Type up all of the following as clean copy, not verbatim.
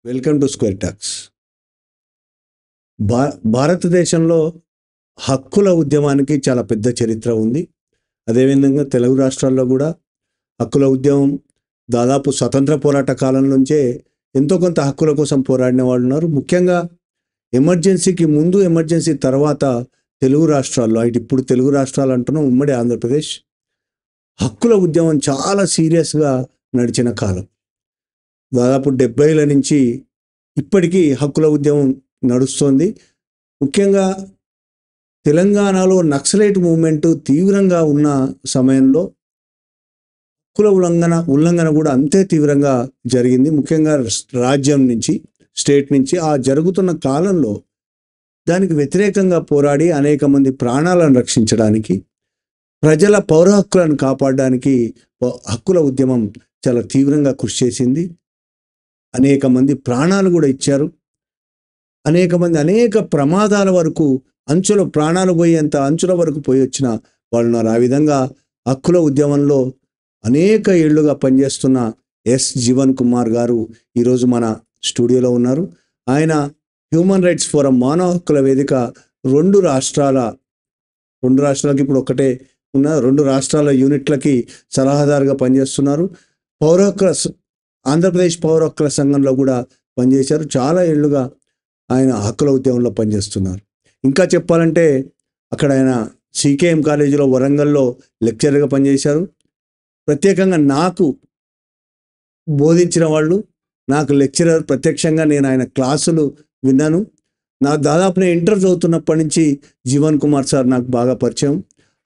Welcome to square talks. భారతదేశంలో హక్కుల ఉద్యమానికి చాలా పెద్ద చరిత్ర ఉంది. అదేవిధంగా తెలుగు రాష్ట్రాల్లో కూడా హక్కుల ఉద్యమం దాదాపు స్వతంత్ర పోరాట కాలం నుంచే ఎంతో కొంత హక్కుల కోసం పోరాడిన వాళ్ళు ఉన్నారు. ముఖ్యంగా ఎమర్జెన్సీకి ముందు, ఎమర్జెన్సీ తర్వాత తెలుగు రాష్ట్రాల్లో, ఇప్పుడు తెలుగు రాష్ట్రాలు అంటున్నాం, ఉమ్మడి ఆంధ్రప్రదేశ్, హక్కుల ఉద్యమం చాలా సీరియస్గా నడిచిన కాలం. దాదాపు 70ల నుంచి ఇప్పటికీ హక్కుల ఉద్యమం నడుస్తోంది. ముఖ్యంగా తెలంగాణలో నక్సలైట్ మూవ్మెంట్ తీవ్రంగా ఉన్న సమయంలో హక్కుల ఉల్లంఘన కూడా అంతే తీవ్రంగా జరిగింది. ముఖ్యంగా రాజ్యం నుంచి, స్టేట్ నుంచి. ఆ జరుగుతున్న కాలంలో దానికి వ్యతిరేకంగా పోరాడి అనేక మంది ప్రాణాలను రక్షించడానికి, ప్రజల పౌర హక్కులను కాపాడడానికి హక్కుల ఉద్యమం చాలా తీవ్రంగా కృషి చేసింది. అనేక మంది ప్రాణాలు కూడా ఇచ్చారు. అనేక ప్రమాదాల వరకు, ప్రాణాలు పోయేంత అంచుల వరకు పోయి వచ్చిన వాళ్ళు ఉన్నారు. ఆ విధంగా హక్కుల ఉద్యమంలో అనేక ఏళ్లుగా పనిచేస్తున్న ఎస్ జీవన్ కుమార్ గారు ఈరోజు మన స్టూడియోలో ఉన్నారు. ఆయన హ్యూమన్ రైట్స్ ఫోరం, మానవ హక్కుల వేదిక రెండు రాష్ట్రాలకి ఇప్పుడు ఒకటే ఉన్న 2 రాష్ట్రాల యూనిట్లకి సలహాదారుగా పనిచేస్తున్నారు. ఆంధ్రప్రదేశ్ పౌర హక్కుల సంఘంలో కూడా పనిచేశారు. చాలా ఏళ్లుగా ఆయన హక్కుల ఉద్యమంలో పనిచేస్తున్నారు. ఇంకా చెప్పాలంటే అక్కడ ఆయన సికేఎం కాలేజీలో వరంగల్లో లెక్చరర్గా పనిచేశారు. ప్రత్యేకంగా నాకు బోధించిన వాళ్ళు, నాకు లెక్చరర్. ప్రత్యక్షంగా నేను ఆయన క్లాసులు విన్నాను. దాదాపు నేను ఇంటర్ చదువుతున్నప్పటి నుంచి జీవన్ కుమార్ సార్ నాకు బాగా పరిచయం.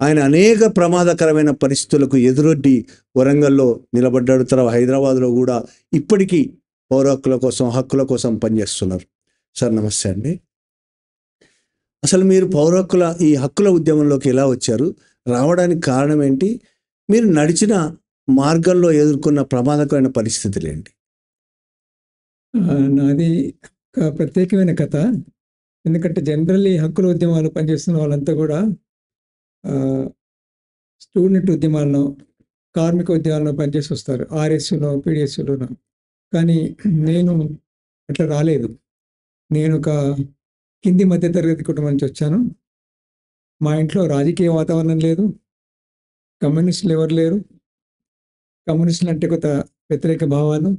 ఆయన అనేక ప్రమాదకరమైన పరిస్థితులకు ఎదురొడ్డి వరంగల్లో నిలబడ్డాడు. తర్వాత హైదరాబాద్లో కూడా ఇప్పటికీ పౌర హక్కుల కోసం పనిచేస్తున్నారు. సార్ నమస్తే అండి. అసలు మీరు ఈ హక్కుల ఉద్యమంలోకి ఎలా వచ్చారు? రావడానికి కారణం ఏంటి? మీరు నడిచిన మార్గంలో ఎదుర్కొన్న ప్రమాదకరమైన పరిస్థితులు ఏంటి? నాది ఒక ప్రత్యేకమైన కథ. ఎందుకంటే జనరల్లీ హక్కుల ఉద్యమాలు పనిచేస్తున్న వాళ్ళంతా కూడా స్టూడెంట్ ఉద్యమాలను, కార్మిక ఉద్యమాలను పనిచేసి వస్తారు, ఆర్ఎస్యులో, పీడిఎస్యులోనో. కానీ నేను అట్లా రాలేదు. నేను ఒక కింది మధ్యతరగతి కుటుంబం నుంచి వచ్చాను. మా ఇంట్లో రాజకీయ వాతావరణం లేదు, కమ్యూనిస్టులు ఎవరు లేరు. కమ్యూనిస్టులు అంటే కొంత వ్యతిరేక భావాలు.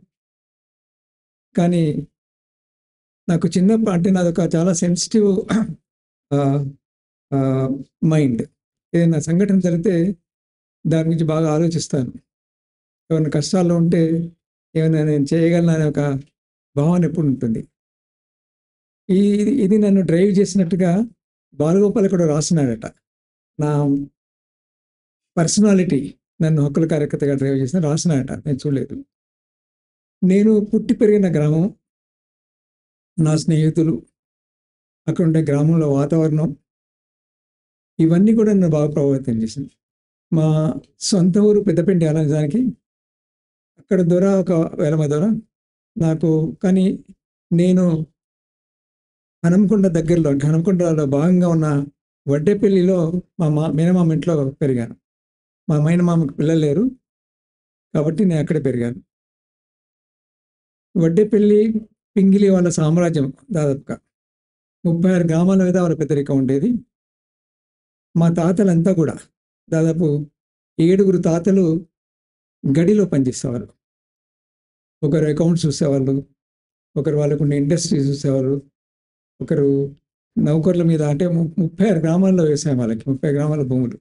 కానీ నాకు చిన్నప్పుడు నాదొక చాలా సెన్సిటివ్ మైండ్. ఏదైనా సంఘటన జరిగితే దాని గురించి బాగా ఆలోచిస్తాను. ఏమైనా కష్టాల్లో ఉంటే ఏమైనా నేను చేయగలను అనే ఒక భావన ఎప్పుడు ఉంటుంది. ఇది నన్ను డ్రైవ్ చేసినట్టుగా బాలగోపాల్ కూడా రాస్తున్నాడట. నా పర్సనాలిటీ నన్ను హక్కుల కార్యకర్తగా డ్రైవ్ చేసిన రాస్తున్నాడట. నేను చూడలేదు. నేను పుట్టి పెరిగిన గ్రామం, నా స్నేహితులు, అక్కడ ఉండే గ్రామంలో వాతావరణం, ఇవన్నీ కూడా నన్ను బాగా ప్రభావితం చేసింది. మా సొంత ఊరు పెద్దపెండి ఆలోచించడానికి, అక్కడ దొర ఒక వేలమ దొర నాకు. కానీ నేను హనంకొండలో భాగంగా ఉన్న వడ్డేపల్లిలో మా మేనమామ ఇంట్లో పెరిగాను. మా మేనమామకి పిల్లలు లేరు కాబట్టి నేను అక్కడే పెరిగాను. వడ్డేపల్లి పింగిలి వాళ్ళ సామ్రాజ్యం. దాదాపుగా 36 గ్రామాల మీద వాళ్ళ పెద్దరికం ఉండేది. మా తాతలంతా కూడా దాదాపు 7 తాతలు గడిలో పనిచేసేవారు. ఒకరు అకౌంట్స్ చూసేవాళ్ళు, ఒకరు వాళ్ళకు ఉండే ఇండస్ట్రీ చూసేవారు, ఒకరు నౌకర్ల మీద. అంటే 36 గ్రామాల్లో వ్యవసాయం, వాళ్ళకి 30 గ్రామాల భూములు.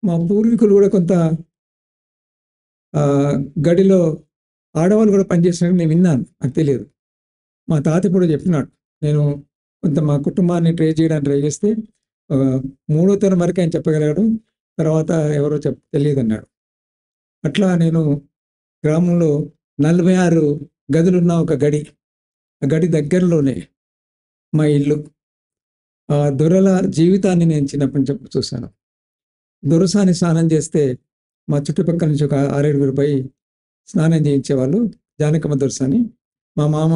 మా పూర్వీకులు కూడా కొంత గడిలో ఆడవాళ్ళు కూడా పనిచేసినట్టు నేను విన్నాను, నాకు తెలియదు. మా తాత ఇప్పుడు చెప్పినాడు. నేను కొంత మా కుటుంబాన్ని చేయడానికి ట్రై చేస్తే 3వ తరం వరకు ఆయన చెప్పగలిగాడు, తర్వాత ఎవరో తెలియదు అన్నాడు. అట్లా నేను గ్రామంలో 46 గదులున్న ఒక గడి, ఆ గడి దగ్గరలోనే మా ఇల్లు. ఆ దొరల జీవితాన్ని నేను చిన్నప్పటి నుంచి చూశాను. దొరసాని స్నానం చేస్తే మా చుట్టుపక్కల నుంచి ఒక 6-7 పోయి స్నానం చేయించేవాళ్ళు. జానకమ్మ దొరసాని, మా మామ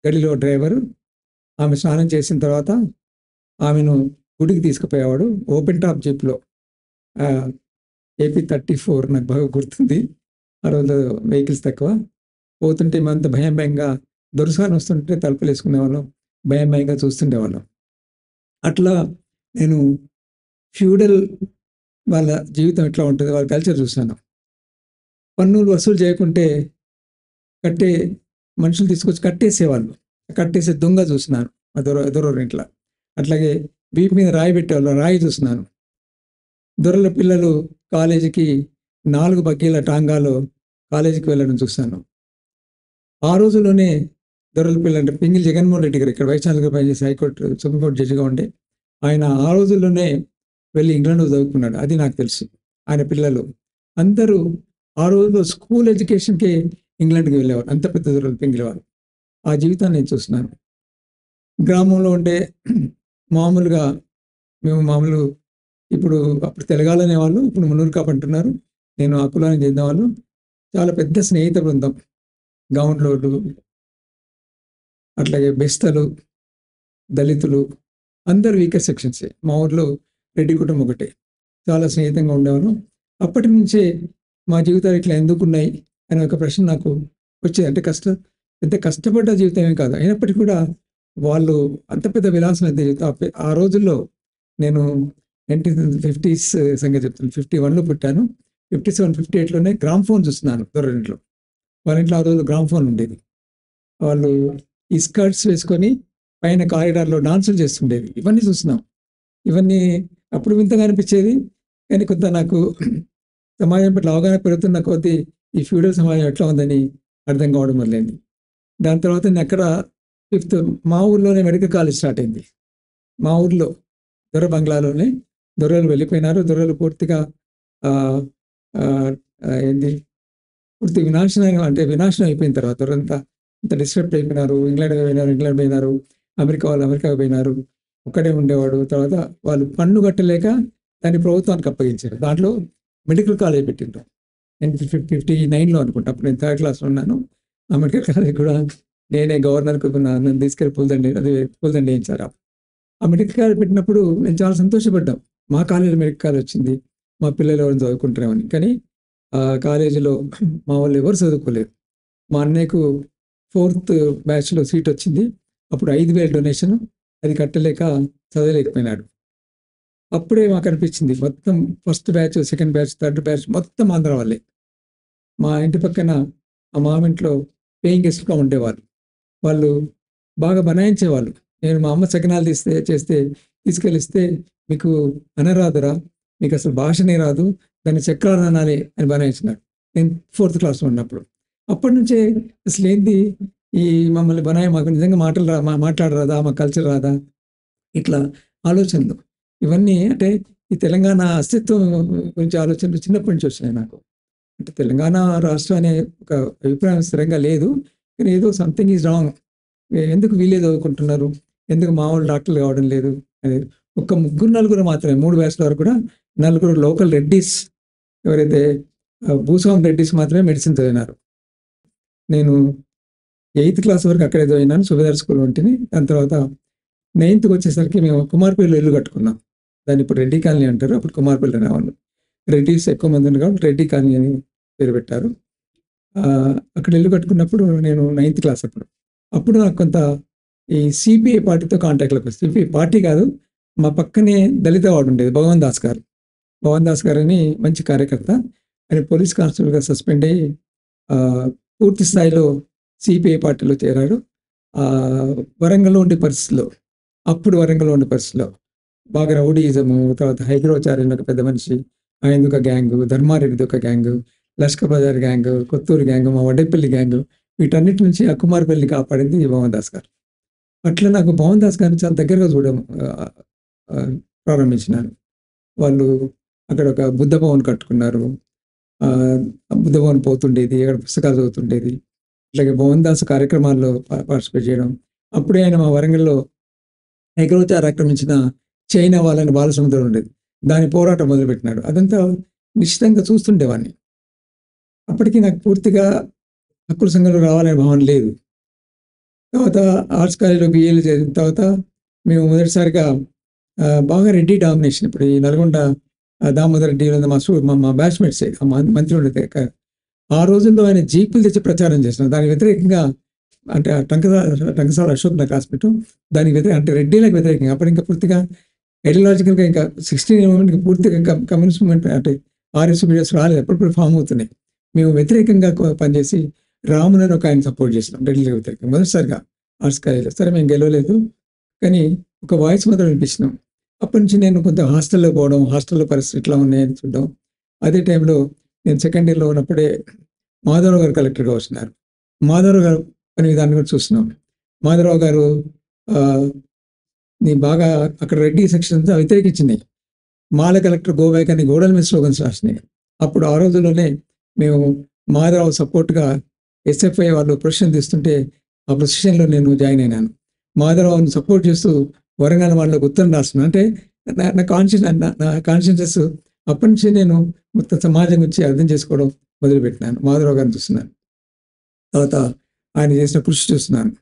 గడిలో డ్రైవరు. ఆమె స్నానం చేసిన తర్వాత ఆమెను గుడికి తీసుకుపోయేవాడు ఓపెన్ టాప్ జీప్లో. AP 34 నాకు బాగా గుర్తుంది. ఆ రోజు వెహికల్స్ తక్కువ. పోతుంటే మేమంతా భయం భయంగా దొరసాని వస్తుంటే తలుపులు వేసుకునేవాళ్ళం, భయం భయంగా చూస్తుండేవాళ్ళం. అట్లా నేను ఫ్యూడల్ వాళ్ళ జీవితం ఎట్లా ఉంటుంది, వాళ్ళ కల్చర్ చూశాను. పన్నులు వసూలు చేయకుంటే కట్టే మనుషులు తీసుకొచ్చి కట్టేసేవాళ్ళు, కట్టేసే దొంగ చూసినాను ఆ దొర ఇంట్లో. అట్లాగే వీపు మీద రాయి పెట్టేవాళ్ళు, రాయి చూసినాను. దొరల పిల్లలు కాలేజీకి 4 బగ్గీల టాంగాలో కాలేజీకి వెళ్ళడం చూశాను. ఆ రోజుల్లోనే దొరల పిల్లలు అంటే పింగిల్ జగన్మోహన్ రెడ్డి గారు ఇక్కడ వైస్ ఛాన్సలర్గా పనిచేసి హైకోర్టు సుప్రీంకోర్టు జడ్జిగా ఉండే ఆయన ఆ రోజుల్లోనే వెళ్ళి ఇంగ్లాండ్లో చదువుకున్నాడు. అది నాకు తెలుసు. ఆయన పిల్లలు అందరూ ఆ రోజుల్లో స్కూల్ ఎడ్యుకేషన్కి ఇంగ్లాండ్కి వెళ్ళేవారు, అంత పెద్ద దొరలు పింగిల్ వారు. ఆ జీవితాన్ని నేను చూస్తున్నాను. గ్రామంలో ఉంటే మామూలుగా మేము ఇప్పుడు అప్పుడు తెలగాలనే వాళ్ళు, ఇప్పుడు మున్నూరు కాపు అంటున్నారు. నేను ఆ కులానికి చెందిన వాళ్ళు. చాలా పెద్ద స్నేహిత బృందం, గౌండ్లోళ్ళు, అట్లాగే బెస్తలు, దళితులు అందరు వీకర్ సెక్షన్సే. మా ఊర్లో రెడ్డి కుటుంబం ఒకటే, చాలా స్నేహితంగా ఉండేవాళ్ళం. అప్పటి నుంచే మా జీవితాలు ఇట్లా ఎందుకున్నాయి అనే ఒక ప్రశ్న నాకు వచ్చేది. అంటే పెద్ద కష్టపడ్డ జీవితం ఏం కాదు, అయినప్పటికీ కూడా వాళ్ళు అంత పెద్ద విలాసం అయితే ఆ రోజుల్లో నేను 1950s సంగతి చెప్తాను. 51లో పుట్టాను. 57, 58లోనే గ్రామ్ ఫోన్ చూస్తున్నాను దొరింట్లో. వాళ్ళ ఇంట్లో ఆ రోజు గ్రామ్ ఫోన్ ఉండేది. వాళ్ళు ఈ స్కర్ట్స్ వేసుకొని పైన కారిడార్లో డాన్సులు చేస్తుండేది. ఇవన్నీ చూస్తున్నాం. ఇవన్నీ అప్పుడు వింతగా అనిపించేది, కానీ కొంత నాకు సమాజం పట్ల అవగాహన పెరుగుతున్న కొద్దీ ఈ ఫ్యూడల్ సమాజం ఎట్లా ఉందని అర్థం కావడం మొదలైంది. దాని తర్వాత నేను అక్కడ 5th మా ఊర్లోనే మెడికల్ కాలేజ్ స్టార్ట్ అయింది. మా ఊర్లో దొర బంగ్లాలోనే దొరలు వెళ్ళిపోయినారు. దొరలు పూర్తిగా పూర్తి వినాశనం అయిపోయిన తర్వాత దొరంతా ఇంత డిస్టర్బ్ అయిపోయినారు. ఇంగ్లాండ్ పోయినారు, అమెరికా పోయినారు. ఒక్కడే ఉండేవాడు. తర్వాత వాళ్ళు పన్ను కట్టలేక దాన్ని ప్రభుత్వానికి అప్పగించారు. దాంట్లో మెడికల్ కాలేజ్ పెట్టిండ్రు. 1959లో అనుకుంటా. అప్పుడు నేను 3rd క్లాస్లో ఉన్నాను. ఆ మెడికల్ కాలేజ్ కూడా నేనే గవర్నర్కి నన్ను తీసుకెళ్ళి పూలదండ వేయించారు. ఆ మెడికల్ కాలేజ్ పెట్టినప్పుడు నేను చాలా సంతోషపడ్డాం. మా కాలేజీలో మెడికల్ కాలేజ్ వచ్చింది, మా పిల్లలు ఎవరు చదువుకుంటారేమని. కానీ ఆ కాలేజీలో మా వాళ్ళు ఎవరు చదువుకోలేదు. మా అన్నయ్యకు 4th బ్యాచ్లో సీట్ వచ్చింది. అప్పుడు 5,000 డొనేషన్, అది కట్టలేక చదవలేకపోయినాడు. అప్పుడే మాకు అనిపించింది మొత్తం first batch, second batch, third batch మొత్తం ఆంధ్ర వాళ్ళే. మా ఇంటి పక్కన ఆ మామింట్లో పేయింగ్ గెస్ట్గా ఉండేవాళ్ళు. వాళ్ళు బాగా బనాయించేవాళ్ళు. నేను మా అమ్మ సకినాలు చేస్తే తీసుకెళ్ళిస్తే, మీకు అనరాదురా, మీకు అసలు భాషనే రాదు, దాన్ని చక్రాలు అనాలి అని బనాయించినాడు. నేను 4th క్లాస్లో ఉన్నప్పుడు. అప్పటి నుంచే అసలు ఏంది ఈ మమ్మల్ని మాకు నిజంగా మాట్లాడరాదా, మా కల్చర్ రాదా, ఇట్లా ఆలోచనలు ఇవన్నీ. అంటే ఈ తెలంగాణ అస్తిత్వం గురించి ఆలోచనలు చిన్నప్పటి నుంచి వచ్చినాయి నాకు. అంటే తెలంగాణ రాష్ట్రం అనే ఒక అభిప్రాయం స్థిరంగా లేదు, కానీ ఏదో సంథింగ్ ఈజ్ రాంగ్. ఎందుకు వీళ్ళే చదువుకుంటున్నారు, ఎందుకు మా వాళ్ళు డాక్టర్లు కావడం లేదు అనేది. ఒక 3-4 మాత్రమే 3 బ్యాచ్ల వరకు కూడా 4 లోకల్ రెడ్డిస్, ఎవరైతే భూస్వామి రెడ్డిస్ మాత్రమే మెడిసిన్ చదివినారు. నేను 8th క్లాస్ వరకు అక్కడే చదివినాను, సుబేదార్ స్కూల్ వంటిని. దాని తర్వాత 9th వచ్చేసరికి మేము కుమార్పల్లిలో ఇల్లు కట్టుకున్నాం. దాన్ని ఇప్పుడు రెడ్డి కాలనీ అంటారు, అప్పుడు కుమార్పల్లి అనేవాళ్ళు. రెడ్డిస్ ఎక్కువ మంది ఉన్నారు కాబట్టి రెడ్డి కాలనీ అని పేరు పెట్టారు. అక్కడ ఇల్లు కట్టుకున్నప్పుడు నేను 9th క్లాస్ అప్పుడు నాకు కొంత ఈ సిపిఐ పార్టీతో కాంటాక్ట్లోకి వస్తుంది. సిపిఐ పార్టీ కాదు, మా పక్కనే దళిత వాడు ఉండేది, భగవాన్ దాస్ గారు అని మంచి కార్యకర్త. ఆయన పోలీస్ కానిస్టేబుల్గా సస్పెండ్ అయ్యి పూర్తి స్థాయిలో సిపిఐ పార్టీలో చేరాడు. వరంగల్లో ఉండే పరిస్థితిలో బాగా రౌడీయిజము, తర్వాత హైదరాబాద్ ఒక పెద్ద మనిషి, ఆయనది ఒక గ్యాంగు, ధర్మారెడ్డిది ఒక gang, Lashkar Bazaar gang, Kothur gang, మా వడ్డేపల్లి గ్యాంగు, వీటన్నిటి నుంచి ఆ కుమార్పల్లిని కాపాడింది భగవాన్ దాస్ గారు. అట్లా నాకు భగవాన్ దాస్ గారిని చాలా దగ్గరగా చూడడం ప్రారంభించినాను. వాళ్ళు అక్కడ ఒక బుద్ధ భవన్ కట్టుకున్నారు. బుద్ధ భవన్ పోతుండేది, అక్కడ పుస్తకాలు చదువుతుండేది. అట్లాగే భగవాన్ దాస్ కార్యక్రమాల్లో పార్టిసిపేట్ చేయడం. అప్పుడే ఆయన మా వరంగల్లో హైదరాబాద్ ఆక్రమించిన చైనా వాళ్ళని బాలసముద్రం ఉండేది, దాని పోరాటం మొదలుపెట్టినాడు. అదంతా నిశ్చితంగా చూస్తుండేవాడిని. అప్పటికి నాకు పూర్తిగా హక్కుల సంఘంలో రావాలనే భావన లేదు. తర్వాత ఆర్ట్స్ కాలేజ్లో బిఏలు చేసిన తర్వాత మేము మొదటిసారిగా బాగా రెడ్డి డామినేషన్, ఇప్పుడు ఈ నల్గొండ దామోదర్ రెడ్డి మా బ్యాచ్మేట్సే మంత్రి ఉండేది ఆ రోజుల్లో ఆయన జీపులు తెచ్చి ప్రచారం చేస్తున్నారు. దానికి వ్యతిరేకంగా అంటే ఆ టంకసాల అశోక్ నా క్లాస్మేట్, దానికి వ్యతిరేక అంటే రెడ్డిలకు వ్యతిరేకంగా అప్పుడు ఇంకా పూర్తిగా ఐడియాలజికల్గా ఇంకా 16 మూమెంట్కి పూర్తిగా ఇంకా కమ్యూనిస్ట్ మూమెంట్ అంటే ఆర్ఎస్ వీడియోస్ రాలేదు, ఎప్పుడు ఫామ్ అవుతున్నాయి. మేము వ్యతిరేకంగా పనిచేసి రాములని ఒక ఆయన సపోర్ట్ చేసినాం ఢిల్లీకి వ్యతిరేకంగా మొదటిసారిగా ఆర్ట్స్ కాలేజీలో. సరే మేము గెలవలేదు కానీ ఒక వాయిస్ మాత్రం వినిపించినాం. అప్పటి నుంచి నేను కొంత హాస్టల్లో పోవడం, హాస్టల్లో పరిస్థితి ఎట్లా ఉన్నాయని చూడడం. అదే టైంలో నేను సెకండ్ ఇయర్లో ఉన్నప్పుడే మాధవరావు గారు కలెక్టర్గా వచ్చినారు. మాధవరావు గారు పని విధాన్ని కూడా చూస్తున్నాం. మాధవరావు గారు నీ బాగా అక్కడ రెడ్డి సెక్షన్ అంతా వ్యతిరేకించినాయి. మాల కలెక్టర్ గోబ్యాక్ అని గోడల మీద స్లోగన్స్ రాసినాయి. అప్పుడు ఆ రోజుల్లోనే మేము మాధవరావు సపోర్ట్గా ఎస్ఎఫ్ఐ వాళ్ళు ప్రొసెషన్ తీస్తుంటే ఆ ప్రొసెషన్లో నేను జాయిన్ అయినాను. మాధవరావుని సపోర్ట్ చేస్తూ వరంగల్ వాళ్ళకి ఉత్తరం రాస్తున్నాను. అంటే నా కాన్షియన్సెస్ అప్పటి నుంచి నేను మొత్తం సమాజం గురించి అర్థం చేసుకోవడం మొదలుపెట్టినాను. మాధవరావు గారిని చూస్తున్నాను. తర్వాత ఆయన చేసిన కృషి చూస్తున్నాను.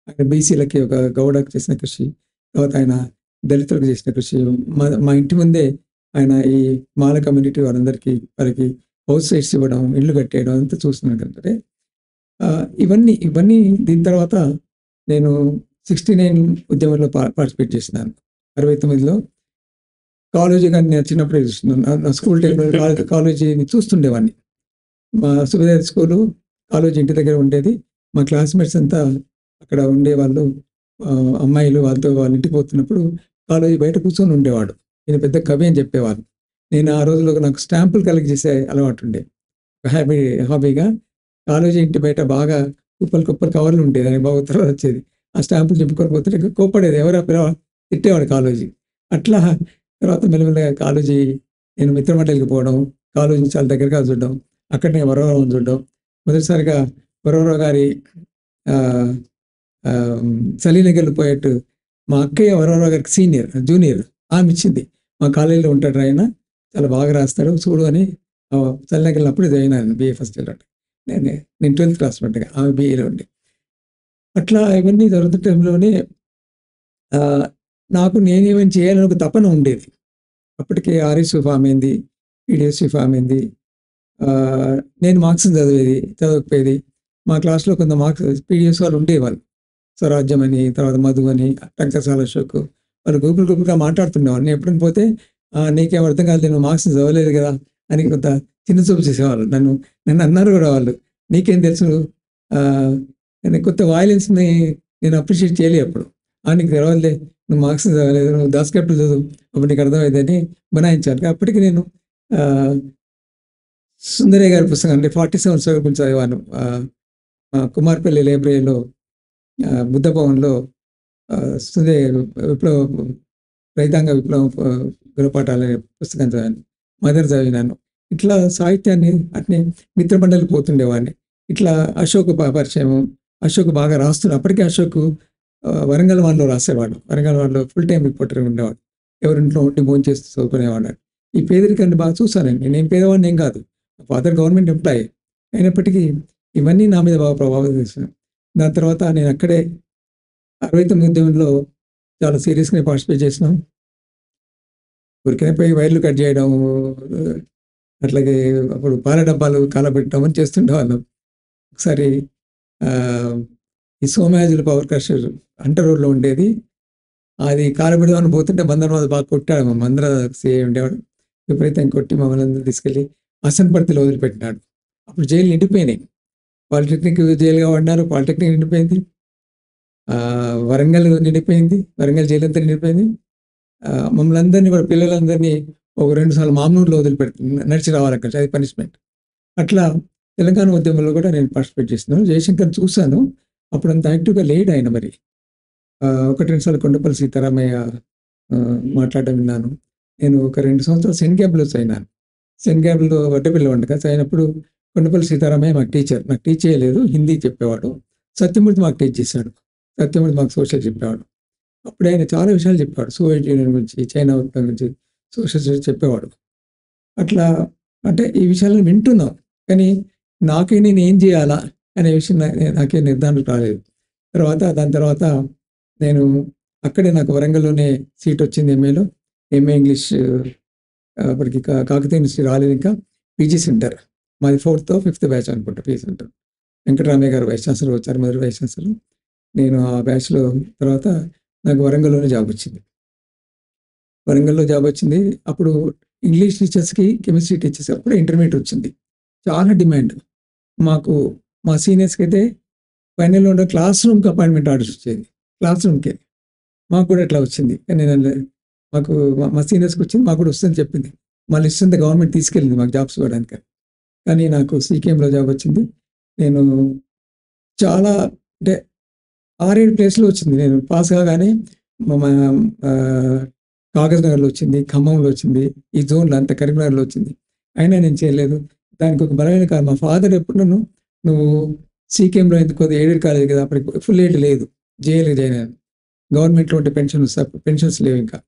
ఆయన బీసీలకి ఒక గౌడకు చేసిన కృషి, తర్వాత ఆయన దళితులకు చేసిన కృషి, మా ఇంటి ముందే ఆయన ఈ మాల కమ్యూనిటీ వాళ్ళకి హౌస్ సైట్స్ ఇవ్వడం, ఇల్లు కట్టేయడం అంతా చూస్తున్నాను. అంటే ఇవన్నీ దీని తర్వాత నేను 69 ఉద్యమంలో పార్టిసిపేట్ చేసినాను. 69లో కాలేజీ కానీ నేను చిన్నప్పుడే చూస్తున్నాను. నా స్కూల్ టైంలో కాలేజీని చూస్తుండేవాడిని. మా సుబేదార్ స్కూలు కాలేజీ ఇంటి దగ్గర ఉండేది. మా క్లాస్మేట్స్ అంతా అక్కడ ఉండేవాళ్ళు. అమ్మాయిలు వాళ్ళ ఇంటికి పోతున్నప్పుడు కాలేజీ బయట కూర్చొని ఉండేవాడు. నేను పెద్ద కవి అని చెప్పేవాళ్ళు. నేను ఆ రోజుల్లో నాకు స్టాంపులు కలెక్ట్ చేసే అలవాటు ఉండే. హాబీగా కాలేజీ ఇంటి బయట బాగా కుప్పలు కవర్లు ఉండేది. దానికి బాగా ఉత్తరాలు వచ్చేది. ఆ స్టాంపులు చెప్పుకొని పోతుంటే కోప్పడేది, ఎవరో తిట్టేవాడు కాలేజీ. అట్లా తర్వాత మెల్లమెల్లగా కాలేజీ నేను మిత్రమండలికి పోవడం, కాలేజీ చాలా దగ్గరగా చూడడం, అక్కడనే వరవరావు చూడడం. మొదటిసారిగా వరవరావు గారి సలీనగర్లు పోయేట్టు మా అక్కయ్య వరవరావు గారికి జూనియర్ ఆమె ఇచ్చింది. మా కాలేజీలో ఉంటాడు ఆయన, చాలా బాగా రాస్తాడు చూడు అని. సలీనగర్లు అప్పుడే జాయిన్ అయ్యాను BA ఫస్ట్ ఇయర్. నేను 12th క్లాస్ పట్టగా ఆమె BAలో ఉండి. అట్లా ఇవన్నీ జరుగుతున్న టైంలోనే నాకు నేనేమైనా చేయాలని ఒక తపన ఉండేది. అప్పటికే RSU ఫామ్ అయింది, PDSU ఫామ్ అయింది. నేను మార్క్స్ని చదవకపోయేది. మా క్లాస్లో కొంత PDS వాళ్ళు ఉండేవాళ్ళు. స్వరాజ్యం అని, తర్వాత మధు అని, టంకసాల అశోక్, వాళ్ళు గ్రూపులుగా మాట్లాడుతుండేవాళ్ళు. నేను ఎప్పుడైనా పోతే నీకేం అర్థం కాదు, నేను మార్క్స్ని చదవలేదు కదా అని కొంత చిన్న చూపు చేసేవాళ్ళు. నన్ను అన్నారు కూడా వాళ్ళు, నీకేం తెలుసు, కొత్త వాయిలెన్స్ని నేను అప్రిషియేట్ చేయలే అప్పుడు. నీకు తెలవదులే, నువ్వు మార్క్స్ని చదవలేదు, నువ్వు దాస్కెప్ట్ చదువు, అప్పుడు నీకు అర్థమైందని బనాయించాను. అప్పటికి నేను సుందరయ్య గారి పుస్తకం అంటే 47 స్ట్రగుల్ గురించి చదివాను. కుమార్పల్లి లైబ్రరీలో బుద్ధ భవన్లో సుందరయ్య రైతాంగ విప్లవం గుణపాఠాలు అనే పుస్తకం చదివాను. మదర్ చదివినాను. ఇట్లా సాహిత్యాన్ని అట్నే మిత్రమండలికి పోతుండేవాడిని. ఇట్లా అశోక్ పరిచయం. అశోక్ బాగా రాస్తున్నాడు. అప్పటికే అశోక్ వరంగల్ వాళ్ళలో రాసేవాడు. వరంగల్ వాళ్ళలో ఫుల్ టైం రిపోర్టర్ ఉండేవాడు. ఎవరింట్లో ఉండి భోజనం చేస్తూ చదువుకునేవాడు. ఈ పేదరికాన్ని బాగా చూసానండి. నేను పేదవాడిని ఏం కాదు, ఫాదర్ గవర్నమెంట్ ఎంప్లాయీ. అయినప్పటికీ ఇవన్నీ నా మీద బాగా ప్రభావితం చేస్తున్నాయి. దాని తర్వాత నేను అక్కడే 69 ఉద్యమంలో చాలా సీరియస్గా పార్టిసిపేట్ చేసినాం. ఊరికనే పోయి వైర్లు కట్ చేయడం, అట్లాగే అప్పుడు పాల డబ్బాలు కాలబెట్టడం అని చేస్తుండేవాళ్ళం. ఒకసారి ఈ సోమయాజుల పవర్ క్రషర్ అంట రోడ్లో ఉండేది. అది కాలబెడదామని పోతుంటే బందర్వాద బాగా కొట్టాడు. మా మందర CA ఉండేవాడు. విపరీతంగా కొట్టి మమ్మల్ని అందరూ తీసుకెళ్ళి అసన్పర్తిలో వదిలిపెట్టినాడు. అప్పుడు జైలు నిండిపోయినాయి. పాలిటెక్నిక్ జైలుగా వాడినారు. పాలిటెక్నిక్ నిండిపోయింది. వరంగల్ నిండిపోయింది. వరంగల్ జైలు అంతా నిండిపోయింది. మమ్మల్ని అందరినీ కూడా పిల్లలందరినీ ఒక 2 సార్లు మామూలులో వదిలిపెడుతుంది, నడిచి రావాలి అక్కడ, అది పనిష్మెంట్. అట్లా తెలంగాణ ఉద్యమంలో కూడా నేను పార్టిసిపేట్ చేస్తున్నాను. జయశంకర్ చూశాను, అప్పుడు అంత యాక్టివ్గా లేడు ఆయన. మరి 1-2 సార్లు కొండపల్లి సీతారామయ్య మాట్లాడడం విన్నాను. నేను ఒక 2 సంవత్సరాలు సెయింట్ గ్యాబ్రిల్స్ అయినాను. సెయింట్ గ్యాబ్రిల్లో వడ్డపిల్ల వంటగా అయినప్పుడు కొండపల్లి సీతారామయ్య మాకు టీచర్. నాకు టీచ్ చేయలేదు, హిందీ చెప్పేవాడు. సత్యమూర్తి మాకు టీచ్ చేశాడు. సత్యమూర్తి మాకు సోషల్ చెప్పేవాడు. అప్పుడు ఆయన చాలా విషయాలు చెప్పాడు. సోవియట్ యూనియన్ గురించి, చైనా గురించి సోషల్ చెప్పేవాడు. అట్లా అంటే ఈ విషయాలను వింటున్నాం, కానీ నేను ఏం చేయాలా అనే విషయం నాకే నిర్ధారణ రాలేదు. దాని తర్వాత నేను అక్కడే నాకు వరంగల్లోనే సీట్ వచ్చింది MA ఇంగ్లీష్. అప్పటికి కాకతీయ యూనివర్సిటీ రాలేదు ఇంకా. PG సెంటర్ మాది 4th, 5th బ్యాచ్ అనుకుంటా పీజీ సెంటర్. వెంకటరామయ్య గారు వైస్ ఛాన్సలర్ వచ్చారు, మొదటి వైస్ ఛాన్సలర్. నేను ఆ బ్యాచ్లో తర్వాత నాకు వరంగల్లోనే జాబ్ వచ్చింది. వరంగల్‌లో జాబ్ వచ్చింది. అప్పుడు ఇంగ్లీష్ టీచర్స్‌కి, కెమిస్ట్రీ టీచర్స్‌కి అప్పుడే ఇంటర్మీడియేట్ వచ్చింది. చాలా డిమాండ్. మాకు మా సీనియర్స్‌కి అయితే ఫైనల్‌లో ఉన్న క్లాస్ రూమ్‌కి అపాయింట్మెంట్ ఆర్డర్స్ వచ్చేది. క్లాస్ రూమ్‌కే. మాకు కూడా అట్లా వచ్చింది. కానీ మాకు మా సీనియర్స్‌కి వచ్చింది. మాకు కూడా వస్తుందని చెప్పింది. మా లిస్ట్ అంతా గవర్నమెంట్ తీసుకెళ్ళింది మాకు జాబ్స్ ఇవ్వడానికి. కానీ నాకు సీకేఎంలో జాబ్ వచ్చింది. నేను చాలా అంటే 6, 7 ప్లేస్‌లో వచ్చింది. నేను పాస్ కాగానే మా కాగజ్ నగర్‌లో వచ్చింది, ఖమ్మంలో వచ్చింది, ఈ జోన్‌లో అంతా కరీంనగర్‌లో వచ్చింది. అయినా నేను చేయలేదు. దానికి ఒక బలమైన కారణం మా ఫాదర్ ఎప్పుడు నన్ను "నువ్వు సీకేఎంలో ఎందుకు ఎయిడెడ్ కాలేజ్ కదా! అప్పటికి ఫుల్ ఎయిడ్ లేదు. జేఏలో జాయిన్ అయ్యాను. గవర్నమెంట్‌లో ఉంటే పెన్షన్స్ లేవు ఇంకా"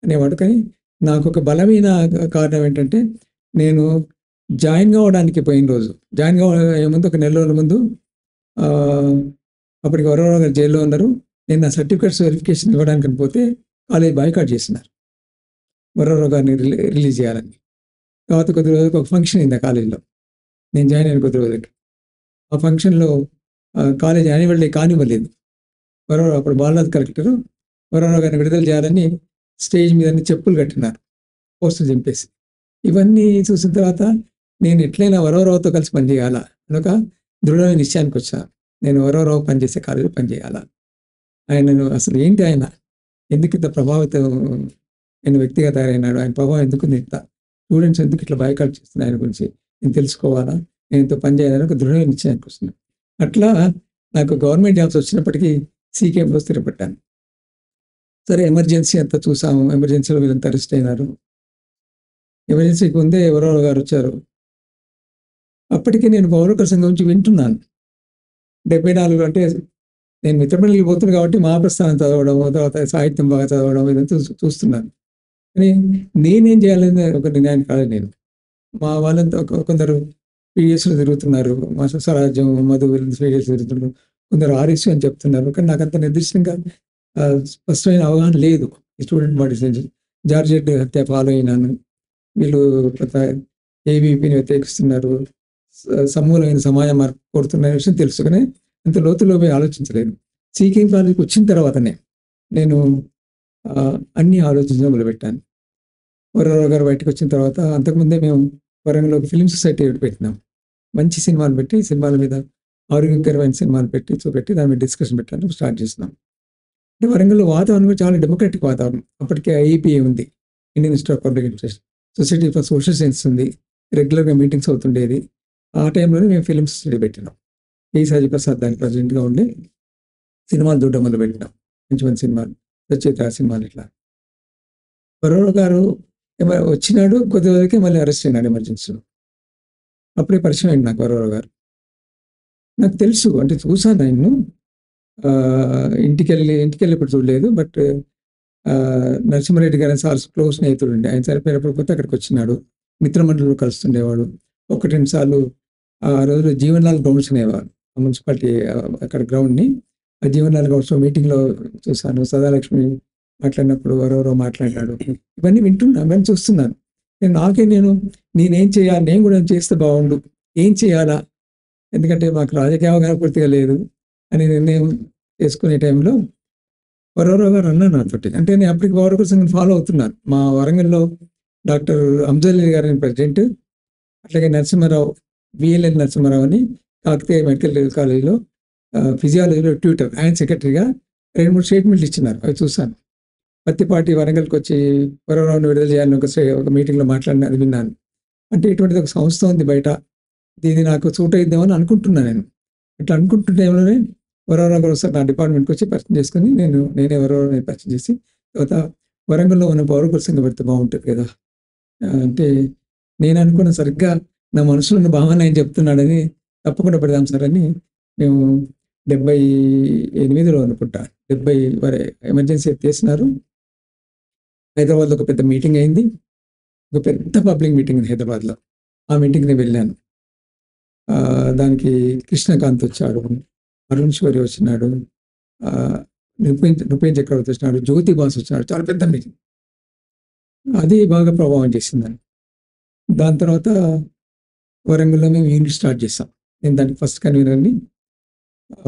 అనేవాడు. కానీ నాకు ఒక బలమైన కారణం ఏంటంటే నేను జాయిన్ కావడానికి పోయిన రోజు, జాయిన్ అయ్యే ముందు ఒక నెల రోజుల ముందు అప్పటికి వరవరావు గారు జైల్లో ఉన్నారు. నేను నా సర్టిఫికేట్స్ వెరిఫికేషన్ ఇవ్వడానికి పోతే కాలేజ్ బాయ్కాట్ చేసినారు. వరవరావు గారిని రిలీజ్ చేయాలని. తర్వాత కొద్ది రోజులకు ఒక ఫంక్షన్ అయింది ఆ కాలేజీలో. నేను జాయిన్ అయిన కొద్ది రోజులకి. ఆ ఫంక్షన్‌లో కాలేజ్ యాన్యువల్ డే కానివ్వలేదు. వరవరావు అప్పుడు బాలనాథ్ కలెక్టరు వరవరావు గారిని విడుదల చేయాలని స్టేజ్ మీద చెప్పులు కట్టినారు, పోస్టులు చింపేసి. ఇవన్నీ చూసిన తర్వాత నేను ఎట్లయినా వరవరావుతో కలిసి పనిచేయాలా అని ఒక దృఢమైన నిశ్చయానికి వచ్చా. నేను వరవరావు పనిచేసే కాలేజీలో పనిచేయాలా. ఆయనను అసలు ఏంటి ఆయన? ఎందుకు ఇంత ప్రభావితం అయిన వ్యక్తిగా తయారైనాడు? ఆయన ప్రభావం ఎందుకు ఇంత? స్టూడెంట్స్ ఎందుకు ఇట్లా బాయ్కాట్ చేస్తున్నారు ఆయన గురించి? నేను తెలుసుకోవాలా? నేను ఇంత పని చేయాలని ఒక దృఢమైన నిశ్చయానికి వస్తున్నాను. అట్లా నాకు గవర్నమెంట్ జాబ్స్ వచ్చినప్పటికీ సీకేఎంలో స్థిరపడ్డాను. సరే ఎమర్జెన్సీ అంతా చూసాము. ఎమర్జెన్సీలో వీళ్ళంతా అరెస్ట్ అయినారు. ఎమర్జెన్సీకి ముందే వరవరావు గారు వచ్చారు. అప్పటికే నేను పౌరకుల సంఘం గురించి వింటున్నాను. 74 అంటే నేను మిత్రమండలికి పోతున్నాను కాబట్టి మహాప్రస్థానం చదవడం, తర్వాత సాహిత్యం బాగా చదవడం ఇదంతా చూస్తున్నాను. కానీ నేనేం చేయాలని ఒక నిర్ణయానికి రాలేదు నేను. మా వాళ్ళంతా కొందరు పీడిఎస్‌లో తిరుగుతున్నారు. మా స్వరాజ్యం, మధు వీళ్ళంతా పీడిఎస్ తిరుగుతున్నారు. కొందరు ఆర్ఎస్యు అని చెప్తున్నారు. కానీ నాకంత నిర్దిష్టంగా స్పష్టమైన అవగాహన లేదు. ఈ స్టూడెంట్ బాడీస్ నుంచి. జార్జెట్ హత్య ఫాలో అయినాను. వీళ్ళు కొంత ఏబీవీపీని వ్యతిరేకిస్తున్నారు, సమూలమైన సమాజ మార్పు కోరుతున్న విషయం తెలుసు. కానీ అంత లోతులో పోయి ఆలోచించలేదు. సీకేఎం కాలేజీకి వచ్చిన తర్వాతనే నేను అన్నీ ఆలోచించడం మొదలుపెట్టాను. వరవరావు గారు బయటకు వచ్చిన తర్వాత అంతకుముందే మేము వరంగల్‌లో ఒక ఫిల్మ్ సొసైటీ పెట్టినాం. మంచి సినిమాలు పెట్టి, సినిమాల మీద ఆరోగ్యకరమైన సినిమాలు పెట్టి చూపెట్టి దాని మీద డిస్కషన్ పెట్టడానికి స్టార్ట్ చేసినాం. అంటే వరంగల్‌లో వాతావరణం కూడా చాలా డెమోక్రటిక్ వాతావరణం. అప్పటికే ఐఈపీఏ ఉంది, Indian institute of public administration. Society for social science ఉంది. రెగ్యులర్‌గా మీటింగ్స్ అవుతుండేది. ఆ టైంలోనే మేము ఫిల్మ్ సొసైటీ పెట్టినాం. కే. సాజీ ప్రసాద్ దానికి ప్రెసిడెంట్‌గా ఉండి సినిమాలు చూడడం మొదలుపెట్టినాం. మంచి మంచి సినిమాలు, రచయిత సినిమాలు ఇట్లా. వరవరావు గారు వచ్చినాడు, కొద్ది రోజులకే మళ్ళీ అరెస్ట్ అయినాడు ఎమర్జెన్సీలో. అప్పుడే పరిచయం అయింది నాకు వరవరావు గారు. నాకు తెలుసు, అంటే చూసాను ఆయన్ను. ఇంటికెళ్ళి ఇప్పుడు చూడలేదు. బట్ నరసింహారెడ్డి గారు సార్ క్లోజ్ స్నేహితుడు. ఆయన చనిపోయినప్పుడు కొత్త అక్కడికి వచ్చినాడు. మిత్రమండలిలో కలుస్తుండేవాడు. 1-2 సార్లు ఆ రోజుల్లో జీవన్లాల్ గ్రౌండ్స్ అనేవారు, మున్సిపాలిటీ అక్కడ గ్రౌండ్ని. ఆ జీవన్లాల్ గ్రౌండ్స్లో మీటింగ్లో చూశాను. సదాలక్ష్మి మాట్లాడినప్పుడు వరవరావు మాట్లాడినాడు. ఇవన్నీ వింటున్నాను, ఇవన్నీ చూస్తున్నాను. నేనేం చేయాలి, నేను కూడా చేస్తే బాగుండు, ఏం చేయాలా, ఎందుకంటే మాకు రాజకీయ అవగాహన పూర్తిగా లేదు అని నిర్ణయం చేసుకునే టైంలో వరవరావు గారు అన్నారు నాతోటి. అంటే నేను అప్పటికి వరవరావు సంఘం ఫాలో అవుతున్నాను. మా వరంగల్లో డాక్టర్ అంజలి గారిని ప్రెసిడెంట్, అట్లాగే నరసింహారావు, విఎల్ఎన్ నరసింహారావు అని కాకతీయ మెడికల్ కాలేజీలో ఫిజియాలజీలో ట్యూటర్, ఆయన సెక్రటరీగా 2-3 స్టేట్మెంట్లు ఇచ్చినారు. అవి చూశాను. పత్తిపాటి వరంగల్కి వచ్చి వరవరావుని విడుదల చేయాలని ఒక మీటింగ్లో మాట్లాడిన అది విన్నాను. అంటే ఇటువంటిది ఒక సంస్థ ఉంది బయట, ఇది నాకు సూట్ అయిద్దామని అనుకుంటున్నాను నేను. ఇట్లా అనుకుంటున్న టైంలోనే వరవరావు గారు ఒకసారి నా డిపార్ట్మెంట్కి వచ్చి పరిచయం చేసుకొని నేనే వరవరావుని పరిచయం చేసి, తర్వాత వరంగల్లో ఉన్న పౌరకుల సంఘం పెడితే బాగుంటుంది కదా అంటే, నేను అనుకున్న సరిగ్గా నా మనసులో ఉన్న భావన ఆయన చెప్తున్నాడని, తప్పకుండా పెడదాం సార్ అని మేము 78లో అనుకుంటా, 70 వరే ఎమర్జెన్సీ ఎత్తేసినారు. హైదరాబాద్లో ఒక పెద్ద మీటింగ్ అయింది. ఒక పెద్ద పబ్లిక్ మీటింగ్ ఉంది హైదరాబాద్లో. ఆ మీటింగ్‌కి వెళ్ళాను. దానికి కృష్ణకాంత్ వచ్చాడు, అరుణ్ శౌరి వచ్చినాడు, నృపేన్ చక్రవర్తి వచ్చినాడు, జ్యోతి బాస్ వచ్చినాడు. చాలా పెద్ద మీటింగ్. అది బాగా ప్రభావం చేసిందని. దాని తర్వాత వరంగల్‌లో మేము యూనిట్ స్టార్ట్ చేసాం. నేను దానికి ఫస్ట్ కన్వీనర్‌ని.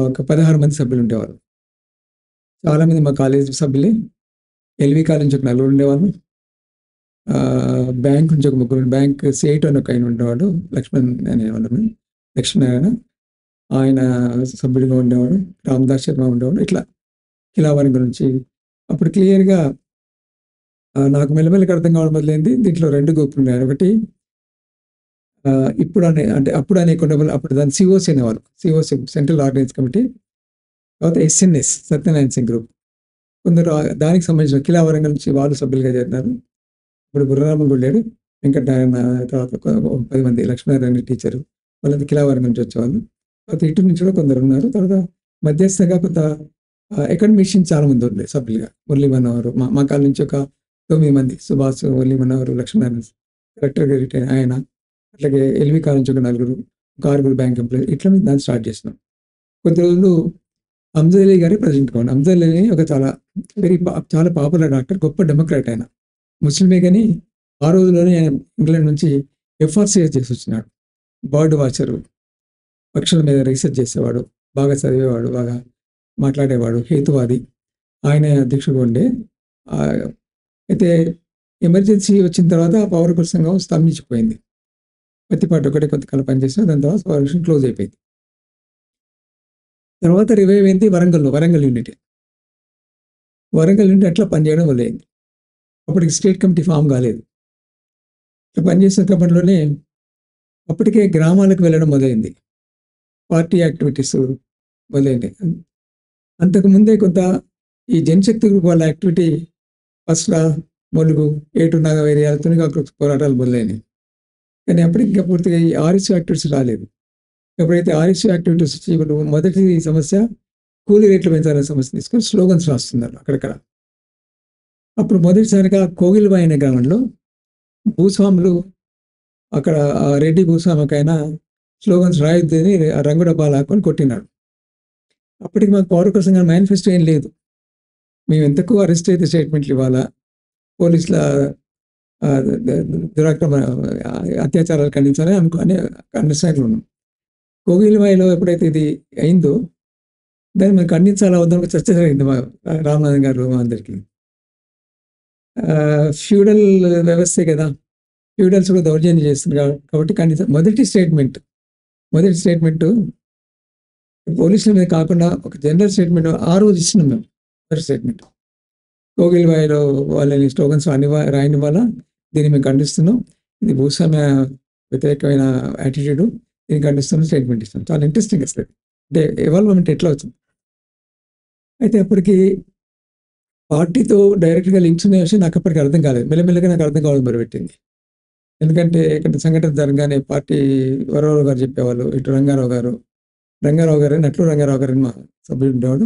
ఒక 16 మంది సభ్యులు ఉండేవారు. చాలామంది మా కాలేజీ సభ్యులే. ఎల్‌వి కాలేజ్ నుంచి ఒక నలుగురు ఉండేవాళ్ళు. బ్యాంక్ నుంచి ఒక ముగ్గురు, బ్యాంక్ సిఐటి అని ఒక ఆయన ఉండేవాడు, లక్ష్మణ్ అనేవాళ్ళం. లక్ష్మీనారాయణ ఆయన సభ్యుడిగా ఉండేవాడు. రామదాస్ శర్మ ఉండేవాడు. ఇట్లా కిలా వరంగల్ నుంచి అప్పుడు క్లియర్‌గా నాకు మెల్లమెల్లగా అర్థం కావడం మొదలైంది. దీంట్లో 2 గ్రూపులు ఉన్నాయి. ఒకటి ఇప్పుడు అంటే అప్పుడు అనేకుండా అప్పుడు దాన్ని సిఓసి అనేవారు. COC central organise committee. తర్వాత ఎస్ఎన్ఎస్ సత్యనారాయణ సింగ్ గ్రూప్. కొందరు దానికి సంబంధించిన కిలా వరంగల్ నుంచి వాళ్ళు సభ్యులుగా చేరినారు. ఇప్పుడు గుర్రరామన్ కూడా లేడు. వెంకటనారాయణ, తర్వాత 10 మంది, లక్ష్మీనారాయణ టీచరు, వాళ్ళంతా కిలా వరంగల్ నుంచి వచ్చేవాళ్ళు. తర్వాత ఇటు నుంచి కూడా కొందరు ఉన్నారు. తర్వాత మధ్యస్థంగా కొంత అకాడమిషియన్స్ చాలా మంది ఉండే సభ్యులుగా. మురళీ మనోహర్, మా కాల నుంచి ఒక 9 మంది, సుభాష్, మురళీ మనోహర్, లక్ష్మీనారాయణ కలెక్టర్గా రిటైర్ ఆయన, అట్లాగే ఎల్వి కాల నుంచి ఒక 4, ఒక 6 బ్యాంక్ ఎంప్లాయీ. ఇట్లా మేము దాన్ని స్టార్ట్ చేసినాం. కొద్ది రోజులు అమ్జద్ అలీ గారి ప్రెసిడెంట్గా ఉండే. అమ్జద్ అలీ ఒక చాలా పాపులర్ డాక్టర్, గొప్ప డెమోక్రాట్ ఆయన, ముస్లిమే. కానీ ఆ రోజుల్లోనే ఆయన ఇంగ్లాండ్ నుంచి ఎఫ్ఆర్సిఎస్ చేసి వచ్చినాడు. బర్డ్ వాచరు, పక్షుల మీద రీసెర్చ్ చేసేవాడు, బాగా చదివేవాడు, బాగా మాట్లాడేవాడు, హేతువాది. ఆయన అధ్యక్షుడు ఉండే. అయితే ఎమర్జెన్సీ వచ్చిన తర్వాత పవర్ సంఘం స్తంభించిపోయింది. పత్తిపాటి ఒకటే కొంతకాలం పనిచేసిన, దాని తర్వాత పవర్ క్లోజ్ అయిపోయింది. తర్వాత రివైవ్ అయింది వరంగల్ యూనిట్. వరంగల్ యూనిట్ అట్లా పనిచేయడం మొదలైంది. అప్పటికి స్టేట్ కమిటీ ఫామ్ కాలేదు. ఇట్లా పనిచేసిన క్రమంలోనే అప్పటికే గ్రామాలకు వెళ్ళడం మొదలైంది. పార్టీ యాక్టివిటీస్ మొదలైంది. అంతకుముందే కొంత ఈ జనశక్తి గ్రూప్ వాళ్ళ యాక్టివిటీ పస్రా, ములుగు, ఏటూరు నాగవేరియాల తునిగా పోరాటాలు మొదలైనవి. కానీ అప్పటికి ఇంకా పూర్తిగా ఈ ఆర్ఎస్యూ యాక్టివిటీస్ రాలేదు. ఎప్పుడైతే ఆర్ఎస్యూ యాక్టివిటీస్ వచ్చి ఇప్పుడు మొదటి సమస్య కూలీ రేట్లు పెంచాలనే సమస్య తీసుకొని స్లోగన్స్ రాస్తున్నారు అక్కడక్కడ. అప్పుడు మొదటిసారిగా కోగిల్బాయ్ అనే గ్రామంలో భూస్వాములు, అక్కడ రెడ్డి భూస్వామికైనా స్లోగన్స్ రాయొద్దని రంగు డబ్బాలు haకొని కొట్టినాడు. అప్పటికి మాకు పౌర సంఘం మేనిఫెస్టో ఏం లేదు. మేము ఎంతకు అరెస్ట్ అయితే స్టేట్మెంట్లు ఇవ్వాలా, పోలీసుల దురాక్రమ అత్యాచారాలు ఖండించాలని అనే అండర్స్టాండింగ్ ఉన్నాం. కోగిల్బాయిలో ఎప్పుడైతే ఇది అయిందో దాన్ని మేము ఖండించాలా వద్దని చర్చ జరిగింది మా రామనాథన్ గారు మా అందరికీ. ఫ్యూడల్ వ్యవస్థే కదా, ఫ్యూడల్స్ కూడా దౌర్జన్యం చేస్తున్నారు కాబట్టి మొదటి స్టేట్మెంట్ పోలీసుల మీద కాకుండా ఒక జనరల్ స్టేట్మెంట్ ఆ రోజు ఇచ్చినాం మేము. మొదటి స్టేట్మెంట్ కోగిల్బాయిలో వాళ్ళని స్లోగన్స్ రాయని వల్ల దీన్ని మేము ఖండిస్తున్నాం, ఇది భూస్వామ్య వ్యతిరేకమైన యాటిట్యూడ్, దీన్ని ఖండిస్తున్నాం స్టేట్మెంట్ ఇస్తాం. చాలా ఇంట్రెస్టింగ్ అసలు. అంటే ఎవాల్వ్మెంట్ ఎట్లా వచ్చింది. అయితే అప్పటికి పార్టీతో డైరెక్ట్గా లింక్స్ ఉన్న విషయం నాకు అప్పటికి అర్థం కాలేదు. మెల్లమెల్లగా నాకు అర్థం కావడం మొదలుపెట్టింది. ఎందుకంటే ఇక్కడ సంఘటన జరగానే పార్టీ వరవరావు గారు చెప్పేవాళ్ళు, ఇటు రంగారావు గారు నట్లు రంగారావు గారు మా సభ్యుడు ఉండేవాడు.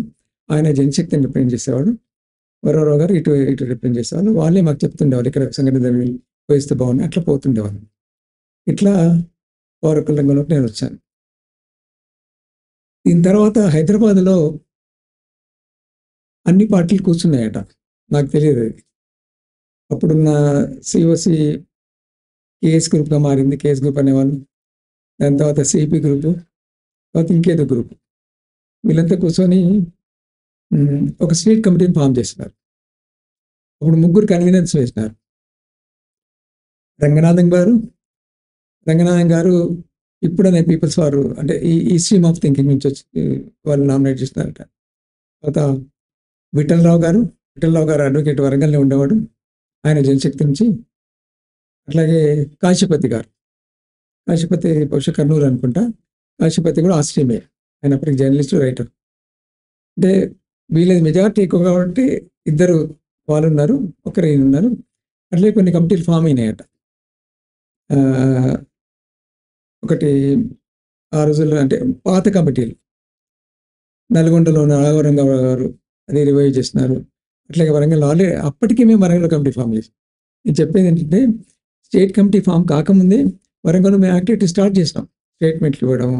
ఆయన జనశక్తిని రిప్రజెంట్ చేసేవాడు. వరవరావు గారు ఇటు రిప్రజెంట్ చేసేవాళ్ళు. వాళ్ళే మాకు చెప్తుండేవాళ్ళు ఇక్కడ సంఘటన జరిగి పోయిస్తే బాగుంది, అట్లా పోతుండేవాళ్ళు. ఇట్లా పౌరకుల రంగంలోకి నేను వచ్చాను. దీని తర్వాత హైదరాబాద్లో అన్ని పార్టీలు కూర్చున్నాయట, నాకు తెలియదు అది. అప్పుడున్న సిఓసి కేఎస్ గ్రూప్గా మారింది, కేఎస్ గ్రూప్ అనేవాళ్ళు. దాని తర్వాత సిపి గ్రూపు, తర్వాత ఇంకేదో గ్రూప్. వీళ్ళంతా కూర్చొని ఒక స్టేట్ కమిటీని ఫామ్ చేస్తున్నారు. అప్పుడు 3 కన్వీనర్స్ వేసినారు. రంగనాథన్ గారు ఇప్పుడనే పీపుల్స్ వారు అంటే ఈ స్ట్రీమ్ ఆఫ్ థింకింగ్ నుంచి వచ్చి వాళ్ళు నామినేట్ చేస్తున్నారట. తర్వాత విఠలరావు గారు అడ్వకేట్, వరంగల్లో ఉండేవాడు, ఆయన జనశక్తి నుంచి. అట్లాగే కాశీపతి బహుశా కర్నూలు అనుకుంటా. కాశీపతి కూడా ఆ స్ట్రీమే, ఆయన అప్పటికి జర్నలిస్టు, రైటర్. అంటే వీళ్ళది మెజారిటీ ఎక్కువ కాబట్టి 2 వాళ్ళు ఉన్నారు, ఒకరు ఈయన ఉన్నారు. అట్లే కొన్ని కమిటీలు ఫామ్ అయినాయట. ఒకటి ఆ రోజుల్లో అంటే పాత కమిటీలు, నల్గొండలో ఉన్న రాఘవరంగారావు గారు అది రివైవ్ చేస్తున్నారు. అట్లాగే వరంగల్ ఆల్రెడీ అప్పటికే మేము వరంగల్ కమిటీ ఫామ్ చేసాం. నేను చెప్పేది ఏంటంటే స్టేట్ కమిటీ ఫామ్ కాకముందే వరంగల్లో మేము యాక్టివిటీ స్టార్ట్ చేసినాం. స్టేట్మెంట్లు ఇవ్వడం,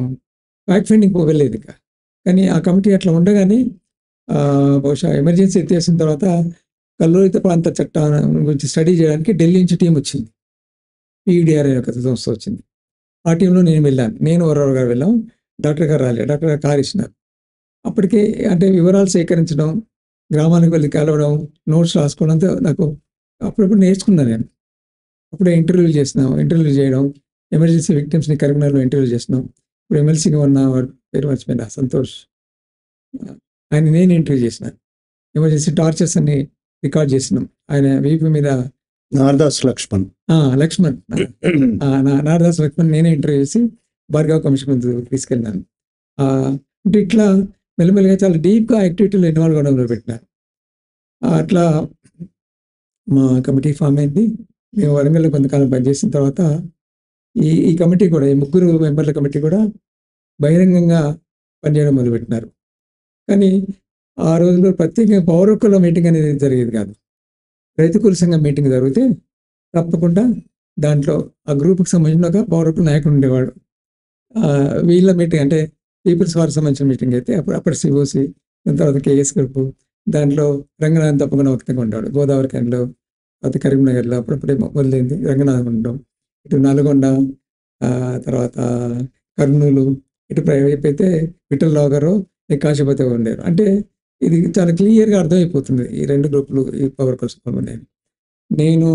ఫ్యాక్ట్ ఫైండింగ్ వెళ్ళలేదు ఇంకా. కానీ ఆ కమిటీ అట్లా ఉండగానే బహుశా ఎమర్జెన్సీ ఎత్తేసిన తర్వాత కల్లోలిత ప్రాంత చట్టాల గురించి స్టడీ చేయడానికి ఢిల్లీ నుంచి టీం వచ్చింది. పీడీఆర్ అనే ఒక సంస్థ వచ్చింది. ఆ టీంలో నేను వెళ్ళాను. నేను వరవర గారు వెళ్ళాం. డాక్టర్ గారు రాలేదు. డాక్టర్ గారు కార్ ఇచ్చినారు. అప్పటికే అంటే వివరాలు సేకరించడం, గ్రామానికి వెళ్ళి కలవడం, నోట్స్ రాసుకోవడంతో నాకు అప్పుడప్పుడు నేర్చుకున్నాను నేను. అప్పుడే ఇంటర్వ్యూలు చేయడం, ఎమర్జెన్సీ విక్టిమ్స్‌ని కరీంనగర్‌లో ఇంటర్వ్యూ చేస్తున్నాం. ఇప్పుడు ఎమ్మెల్సీగా ఉన్న వాడి పేరు మర్చిపోయినా సంతోష్. ఆయన నేను ఇంటర్వ్యూ చేసిన. ఎమర్జెన్సీ టార్చర్స్ అన్ని రికార్డ్ చేసినాం. ఆయన వీపు మీద నారదాస్ లక్ష్మణ్. లక్ష్మణ్ నారదాస్ లక్ష్మణ్ నేనే ఇంటర్వ్యూ చేసి భార్గవ్ కమిషన్ ముందు తీసుకెళ్ళినాను. అంటే ఇట్లా మెల్లమెల్లగా చాలా డీప్‌గా యాక్టివిటీలో ఇన్వాల్వ్ అవ్వడం మొదలుపెట్టినాను. అట్లా మా కమిటీ ఫామ్ అయింది. మేము వరంగల్‌లో కొంతకాలం పనిచేసిన తర్వాత ఈ కమిటీ కూడా ఈ ముగ్గురు మెంబర్ల కమిటీ కూడా బహిరంగంగా పనిచేయడం మొదలుపెట్టినారు. కానీ ఆ రోజుల్లో ప్రత్యేకంగా పౌర హక్కుల మీటింగ్ అనేది జరిగేది కాదు. రైతు కూలి సంఘం మీటింగ్ జరిగితే తప్పకుండా దాంట్లో ఆ గ్రూప్‌కి సంబంధించిన ఒక పౌర హక్కుల నాయకుడు ఉండేవాడు. వీళ్ళ మీటింగ్ అంటే పీపుల్స్ వారికి సంబంధించిన మీటింగ్ అయితే అప్పుడు సిఓసి, దాని తర్వాత కేఎస్ గ్రూపు, దాంట్లో రంగనాథన్ తప్పకుండా వక్తంగా ఉండేవాడు. గోదావరి ఖనిలో, తర్వాత కరీంనగర్‌లో అప్పుడప్పుడే మొదలైంది రంగనాథన్ ఉండడం. ఇటు నల్గొండ, తర్వాత కర్నూలు, ఇటు వైపు అయితే విఠలరావు గారు, కాశీపతి ఉండేవారు. అంటే ఇది చాలా క్లియర్‌గా అర్థమైపోతుంది. ఈ 2 గ్రూపులు ఈ పవర్ కలుసుకోమని. నేను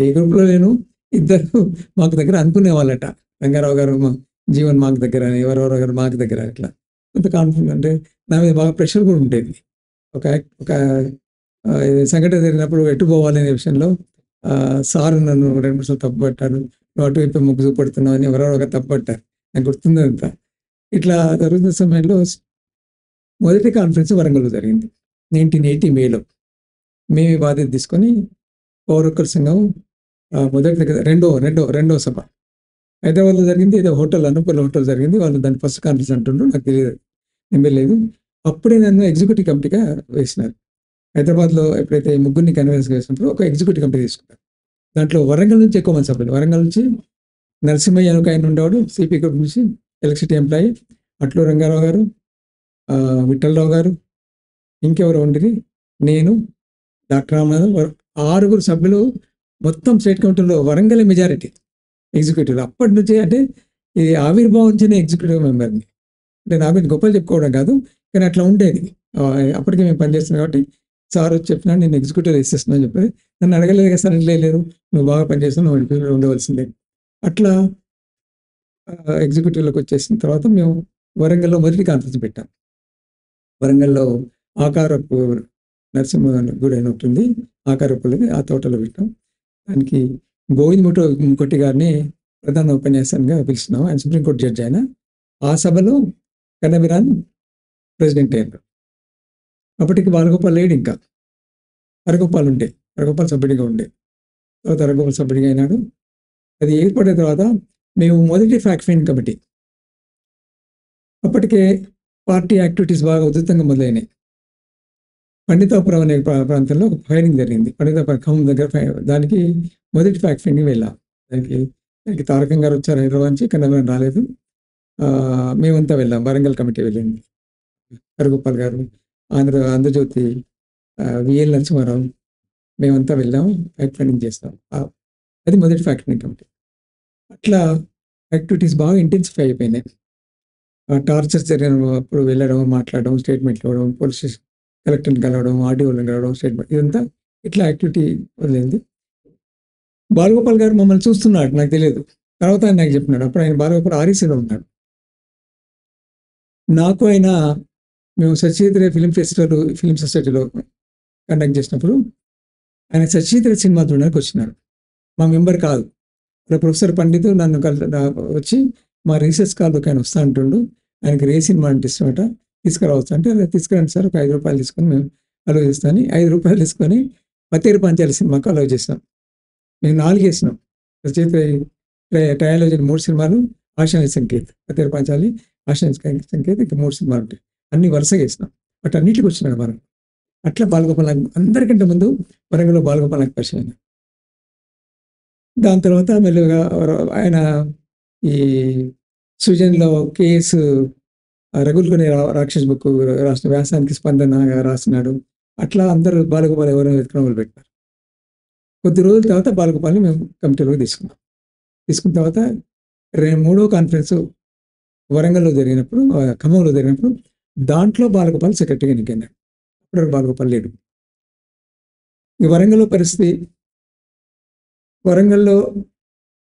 ఏ గ్రూప్‌లో లేను. ఇద్దరు మాకు దగ్గర అనుకునేవాళ్ళట. రంగారావు గారు జీవన్ మాకు దగ్గర అని, ఎవరెవరో గారు మాకు దగ్గర ఇట్లా. కొంత కాన్ఫిడెంట్ అంటే నా మీద బాగా ప్రెషర్ కూడా ఉండేది. ఒక సంఘటన జరిగినప్పుడు ఎటు పోవాలనే విషయంలో సార్ నన్ను 2, 3 సార్లు తప్పుపట్టారు. నువ్వు అటువైపు మొగ్గు చూపెడుతున్నావు అని ఎవరెవరో ఒకరు తప్పుపట్టారు. నాకు గుర్తుందంతా. ఇట్లా జరుగుతున్న సమయంలో మొదటి కాన్ఫరెన్స్ వరంగల్‌లో జరిగింది. 1980 మేలో. మేమే బాధ్యత తీసుకొని పౌర హక్కుల సంఘం రెండో సభ. హైదరాబాద్‌లో జరిగింది. ఏదో హోటల్ అన్నపూర్ణ హోటల్ జరిగింది. వాళ్ళు దాన్ని ఫస్ట్ కాన్ఫరెన్స్ అంటుండ్రు. నాకు తెలియదు. నేను వెళ్ళలేదు. అప్పుడే నన్ను ఎగ్జిక్యూటివ్ కమిటీగా వేసినారు. హైదరాబాద్‌లో ఎప్పుడైతే ఈ ముగ్గురిని కన్వీనర్స్‌గా వేసినప్పుడు ఒక ఎగ్జిక్యూటివ్ కమిటీ తీసుకున్నారు. దాంట్లో వరంగల్ నుంచి ఎక్కువ మంది సభ్యులు. వరంగల్ నుంచి నరసింహయ్య అని ఒక ఆయన ఉండేవాడు. సిపి గ్రూప్ నుంచి ఎలక్ట్రిసిటీ ఎంప్లాయీ. అట్లూరి రంగారావు గారు, విఠలరావు గారు, ఇంకెవరో ఉండిరి. నేను, డాక్టర్ రామనాథన్, 6 సభ్యులు మొత్తం స్టేట్ కమిటీలో వరంగల్ మెజారిటీ ఎగ్జిక్యూటివ్‌లో. అప్పటి నుంచే అంటే ఇది ఆవిర్భావించిన ఎగ్జిక్యూటివ్ మెంబర్‌ని. అంటే నా గురించి గొప్పలు చెప్పుకోవడం కాదు. కానీ అట్లా ఉండేది. అప్పటికే మేము పనిచేస్తున్నాం కాబట్టి సార్ వచ్చి చెప్పినాడు నేను ఎగ్జిక్యూటివ్ ఇచ్చేస్తున్నా అని చెప్పి. నన్ను అడగలేదు కదా సార్, లేదు నువ్వు బాగా పనిచేస్తున్నావు, నువ్వు ఉండవలసిందే. అట్లా ఎగ్జిక్యూటివ్‌లోకి వచ్చేసిన తర్వాత మేము వరంగల్‌లో మొదటి కాన్ఫరెన్స్ పెట్టాం. వరంగల్‌లో ఆకారపు నరసింహ గుడి అని ఒకటి ఉంది. ఆకారపులది ఆ తోటలో పెట్టాం. దానికి గోవింద్ ముకోటి గారిని ప్రధాన ఉపన్యాసంగా పిలిచినాం. ఆయన సుప్రీంకోర్టు జడ్జి ఆయన. ఆ సభలో కన్నబిరాన్ ప్రెసిడెంట్ అయ్యారు. అప్పటికి బాలగోపాల్ లేడు ఇంకా. హరగోపాల్ సభ్యుడిగా ఉండే. తర్వాత హరగోపాల్ సభ్యుడిగా అయినాడు. అది ఏర్పడిన తర్వాత మేము మొదటి ఫ్యాక్ట్ ఫైండింగ్ కమిటీ. అప్పటికే పార్టీ యాక్టివిటీస్ బాగా ఉధృతంగా మొదలైనాయి. పండితాపురం అనే ప్రాంతంలో ఒక ఫైరింగ్ జరిగింది. పండితాపురం ఖమ్మం దగ్గర దానికి మొదటి ఫ్యాక్ట్ ఫైండింగ్ వెళ్ళాం. దానికి తారకం గారు వచ్చారు హైదరాబాద్ నుంచి, కన్నబిరాన్ రాలేదు. మేమంతా వెళ్ళాం. వరంగల్ కమిటీ వెళ్ళింది. హరగోపాల్ గారు, ఆంధ్రజ్యోతి, విఎల్ నరసింహారావు, మేమంతా వెళ్ళాము. ఫ్యాక్ట్ ఫైండింగ్ చేస్తాం. అది మొదటి ఫ్యాక్ట్ ఫైండింగ్ కమిటీ. అట్లా యాక్టివిటీస్ బాగా ఇంటెన్సిఫై అయిపోయినాయి. టార్చర్స్ జరిగినప్పుడు వెళ్ళడం, మాట్లాడడం, స్టేట్మెంట్లు ఇవ్వడం, పోలీస్ స్టేషన్ కలెక్టర్ని కలవడం, ఆర్డీఓలను కలవడం, స్టేట్మెంట్ ఇదంతా ఇట్లా యాక్టివిటీ వదిలింది. బాలగోపాల్ గారు మమ్మల్ని చూస్తున్నాడు, నాకు తెలియదు. తర్వాత ఆయన నాకు చెప్పినాడు. అప్పుడు ఆయన బాలగోపాల్ ఆర్ఈసీలో ఉన్నాడు. నాకు ఆయన మేము సత్యజిత్ రే ఫిలిం సొసైటీలో కండక్ట్ చేసినప్పుడు ఆయన సత్యజిత్ రే సినిమా చూడడానికి వచ్చినాడు. మా మెంబర్ కాదు. ప్రొఫెసర్ పండిత్ నన్ను వచ్చి మా రీసెర్చ్ కాల్లోకి ఆయన వస్తా అంటుండు. ఆయనకి రే సినిమా అంటే ఇష్టమట, తీసుకురావచ్చు అంటే తీసుకురండి సార్, ఒక 5 రూపాయలు తీసుకొని మేము అలవ్ చేస్తాను. 5 రూపాయలు తీసుకొని పతేరు పంచాలి సినిమాకు అలవ్ చేస్తాం. మేము 4 వేసినాం. సత్యజిత్ రే ట్రయాలజీ 3 సినిమాలు, ఆశాని సంకేత్, పతేరు పంచాలి, ఆశాని సంకేత్, ఇంకా 3 సినిమాలు ఉంటాయి. అన్ని వరుసగా వేసినాం. బట్ అన్నిటికి వచ్చినాడు మనం. అట్లా బాలగోపాల్ అందరికంటే ముందు వరంగల్లో బాలగోపాల్ పరిచయం అయినా. దాని తర్వాత మెల్లగా ఆయన ఈ సృజన్లో కేఎస్ రఘుల్కొని రాక్షస్ బుక్ రాసిన వ్యాసానికి స్పందనగా రాసినాడు. అట్లా అందరూ బాలగోపాల్ ఎవరైనా వెతకడం మొదలుపెట్టినారు. కొద్ది రోజుల తర్వాత బాలగోపాల్ని మేము కమిటీలోకి తీసుకున్నాం. తీసుకున్న తర్వాత మూడో కాన్ఫరెన్స్ వరంగల్లో జరిగినప్పుడు, ఖమ్మంలో జరిగినప్పుడు దాంట్లో బాలగోపాల్ సెక్రటరీగా ఎన్నికైనాడు. అప్పుడు బాలగోపాల్ లేడు. ఈ వరంగల్లో పరిస్థితి, వరంగల్లో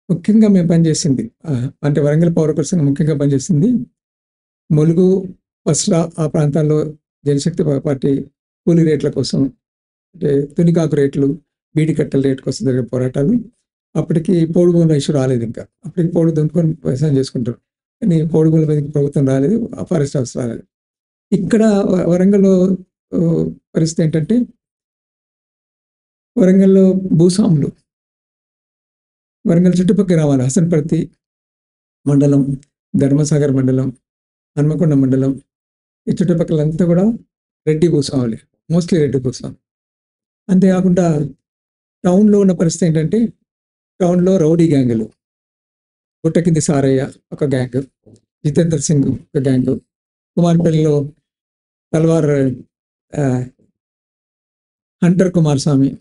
ముఖ్యంగా మేము పనిచేసింది అంటే వరంగల్ పౌర సంఘం ముఖ్యంగా పనిచేసింది ములుగు, పస్రా ఆ ప్రాంతాల్లో జనశక్తి పార్టీ కూలీ రేట్ల కోసం, అంటే తునికాకు రేట్లు, బీడి కట్టెల రేటు కోసం జరిగే పోరాటాలు. అప్పటికి పోడు భూముల ఇష్యూ రాలేదు. ఇంకా అప్పటికి పోడు దున్నుకొని వ్యవసాయం చేసుకుంటారు, కానీ పోడు భూముల మీదకి ప్రభుత్వం రాలేదు, ఆ ఫారెస్ట్ ఆఫీస్ రాలేదు. ఇక్కడ వరంగల్లో పరిస్థితి ఏంటంటే, వరంగల్లో భూస్వాములు, వరంగల్ చుట్టుపక్కల గ్రామాలు హసన్పర్తి మండలం, ధర్మసాగర్ మండలం, హన్మకొండ మండలం, ఈ చుట్టుపక్కలంతా కూడా రెడ్డి భూస్వాములే, మోస్ట్లీ రెడ్డి భూస్వామి. అంతేకాకుండా టౌన్లో ఉన్న పరిస్థితి ఏంటంటే, టౌన్లో రౌడీ గ్యాంగులు, గుట్టకింది సారయ్య ఒక గ్యాంగ్, జితేందర్ సింగ్ ఒక గ్యాంగ్, కుమార్పల్లిలో తల్వార్ హంటర్ కుమారస్వామి,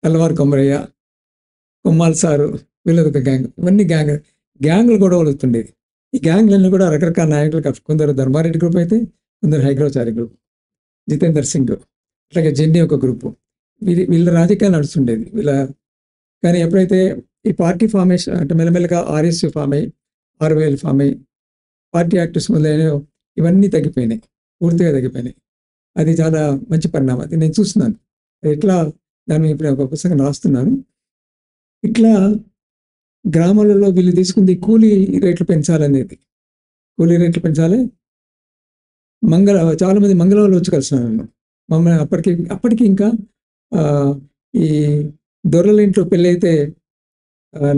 తల్వార్ కొమరయ్య, కొమ్మాల్ సారు, వీళ్ళది ఒక గ్యాంగ్. ఇవన్నీ గ్యాంగులు గొడవలు అవుతుండేది. ఈ గ్యాంగ్లన్నీ కూడా రకరకాల నాయకులు, కొందరు ధర్మారెడ్డి గ్రూప్ అయితే, కొందరు హైగ్రవచారి గ్రూప్, జితేందర్ సింగ్, అట్లాగే జెన్నీ ఒక గ్రూపు. వీళ్ళ రాజకీయాలు నడుస్తుండేది కానీ ఎప్పుడైతే ఈ పార్టీ ఫార్మేషన్ అంటే మెల్లమెల్లగా ఆర్ఎస్యూ ఫామ్ అయ్యి, ఆర్వైఎల్ ఫామ్ అయ్యి, పార్టీ యాక్టివ్స్ మొదలైనవి, ఇవన్నీ తగ్గిపోయినాయి, పూర్తిగా తగ్గిపోయినాయి. అది చాలా మంచి పరిణామం. అది నేను చూస్తున్నాను ఎట్లా. దాన్ని ఇప్పుడు ఒక పుస్తకం రాస్తున్నాను. ఇట్లా గ్రామాలలో వీళ్ళు తీసుకుంది కూలీ రేట్లు పెంచాలనేది, కూలీ రేట్లు పెంచాలి. చాలామంది మంగళవాళ్ళు వచ్చి కలిసినారు నన్ను. మమ్మల్ని అప్పటికి ఇంకా ఈ దొరల ఇంట్లో పెళ్ళి అయితే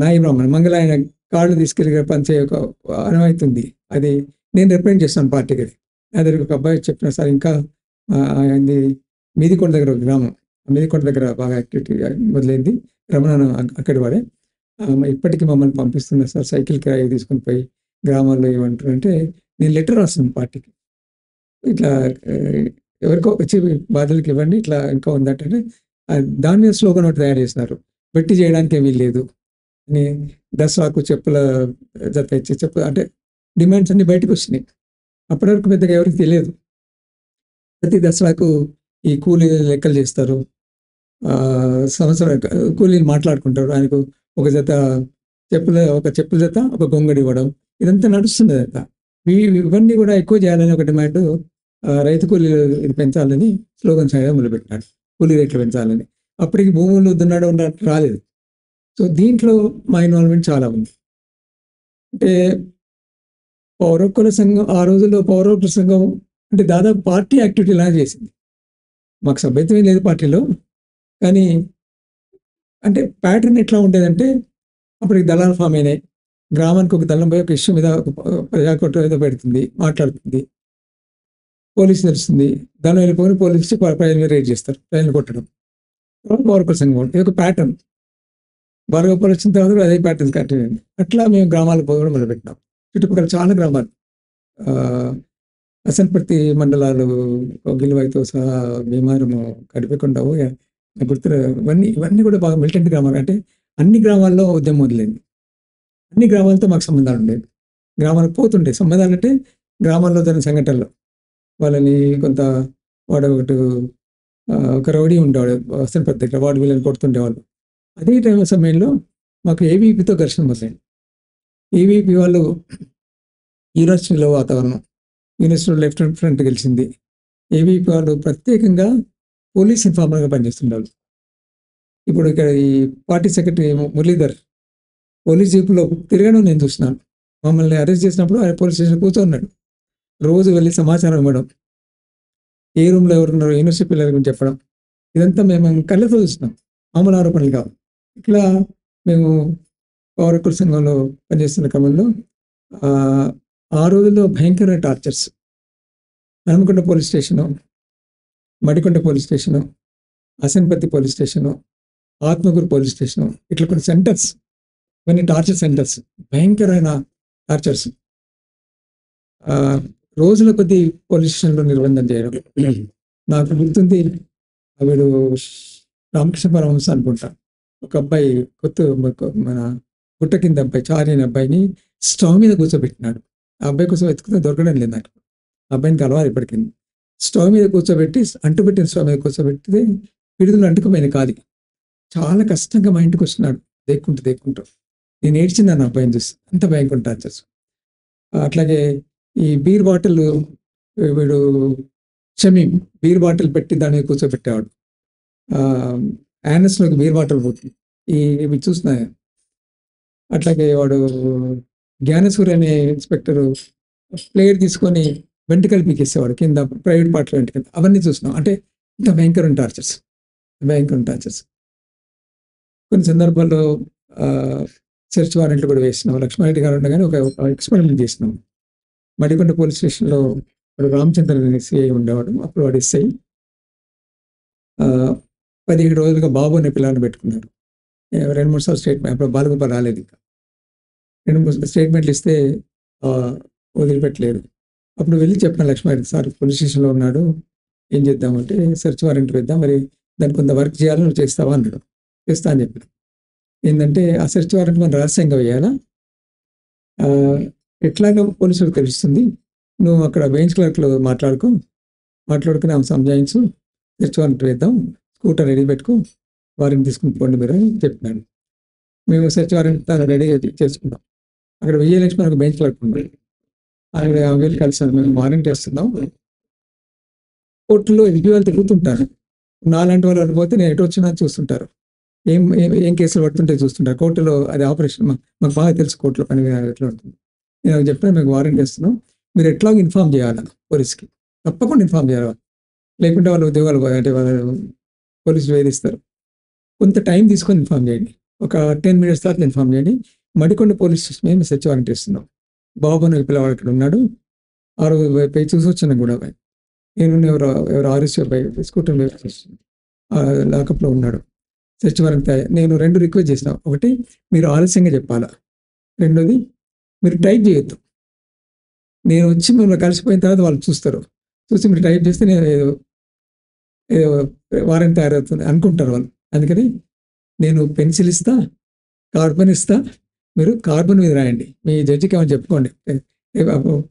నాయి బ్రాహ్మణ మంగళాయన కాళ్ళు తీసుకెళ్ళి పనిచేయ ఒక అనుమవుతుంది. అది నేను రిప్రజెంట్ చేస్తాను పార్టీకి. అది ఒక అబ్బాయి చెప్పిన సార్, ఇంకా ఆయనది మీదికొండ దగ్గర ఒక గ్రామం, మీదికొండ దగ్గర బాగా యాక్టివిటీ మొదలైంది. రమణ అక్కడి వాడే. ఇప్పటికీ మమ్మల్ని పంపిస్తున్నారు సార్, సైకిల్ కిరాయి తీసుకుని పోయి గ్రామాల్లో ఏమంటారు అంటే, నేను లెటర్ రాస్తున్నాను పార్టీకి, ఇట్లా ఎవరికో వచ్చి బాధలకు ఇవ్వండి, ఇట్లా ఇంకా ఉందంటే దాని మీద స్లోగన్ ఒకటి తయారు చేసినారు, పెట్టి చేయడానికి వీలు లేదు అని. దసరాకు చెప్పుల జత ఇచ్చి అంటే డిమాండ్స్ అన్ని బయటకు వచ్చినాయి. అప్పటి వరకు పెద్దగా ఎవరికి తెలియదు. ప్రతి దసరాకు ఈ కూలీ లెక్కలు చేస్తారు, సంవత్సరం కూలీలు మాట్లాడుకుంటారు. ఆయనకు ఒక చెప్పుల జత, ఒక గొంగడి ఇవ్వడం, ఇదంతా నడుస్తున్నది అంతా. ఇవన్నీ కూడా ఎక్కువ చేయాలని ఒక డిమాండ్, రైతు కూలీలు ఇది పెంచాలని స్లోగన్స్ చేయడం మొదలుపెట్టినాడు, కూలీ రేట్లు పెంచాలని. అప్పటికి భూములు దున్నాడు రాలేదు. సో దీంట్లో మా ఇన్వాల్వ్మెంట్ చాలా ఉంది. అంటే పౌరకుల సంఘం ఆ రోజుల్లో, పౌరకుల సంఘం అంటే దాదాపు పార్టీ యాక్టివిటీ లాగా చేసింది. మాకు సభ్యత్వం లేదు పార్టీలో, కానీ అంటే ప్యాటర్న్ ఎట్లా ఉండేదంటే, అప్పటికి దళాలు ఫామ్ అయినాయి. గ్రామానికి ఒక దళం పోయి ఒక ఇష్యూ మీద ప్రజాకోట ఏదో పెడుతుంది, మాట్లాడుతుంది, పోలీసు తెలుస్తుంది, దళం వెళ్ళిపోయి పోలీసు ప్రజలు రేట్ చేస్తారు, ప్రజలు కొట్టడం. పౌరకుల సంఘం ఇది ఒక ప్యాటర్న్. బాలగోపాల్ వచ్చిన తర్వాత అదే ప్యాటర్న్ కంటిన్యూ అయింది. అట్లా మేము గ్రామాలకు పోవడం మొదలుపెట్టినాం. చుట్టుపక్కల చాలా గ్రామాలు, హసన్పర్తి మండలాలు, గిలువైతో సహా, భీమారము, కడిపెకొండ, గుర్తు, ఇవన్నీ కూడా బాగా మిలిటెంట్ గ్రామాలు. అంటే అన్ని గ్రామాల్లో ఉద్యమం మొదలైంది. అన్ని గ్రామాలతో మాకు సంబంధాలు ఉండేవి. గ్రామాలకు పోతుండే సంబంధాలు అంటే గ్రామాల్లో జరిగిన సంఘటనలు, వాళ్ళని కొంత వాడు ఒక రౌడీ ఉండేవాడు హసన్పర్తి దగ్గర, వాడు వీళ్ళని కొడుతుండేవాళ్ళు. అదే టైం సమయంలో మాకు ఏవీపీతో ఘర్షణ మొదలైంది. ఏవీపీ వాళ్ళు యూనివర్సిటీలో వాతావరణం, యూనివర్సిటీలో లెఫ్టినెంట్ ఫ్రంట్ గెలిచింది. ఏవీపీ వాళ్ళు ప్రత్యేకంగా పోలీస్ ఇన్ఫార్మర్గా పనిచేస్తుండాలి. ఇప్పుడు ఇక్కడ ఈ పార్టీ సెక్రటరీ మురళీధర్ పోలీస్ జీపులో తిరగడం నేను చూస్తున్నాను. మమ్మల్ని అరెస్ట్ చేసినప్పుడు ఆయన పోలీస్ స్టేషన్ కూర్చోన్నాడు. రోజు వెళ్ళి సమాచారం ఇవ్వడం, ఏ రూమ్లో ఎవరున్నారు, యూనివర్సిటీ పిల్లల గురించి చెప్పడం, ఇదంతా మేము కళ్ళతో చూస్తున్నాం, మామూలు ఆరోపణలు కావు. ఇట్లా మేము పౌరకుల సంఘంలో పనిచేస్తున్న క్రమంలో ఆ రోజుల్లో భయంకరమైన tortures, Hanamkonda police station, Madikonda police station, Hasanparthy police station, Atmakur police station, ఇట్లా కొన్ని సెంటర్స్, ఇవన్నీ టార్చర్ సెంటర్స్, భయంకరమైన టార్చర్స్. రోజుల కొద్ది పోలీస్ స్టేషన్లో నిర్బంధం చేయడం. నాకు గుర్తుంది, వీడు రామకృష్ణ పరమహంస అనుకుంటా, ఒక అబ్బాయి మన గుట్ట కింద అబ్బాయి చారి అనే అబ్బాయిని స్టవ్ మీద కూర్చోబెట్టినాడు. ఆ అబ్బాయి కోసం వెతుకుతే దొరకడం లేదు నాకు. ఆ అబ్బాయిని కలవాలి ఇప్పటికి. స్టవ్ మీద కూర్చోబెట్టి అంటుపెట్టిన స్టవ్ మీద కూర్చోబెట్టితే పిడుదలు అంటుకుపోయిన కాలి. చాలా కష్టంగా మా ఇంటికి వచ్చినాడు దేక్కుంటూ. నేను ఏడ్చినాను ఆ అబ్బాయిని చూసి. అంత భయంకర టార్చర్స్. అట్లాగే ఈ బీర్ బాటిల్ వీడు షమీం బీర్ బాటిల్ పెట్టి దాని మీద కూర్చోబెట్టేవాడు. యానస్లోకి బీర్ బాటిల్ పోతుంది. ఇవి చూసిన. అట్లాగే వాడు జ్ఞానసూరి అనే ఇన్స్పెక్టర్ ప్లేయర్ తీసుకొని వెంట్రుకలు పీకేసేవాడు కింద ప్రైవేట్ పార్టీలో వెంట్రుకలు. అవన్నీ చూసినాం. అంటే ఇంత భయంకరం టార్చర్స్. కొన్ని సందర్భాల్లో సెర్చ్ వారెంట్లు కూడా వేసినాం. లక్ష్మారెడ్డి గారు ఉండగానే ఒక ఎక్స్పెరిమెంట్ చేసినాం. మడికొండ పోలీస్ స్టేషన్లో వాడు రామచంద్ర సిఐ ఉండేవాడు. అప్పుడు వాడు ఎస్ఐ. 17 రోజులుగా బాబు అనే పిల్లల్ని పెట్టుకున్నారు. 2-3 సార్లు స్టేట్మెంట్. అప్పుడు బాలగోపాల్ రాలేదు. ఇంకా 2-3 స్టేట్మెంట్లు ఇస్తే వదిలిపెట్టలేదు. అప్పుడు వెళ్ళి చెప్పిన లక్ష్మారెడ్డి సార్ పోలీస్ స్టేషన్లో ఉన్నాడు, ఏం చేద్దామంటే సెర్చ్ వారెంట్ వేద్దాం, మరి దానికి కొంత వర్క్ చేయాలి, నువ్వు చేస్తావా అన్నాడు. చేస్తా అని చెప్పిన. ఏంటంటే ఆ సెర్చ్ వారెంట్ మనం రహస్యంగా వేయాలా, ఎట్లాగో పోలీసులకు తెలుస్తుంది, నువ్వు అక్కడ బెంచ్ క్లర్క్లో మాట్లాడుకుని ఆమె సంజాయించు, సెర్చ్ వారెంట్ వేద్దాం, స్కూటర్ రెడీ పెట్టుకో, వారెంట్ తీసుకుని పోండి మీరు అని చెప్పినాడు. మేము సెర్చ్ వారెంట్ రెడీ చేసుకున్నాం. అక్కడ విజయలక్ష్మి ఒక బెంచ్ క్లర్క్ ఉంది. ఆవిడ వెళ్ళి కలిసాను, మేము వారెంట్ వేస్తున్నాం. కోర్టులో ఎంపీ వాళ్ళు తిరుగుతుంటారు. నాలాంటి వాళ్ళు పోతే నేను ఎటు వచ్చినా చూస్తుంటారు, ఏం కేసులు పడుతుంటే చూస్తుంటారు. కోర్టులో అది ఆపరేషన్ మాకు బాగా తెలుసు, కోర్టులో పని ఎట్లా ఉంటుంది. నేను చెప్పాను, మీకు వారెంట్ వేస్తున్నాం, మీరు ఎట్లాగో ఇన్ఫార్మ్ చేయాలి పోలీస్కి, తప్పకుండా ఇన్ఫార్మ్ చేయాలి, లేకుంటే వాళ్ళు ఉద్యోగాలు అంటే వాళ్ళు పోలీసులు వేధిస్తారు. కొంత టైం తీసుకొని ఇన్ఫార్మ్ చేయండి, ఒక 10 minutes తర్వాత ఇన్ఫార్మ్ చేయండి. మడికొండ పోలీస్ స్టేషన్ మేము సెర్చ్ వారెంట్ ఇస్తున్నాం. బాబు అనే పిల్లవాడు ఇక్కడ ఉన్నాడు. ఆ రోజు పోయి చూసి వచ్చాను కూడా. నేను ఎవరు ఆర్ఎస్ అబ్బాయి స్కూటర్ లాకప్లో ఉన్నాడు. సెర్చ్ వారెంట్ నేను 2 రిక్వెస్ట్ చేసిన. ఒకటి, మీరు ఆలస్యంగా చెప్పాలా. రెండోది, మీరు టైప్ చేయొద్దు. నేను వచ్చి మిమ్మల్ని కలిసిపోయిన తర్వాత వాళ్ళు చూస్తారు. చూసి మీరు టైప్ చేస్తే నేను ఏదో వారెంట్ తయారవుతుంది అనుకుంటారు వాళ్ళు. అందుకని నేను పెన్సిల్ ఇస్తా, కార్బన్ ఇస్తా, మీరు కార్బన్ మీద రాయండి, మీ జడ్జికి ఏమైనా చెప్పుకోండి.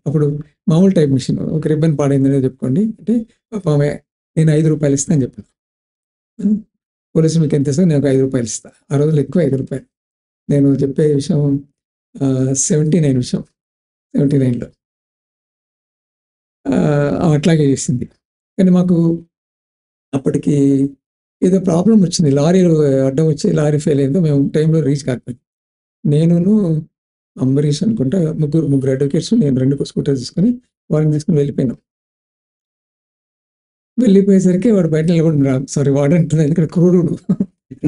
అప్పుడు మామూలు టైప్ మిషన్ ఒక రిబ్బన్ పాడైందని చెప్పుకోండి అంటే నేను 5 రూపాయలు ఇస్తా అని చెప్పాను. పోలీసులు మీకు ఎంత ఇస్తాను, నేను ఒక 5 రూపాయలు ఇస్తా. ఆ రోజులు ఎక్కువ 5 రూపాయలు. నేను చెప్పే విషయం 79లో అట్లాగే చేసింది. కానీ మాకు అప్పటికి ఏదో ప్రాబ్లం వచ్చింది, లారీలు అడ్డం వచ్చి లారీ ఫెయిల్ అయిందో, మేము టైంలో రీచ్ కాకపోయింది. నేను అంబరీష్ అనుకుంటా ముగ్గురు అడ్వకేట్స్, నేను 2 స్కూటర్స్ తీసుకొని వారిని తీసుకుని వెళ్ళిపోయేసరికి వాడు బయట నిలబడి వాడు అంటున్నాడు, ఇక్కడ క్రూరుడు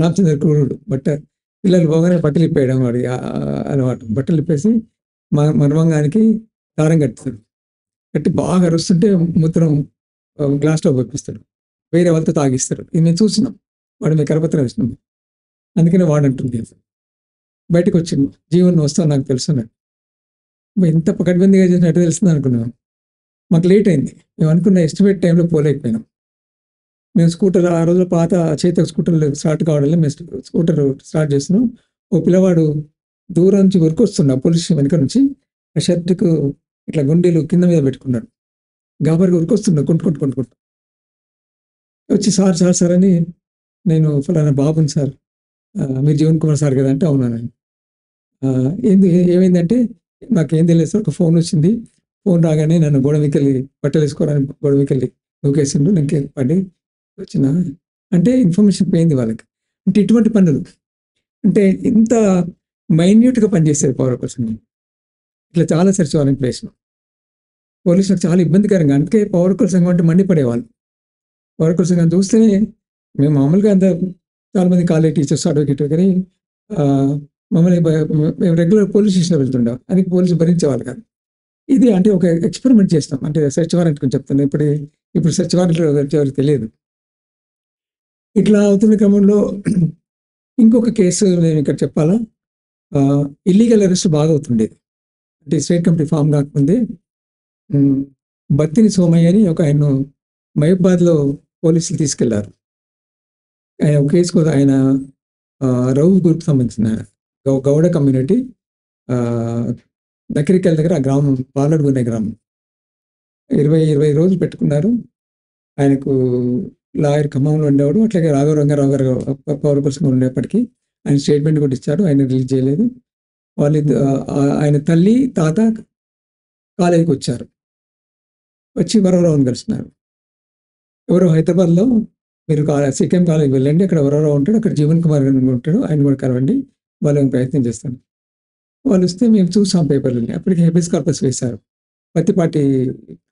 రామచంద్ర క్రూరుడు. పిల్లలు పోగానే బట్టలు ఇప్పేయడం వాడి అలవాటు. బట్టలు ఇప్పేసి మర్మంగానికి దారం కట్టి బాగా అరుస్తుంటే మూత్రం గ్లాస్లో పంపిస్తాడు, వేరే వాళ్ళతో తాగిస్తాడు. ఇది మేము చూసినాం, వాడు మేము కరపత్రం వేసినాం. అందుకనే వాడు అంటుంది, బయటకు వచ్చింది, జీవన్ వస్తాను నాకు తెలుసున్నాడు. ఎంత పకడ్బందీగా చేసినట్టు తెలుస్తుంది అనుకున్నాం. మాకు లేట్ అయింది. మేము అనుకున్న ఎస్టిమేట్ టైంలో పోలేకపోయినాం. మేము స్కూటర్ ఆ రోజు పాత చేత స్కూటర్లు స్టార్ట్ కావడంలో మేము స్కూటర్ స్టార్ట్ చేస్తున్నాం. ఓ పిల్లవాడు దూరం నుంచి ఉరికొస్తున్నాడు, పోలీస్ స్టేషన్ వెనక నుంచి. ఆ షర్టుకు ఇట్లా గుండీలు కింద మీద పెట్టుకున్నాడు. గాబరిగా ఉరికొస్తున్నాడు, కొట్టుకుంటూ వచ్చి సార్ అని, నేను ఫలానా బాబుని సార్, మీరు జీవన్ కుమార్ సార్ కదా అంటే అవునానండి. ఏమైందంటే నాకేం తెలియదు సార్, ఒక ఫోన్ వచ్చింది. ఫోన్ రాగానే నన్ను గోడవికెళ్ళి బట్టలు వేసుకోవడానికి గోడవికెళ్ళి నూకేసిండు, నాకు పడి వచ్చిన అంటే ఇన్ఫర్మేషన్ పోయింది వాళ్ళకి. అంటే ఇటువంటి పనులు అంటే ఇంత మైన్యూట్గా పనిచేసేది పవర్ కోసం. ఇట్లా చాలా సెర్చ్ వారెంట్ ప్లేస్లో పోలీసులకు చాలా ఇబ్బందికరంగా. అందుకే పౌరకుల సంఘం అంటే మండిపడేవాళ్ళు. పౌరకుల సంఘం చూస్తేనే మేము మామూలుగా అంత చాలామంది కాలేజ్ టీచర్స్ అడ్వకేట్, కానీ మమ్మల్ని మేము రెగ్యులర్ పోలీస్ స్టేషన్లో వెళ్తుంటాం, అది పోలీసు భరించేవాళ్ళు కాదు. ఇది అంటే ఒక ఎక్స్పెరిమెంట్ చేస్తాం, అంటే సెర్చ్ వారెంట్ కొంచెం చెప్తాను. ఇప్పుడు సెర్చ్ వారెంట్ ఎవరికి తెలియదు. ఇట్లా అవుతున్న క్రమంలో ఇంకొక కేసు నేను ఇక్కడ చెప్పాలా, ఇల్లీగల్ అరెస్ట్ బాగా అవుతుండేది. అంటే స్టేట్ కమిటీ ఫామ్ కాకముందే బత్తిని సోమయ్య అని ఒక ఆయన మహబాద్లో పోలీసులు తీసుకెళ్లారు. ఆయన ఒక కేసు కూడా, ఆయన రౌఫ్ గ్రూప్ సంబంధించిన గౌడ కమ్యూనిటీ నకిరికల్ దగ్గర ఆ గ్రామం, పాలడుగు అనే గ్రామం. 20 రోజులు పెట్టుకున్నారు. ఆయనకు లాయర్ ఖమ్మంలో ఉండేవాడు. అట్లాగే రాఘవ రంగారావు గారు పౌరకులంగా ఉండేప్పటికీ ఆయన స్టేట్మెంట్ కూడా ఇచ్చారు. ఆయన రిలీజ్ చేయలేదు. ఆయన తల్లి, తాత కాలేజీకి వచ్చారు. వచ్చి వరవరావుని కలిసినారు. ఎవరో హైదరాబాద్లో మీరు సికెం కాలేజీకి వెళ్ళండి, అక్కడ వరవరావు ఉంటాడు, అక్కడ జీవన్ కుమార్ గారు ఉంటాడు, ఆయన కూడా కలవండి, వాళ్ళని ప్రయత్నం చేస్తాను. వాళ్ళు వస్తే మేము చూసాం పేపర్లని. అప్పటికి హెబియస్ కార్పస్ వేశారు. పత్తిపాటి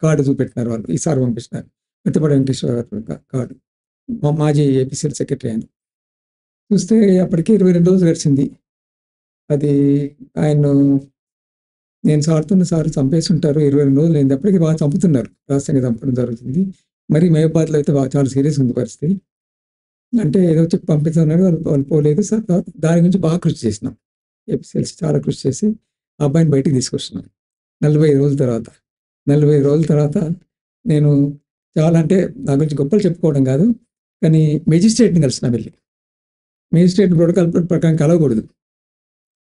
కార్డు చూపెట్టినారు వాళ్ళు. ఈసారి పంపిస్తున్నారు పత్తిపాటి వెంకటేశ్వర కార్డు, మాజీ ఏపీసీఎల్ సెక్రటరీ అని. చూస్తే అప్పటికి 22 రోజులు గడిచింది. అది ఆయన నేను సార్ చంపేసి ఉంటారు, 22 రోజులు అయింది. అప్పటికి బాగా చంపుతున్నారు, రహస్యంగా చంపడం జరుగుతుంది. మరి మహబాద్లో అయితే బాగా చాలా సీరియస్ ఉంది పరిస్థితి. అంటే ఏదో చెప్పి పంపిస్తున్నారు, వాళ్ళు పోలేదు సార్. దాని గురించి బాగా కృషి చేసినాం, ఏపీసీఎల్స్ చాలా కృషి చేసి ఆ అబ్బాయిని బయటికి తీసుకొస్తున్నాం. 45 రోజుల తర్వాత నేను చాలా, అంటే నా గురించి గొప్పలు చెప్పుకోవడం కాదు, కానీ మెజిస్ట్రేట్ని కలిసిన వెళ్ళి. మెజిస్ట్రేట్ ప్రోటోకాల్ ప్రకారం కలవకూడదు,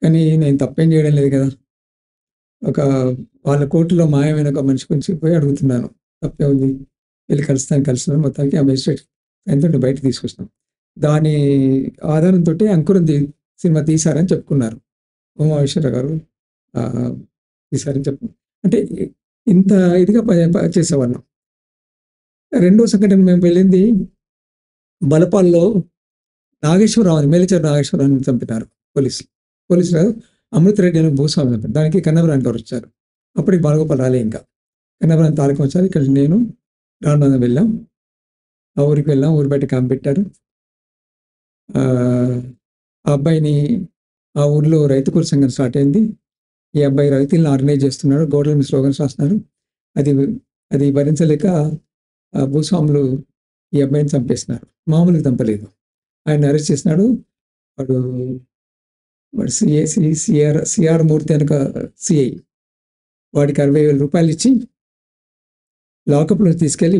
కానీ నేను తప్పేం చేయడం లేదు కదా. వాళ్ళ కోర్టులో మాయమైన ఒక మనిషి గురించి పోయి అడుగుతున్నాను, తప్పే ఉంది, వెళ్ళి కలిసినాను. మొత్తానికి ఆ మెజిస్ట్రేట్ ఆయనతో బయటకు తీసుకొచ్చినాం. దాని ఆధారంతో అంకురం సినిమా తీశారని చెప్పుకున్నారు. ఉమామహేశ్వర గారు తీశారని చెప్పుకున్నారు. అంటే ఇంత ఇదిగా చేసేవాళ్ళం. రెండో సంఘటన మేము వెళ్ళింది బలపాల్లో నాగేశ్వరరావు అని, మేలచేరు నాగేశ్వరరావుని చంపినారు పోలీసులు. అమృతరెడ్డి అని భూస్వామి చంపారు. దానికి కన్నబరాన్ గారు వచ్చారు. అప్పటికి బాలగోపాల్ రాలే. ఇంకా కన్నబరాన్ తాలూకు వచ్చారు. ఇక్కడ నేను రానుబంధం వెళ్ళాం. ఆ ఊరికి వెళ్ళాం. ఊరి బయట క్యాంప్ పెట్టారు. ఆ అబ్బాయిని ఆ ఊర్లో రైతు కూలి సంఘం స్టార్ట్ అయింది. ఈ అబ్బాయి రైతులను ఆర్గనైజ్ చేస్తున్నాడు, గోడల మీద స్లోగన్స్ రాస్తున్నారు. అది భరించలేక భూస్వాములు ఈ అబ్బాయిని చంపేస్తున్నారు. మామూలుగా చంపలేదు, ఆయన అరెస్ట్ చేసినాడు. వాడు సిఆర్ మూర్తి అని సిఐ, వాడికి 60,000 రూపాయలు ఇచ్చి లాకప్లో తీసుకెళ్ళి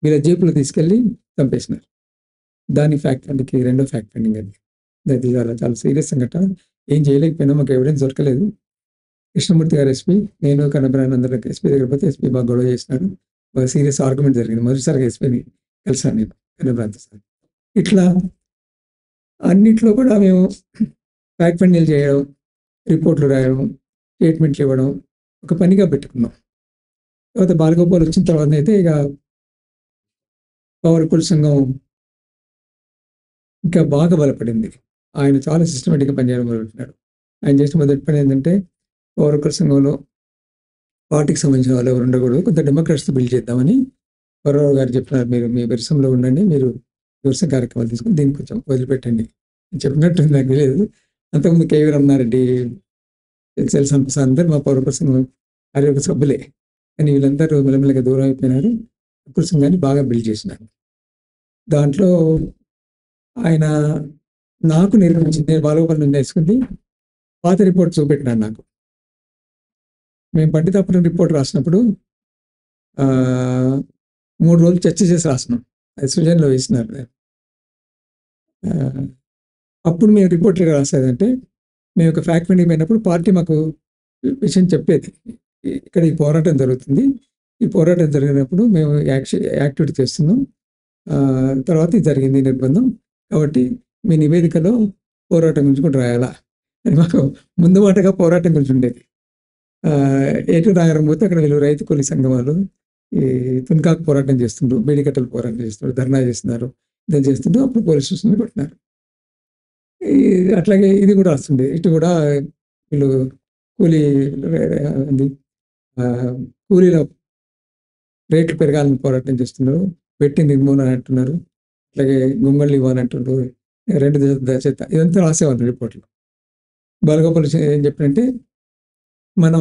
వీళ్ళ జేబులో తీసుకెళ్ళి చంపేసినారు. దాని ఫ్యాక్ట్ రెండో ఫ్యాక్ట్ అండి. అది చాలా సీరియస్ సంఘటన. ఏం చేయలేకపోయినా, మాకు ఎవిడెన్స్ దొరకలేదు. కృష్ణమూర్తి గారు ఎస్పీ, నేను కన్నబరాన్ అందరికి ఎస్పీ దగ్గర పోతే ఎస్పీ బాగా గొడవ చేసినాడు. బాగా సీరియస్ ఆర్గ్యుమెంట్ జరిగింది. మొదటిసారిగా ఎస్పీని కలిసాను నేను కన్నబరాన్తో సార్. ఇట్లా అన్నిట్లో కూడా మేము ఫ్యాక్ట్ ఫైండింగ్ చేయడం, రిపోర్ట్లు రాయడం, స్టేట్మెంట్లు ఇవ్వడం ఒక పనిగా పెట్టుకున్నాం. తర్వాత బాలగోపాల్ వచ్చిన తర్వాత అయితే ఇక పవర్ఫుల్ సంఘం ఇంకా బాగా బలపడింది. ఆయన చాలా సిస్టమేటిక్గా పనిచేయడం మొదలుపెట్టినాడు. ఆయన చేసిన మొదటి పని ఏంటంటే, పవర్ఫుల్ సంఘంలో పార్టీకి సంబంధించిన వాళ్ళు ఎవరు ఉండకూడదు, కొంత డెమోక్రట్స్ బిల్డ్ చేద్దామని వరరావు గారు చెప్పినారు. మీరు మీ పరిశ్రమలో ఉండండి, మీరు విమర్శ కార్యక్రమాలు తీసుకుని దీన్ని కొంచెం వదిలిపెట్టండి చెప్పినట్టు నాకు తెలియదు. అంతకుముందు కేవీ రమణారెడ్డి, ఎల్సెల్ సంపస అందరూ మా పౌరకుల సంఘం ఆరోగ్య సభ్యులే. కానీ వీళ్ళందరూ మెల్లమెల్లగా దూరం అయిపోయినారు. పౌరకుల సంఘాన్ని బాగా బిల్డ్ చేసినారు. దాంట్లో ఆయన నాకు నిర్మించింది, నేను బాలగోపాల్ నుండి నేర్చుకుంది పాత రిపోర్ట్ చూపెట్టినాను నాకు. మేము పండితాపురం రిపోర్ట్ రాసినప్పుడు 3 రోజులు చర్చ చేసి రాసినాం. అది సృజనలో వేసినారు. అప్పుడు మేము రిపోర్ట్లు రాసేదంటే, మేము ఒక ఫ్యాక్ట్ ఫైండింగ్ అయినప్పుడు పార్టీ మాకు విషయం చెప్పేది, ఇక్కడ ఈ పోరాటం జరుగుతుంది, ఈ పోరాటం జరిగినప్పుడు మేము యాక్టివిటీ చేస్తున్నాం, తర్వాత ఇది జరిగింది నిర్బంధం, కాబట్టి మీ నివేదికలో పోరాటం గురించి కూడా రాయాలా అని మాకు ముందు మాటగా పోరాటం గురించి ఉండేది. ఏటూ నాగరం పోతే అక్కడ వీళ్ళు రైతు కూలి సంఘం వాళ్ళు ఈ తున్కాకు పోరాటం చేస్తుండ్రు, బీడికట్టలు పోరాటం చేస్తున్నారు, ధర్నా చేస్తున్నారు, ఇదని చేస్తుండ్రు. అప్పుడు పోలీస్ స్టేషన్ కొట్టినారు. అట్లాగే ఇది కూడా వస్తుంది. ఇటు కూడా వీళ్ళు కూలీల రేట్లు పెరగాలని పోరాటం చేస్తున్నారు, పెట్టి నిర్మూలన అంటున్నారు, అట్లాగే గుంగళ్ళు ఇవ్వాలని అంటున్నారు, 2 చెత్త, ఇదంతా రాసేవాళ్ళు రిపోర్ట్లో. బాలగోపాల్ ఏం చెప్పినంటే, మనం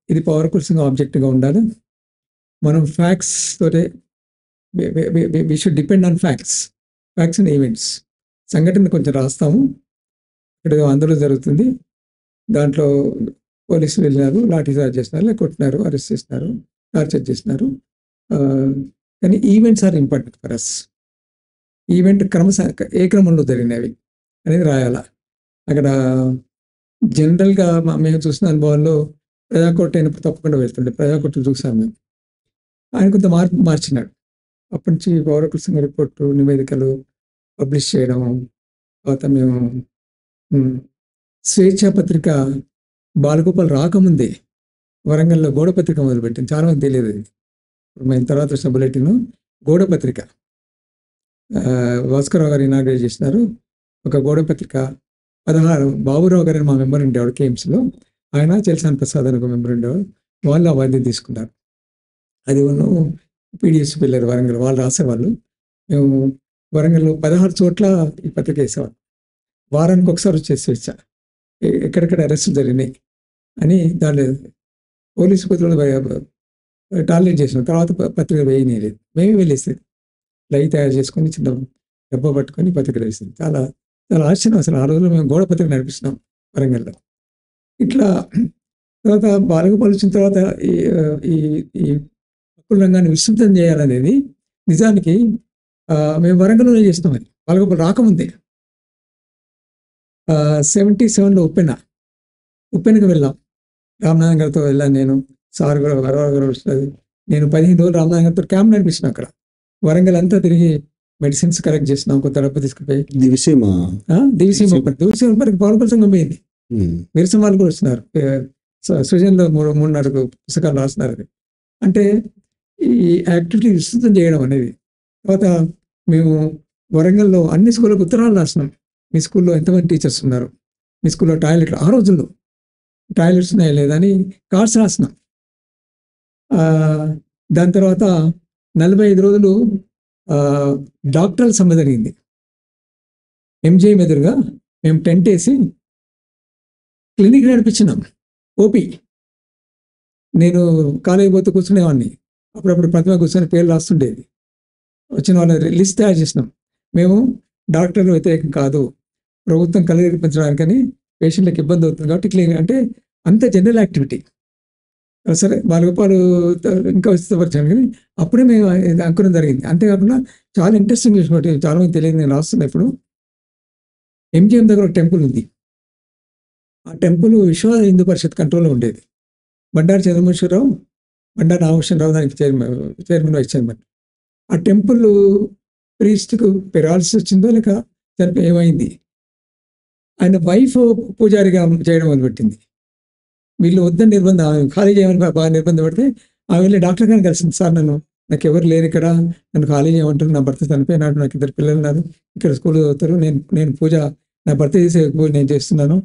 ఇది పవర్ఫుల్ సంఘం ఆబ్జెక్ట్గా ఉండాలి, మనం ఫ్యాక్ట్స్ తోటే we should depend on facts and events. సంఘటన కొంచెం రాస్తాము, ఇక్కడ ఆందోళన జరుగుతుంది, దాంట్లో పోలీసులు వెళ్ళినారు, లాఠీ చార్జ్ చేస్తున్నారు, కొట్టినారు, అరెస్ట్ చేస్తున్నారు, టార్చర్ చేస్తున్నారు, కానీ events are important for us. Event ఏ క్రమంలో జరిగినవి అనేది రాయాలా. అక్కడ జనరల్గా మేము చూసిన అనుభవాల్లో ప్రజాకోర్టు అయినప్పుడు తప్పకుండా వెళ్తుండే. ప్రజాకోర్టు చూసాం మేము. ఆయన కొంత మార్చినాడు. అప్పటి నుంచి పౌర హక్కుల సంఘ రిపోర్టు నివేదికలు పబ్లిష్ చేయడం. తర్వాత మేము స్వేచ్ఛ పత్రిక బాలగోపాల్ రాకముందే వరంగల్లో గోడ పత్రిక మొదలుపెట్టింది. చాలా మంది తెలియదు ఇది. ఇప్పుడు మేము తర్వాత వచ్చిన బులెటిన్ గోడ పత్రిక భాస్కరరావు గారు ఇనాగ్రేట్ చేసినారు. ఒక గోడ పత్రిక 16 బాబురావు గారు మా మెంబర్ ఉండేవాడు కేఎంసీలో. ఆయన చెల్సాన్ ప్రసాద్ అని ఒక మెంబర్ ఉండేవాడు. వాళ్ళు ఆ బాధ్యత తీసుకున్నారు. అది పీడిఎస్ వెళ్ళారు వరంగల్, వాళ్ళు రాసేవాళ్ళు. మేము వరంగల్లో 16 చోట్ల ఈ పత్రిక వేసేవాళ్ళం. వారానికి ఒకసారి వచ్చేసి వచ్చా ఎక్కడెక్కడ అరెస్టులు జరిగినాయి అని దాంట్లో పోలీసు పత్రికలు టార్గెట్ చేసిన తర్వాత పత్రిక వేయలేదు. మేమే వెళ్ళేసేది. లై తయారు చేసుకొని చిన్న డబ్బా పట్టుకొని పత్రికలు వేసేది. చాలా చాలా ఆశ్చర్యం అసలు. ఆ రోజుల్లో మేము గోడ పత్రిక నడిపిస్తున్నాం వరంగల్లో. ఇట్లా తర్వాత బాలగోపాల్ వచ్చిన తర్వాత ఈ హక్కుల రంగాన్ని విస్తృతం చేయాలనేది నిజానికి మేము వరంగల్లో చేస్తున్నాం. అది బాలగోపాల్ రాకముందే 77లో ఉప్పెనకి వెళ్ళాం. రామనాథన్ గారితో వెళ్ళాను నేను, సార్ కూడా వరవరావు గారు వస్తుంది. నేను 15 రోజులు రామనాథన్ గారితో క్యాంప్ నడిపించిన అక్కడ. వరంగల్ అంతా తిరిగి మెడిసిన్స్ కలెక్ట్ చేసినాం. కొంత డబ్బు తీసుకుపోయి దివిసీమ వరకు పౌర సంఘం పోయింది. విరసం వాళ్ళు కూడా వస్తున్నారు. సృజన్లో 3-4 పుస్తకాలు రాస్తున్నారు. అది అంటే ఈ యాక్టివిటీ విస్తృతం చేయడం అనేది. తర్వాత మేము వరంగల్లో అన్ని స్కూళ్ళకు ఉత్తరాలు రాసినాం. మీ స్కూల్లో ఎంతమంది టీచర్స్ ఉన్నారు, మీ స్కూల్లో టాయిలెట్లు, ఆ రోజుల్లో టాయిలెట్స్ ఉన్నాయా లేదా అని కార్డ్స్ రాసినాం. దాని తర్వాత 45 రోజులు డాక్టర్ల సమ్మె జరిగింది. ఎంజేఎం ఎదురుగా మేము టెంట్ వేసి క్లినిక్ నడిపించినాం. ఓపీ నేను కాలేజీ పోతే కూర్చునేవాడిని. అప్పుడప్పుడు ప్రతిమ కూర్చొని పేర్లు రాస్తుండేది. వచ్చిన వాళ్ళ లిస్ట్ తయారు చేసినాం. మేము డాక్టర్లు వ్యతిరేకం కాదు, ప్రభుత్వం కలిగించడానికని పేషెంట్లకు ఇబ్బంది అవుతుంది కాబట్టి క్లినిక్ అంటే అంత జనరల్ యాక్టివిటీ. సరే బాలగోపాల్ ఇంకా విస్తృతపరిచాను కానీ అప్పుడే మేము అంకురం జరిగింది. అంతేకాకుండా చాలా ఇంట్రెస్టింగ్ విషయం, చాలా మంది తెలియదు, నేను రాస్తున్నా ఇప్పుడు. ఎంజిఎం దగ్గర ఒక టెంపుల్ ఉంది. ఆ టెంపుల్ విశ్వ హిందూ పరిషత్ కంట్రోల్లో ఉండేది. బండారు చంద్రమేశ్వరరావు, బండారు నాగభూషణరావు దానికి చైర్మన్ వైస్ చైర్మన్. ఆ టెంపుల్ ప్రీస్ట్కు పెరాల్సి వచ్చిందో లేక చనిపోయి ఏమైంది, ఆయన వైఫ్ పూజారిగా చేయడం మొదలుపెట్టింది. వీళ్ళు వద్దని నిర్బంధం, ఆమె ఖాళీ చేయమని బాగా నిర్బంధం పడితే ఆమె వెళ్ళి డాక్టర్ గారిని కలిసింది. సార్ నాకు ఎవరు లేరు ఇక్కడ, నన్ను ఖాళీ చేయమంటారు, నా భర్త చనిపోయినాడు, నాకు 2 పిల్లలు ఉన్నారు, ఇక్కడ స్కూల్ చదువుతారు, నేను పూజ, నా భర్త చేసే పూజ నేను చేస్తున్నాను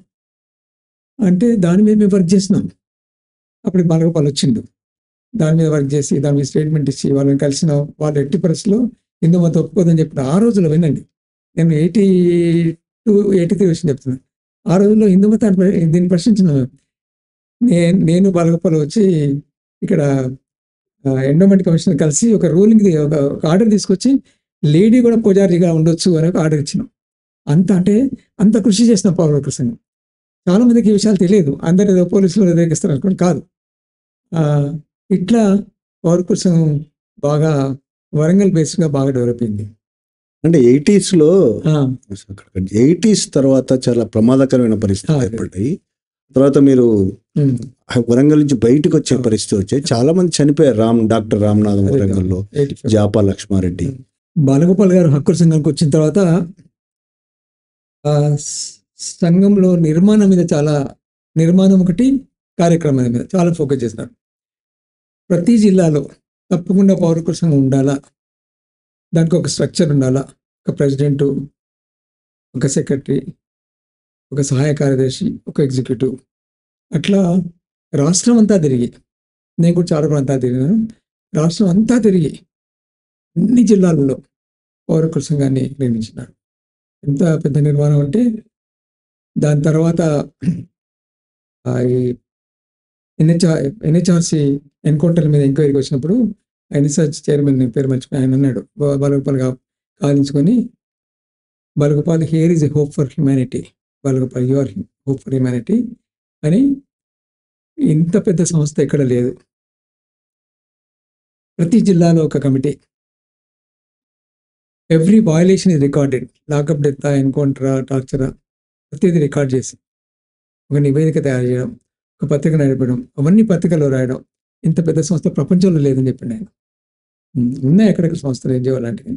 అంటే దాని మీద మేము వర్క్ చేసినాం. అప్పుడు బాలగోపాల్ వచ్చిండు. దాని మీద వర్క్ చేసి దాని మీద స్టేట్మెంట్ ఇచ్చి వాళ్ళని కలిసిన వాళ్ళు ఎట్టి పరిస్థితుల్లో హిందూ మతం ఒప్పుకోదని చెప్పిన ఆ రోజుల్లో వినండి. నేను 82-83 విషయం చెప్తున్నాను. ఆ రోజుల్లో హిందూ మతాన్ని దీన్ని ప్రశ్నించినాం. నేను బాలగోపాల్ వచ్చి ఇక్కడ ఎండోమెంట్ కమిషన్ కలిసి ఒక రూలింగ్, ఒక ఆర్డర్ తీసుకొచ్చి లేడీ కూడా పూజారిగా ఉండొచ్చు అని ఒక ఆర్డర్ ఇచ్చినాం. అంత కృషి చేసిన పౌర హక్కుల సంఘం. చాలా మందికి ఈ విషయాలు తెలియదు. అందరు ఏదో పోలీసులు వ్యతిరేకిస్తారు అనుకోండి, కాదు. ఇట్లా పౌర హక్కుల సంఘం బాగా వరంగల్ బేస్డ్గా బాగా డెవలప్ అయింది. అంటే 80s తర్వాత చాలా ప్రమాదకరమైన పరిస్థితులు ఏర్పడ్డాయి. తర్వాత మీరు వరంగల్ నుంచి బయటకు వచ్చే పరిస్థితి వచ్చాయి. చాలా మంది చనిపోయారు. డాక్టర్ రామనాథం వరంగల్లో, జాపా లక్ష్మారెడ్డి. బాలగోపాల్ గారు హక్కుల సంఘానికి వచ్చిన తర్వాత సంఘంలో నిర్మాణం ఒకటి, కార్యక్రమాల మీద చాలా ఫోకస్ చేస్తున్నారు. ప్రతి జిల్లాలో తప్పకుండా పౌర హక్కుల సంఘం ఉండాలా, దానికి ఒక స్ట్రక్చర్ ఉండాలా, ఒక ప్రెసిడెంట్, ఒక సెక్రటరీ, ఒక సహాయ కార్యదర్శి, ఒక ఎగ్జిక్యూటివ్, అట్లా రాష్ట్రం అంతా తిరిగి, నేను కూడా చాలా ప్రాంతాలు తిరిగినాను, రాష్ట్రం అంతా తిరిగి అన్ని జిల్లాలలో పౌర హక్కుల సంఘాన్ని నిర్మించినారు. ఎంత పెద్ద నిర్మాణం అంటే దాని తర్వాత ఎన్హెచ్ఆర్సి ఎన్కౌంటర్ల మీద ఎంక్వైరీకి వచ్చినప్పుడు ఎన్హెచ్ఆర్సి చైర్మన్ పేరు మర్చిపోయి ఆయన అన్నాడు, బాలగోపాల్ కాలించుకొని, Balagopal here is a hope for humanity, Balagopal you are hope for humanity అని. ఇంత పెద్ద సంస్థ ఎక్కడ లేదు. ప్రతి జిల్లాలో ఒక committee, every violation is recorded, lockup death, ఎన్కౌంటరా, టార్చరా, ప్రతిదీ రికార్డ్ చేసి ఒక నివేదిక తయారు చేయడం, ఒక పత్రిక నడపడం, అవన్నీ పత్రికలో రాయడం. ఇంత పెద్ద సంస్థ ప్రపంచంలో లేదని చెప్పిండు ఆయన. ఉన్నాయి ఎక్కడెక్కడ సంస్థలు ఎన్‌జిఓ లాంటివి.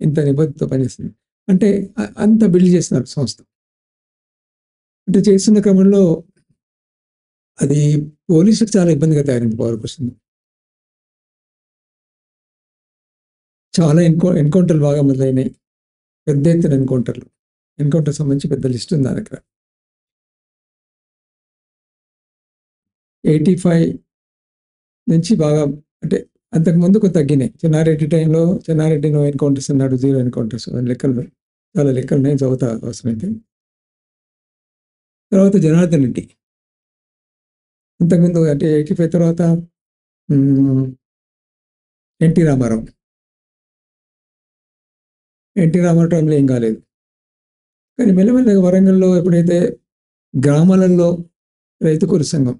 ఇంత నిబద్ధతతో పనిచేస్తుంది. అంటే అంత బిల్డ్ చేస్తున్నారు సంస్థ. అంటే చేస్తున్న క్రమంలో అది పోలీసులకు చాలా ఇబ్బందిగా తయారైంది పవర్‌కొస్తుంది. చాలా ఎన్‌కౌంటర్‌లు బాగా మొదలైనాయి. పెద్ద ఎత్తున ఎన్‌కౌంటర్‌లు. ఎన్‌కౌంటర్ సంబంధించి పెద్ద లిస్ట్ ఉంది నా దగ్గర. 85 నుంచి బాగా అంటే అంతకుముందు కొంత తగ్గినాయి. చెన్నారెడ్డి టైంలో చెన్నారెడ్డి నో ఎన్‌కౌంటర్స్ అన్నాడు. 0 ఎన్‌కౌంటర్స్ లెక్కలు చాలా లెక్కలున్నాయి. చదువుతా అవసరమైతే. తర్వాత జనార్దన్ రెడ్డి. అంతకుముందు అంటే 85 తర్వాత ఎన్టీ రామారావు. ఎన్టీ రామారావు టైంలో ఏం కాలేదు. కానీ మెల్లమెల్లగా వరంగల్‌లో ఎప్పుడైతే గ్రామాలలో రైతు కూలి సంఘం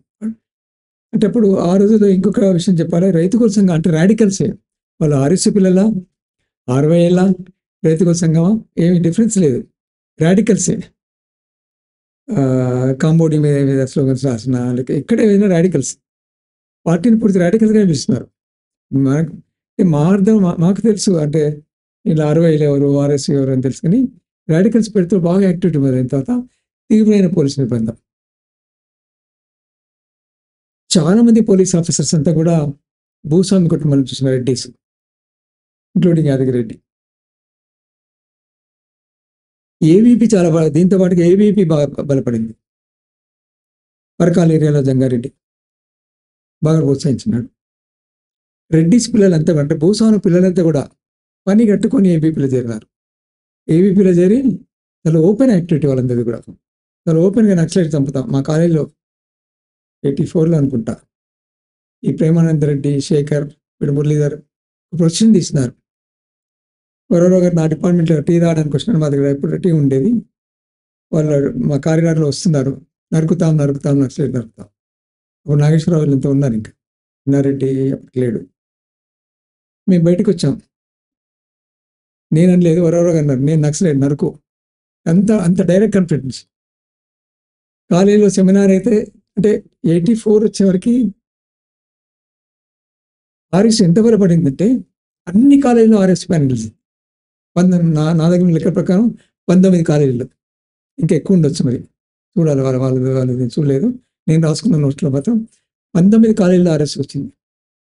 అంటే అప్పుడు ఆ రోజుల్లో ఇంకొక విషయం చెప్పాలి. రైతు కూలి సంఘం అంటే రాడికల్సే. వాళ్ళు ఆర్ఎస్సీ పిల్లలా, 60 ఏళ్ళ రైతు కూలి సంఘమా ఏమి డిఫరెన్స్ లేదు. రాడికల్సే. కాంబోడి మీద స్లోగన్స్ రాసిన లేక ఎక్కడ ఏదైనా రాడికల్స్. పార్టీని పూర్తి రాడికల్స్‌గా పిలుస్తున్నారు. మనకు మా అర్థం మాకు తెలుసు అంటే ఇలా 60 ఎవరు, ఆర్ఎస్సీ ఎవరు అని తెలుసు. కానీ రాడికల్స్ పెడితే బాగా యాక్టివిటీ మొదలైన తర్వాత తీవ్రమైన పోలీసు నిర్బంధం. చాలామంది పోలీస్ ఆఫీసర్స్ అంతా కూడా భూస్వామి కుటుంబాలను చూసిన రెడ్డిస్, ఇంక్లూడింగ్ యాదగిరెడ్డి. ఏవీపీ చాలా దీంతో పాటుగా ఏవీపీ బాగా బలపడింది. పరకాల ఏరియాలో జంగారెడ్డి బాగా ప్రోత్సహించినాడు. రెడ్డిస్ పిల్లలంతా అంటే భూస్వామి పిల్లలంతా కూడా పని కట్టుకొని ఏవీపీలో చేరినారు. ఏవీపీలో చేరి చాలా ఓపెన్ యాక్టివిటీ వాళ్ళందరిది కూడా. చాలా ఓపెన్గా నక్సలైట్ చంపుతాం. మా కాలేజీలో 84లో అనుకుంటా ఈ ప్రేమానంద రెడ్డి, శేఖర్, వీడు మురళీధర్ ప్రొసెషన్ తీసినారు. ఎవరెవరో గారు నా డిపార్ట్మెంట్లో టీ తాగడానికి వచ్చినారు. మా దగ్గర ఎప్పుడు టీ ఉండేది. వాళ్ళు మా కారిడార్లో వస్తున్నారు. నరుకుతాం నక్సలైట్ నరుకుతాం. అప్పుడు నాగేశ్వరరావు ఇంత ఉన్నారు. ఇంకా నారెడ్డి అప్పటికి లేడు. మేము బయటకు వచ్చాం. నేను అనలేదు, ఎవరెవరో అన్నారు. నేను నక్సలైట్ నరుకు. అంత డైరెక్ట్ కాన్ఫిడెన్స్. కాలేజీలో సెమినార్ అయితే అంటే 84 వచ్చేవరకు ఆర్ఎస్ ఎంత బలపడిందంటే అన్ని కాలేజీలో ఆర్ఎస్ ప్యానెల్స్. నా దగ్గర లెక్క ప్రకారం 19 కాలేజీలు, ఇంకా ఎక్కువ ఉండొచ్చు మరి. చూడాలి వాళ్ళది చూడలేదు. నేను రాసుకున్న నోట్స్లో మాత్రం 19 కాలేజీలో ఆర్ఎస్ వచ్చింది.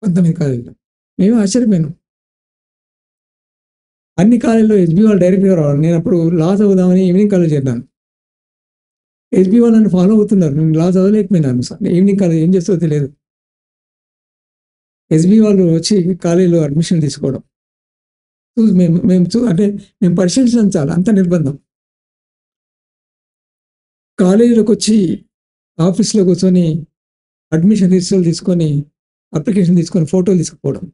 19 కాలేజీలో మేము ఆశ్చర్యపోయాను. అన్ని కాలేజీలో ఎస్బీ వాళ్ళు డైరెక్ట్గా రావాలి. నేను అప్పుడు లా చదువుదామని ఈవినింగ్ కాలేజ్ చేద్దాను. ఎస్బీ వాళ్ళు నన్ను ఫాలో అవుతున్నారు. నేను లా చదవలేకపోయినాను. ఈవినింగ్ కాలేజ్ ఏం చేస్తుందో తెలియదు. ఎస్బీ వాళ్ళు వచ్చి కాలేజీలో అడ్మిషన్ తీసుకోవడం మేము పరిశీలించడం చాలా అంత నిర్బంధం. కాలేజీలోకి వచ్చి ఆఫీస్లో కూర్చొని అడ్మిషన్ తీసుకొని అప్లికేషన్ తీసుకొని ఫోటోలు తీసుకుపోవడం.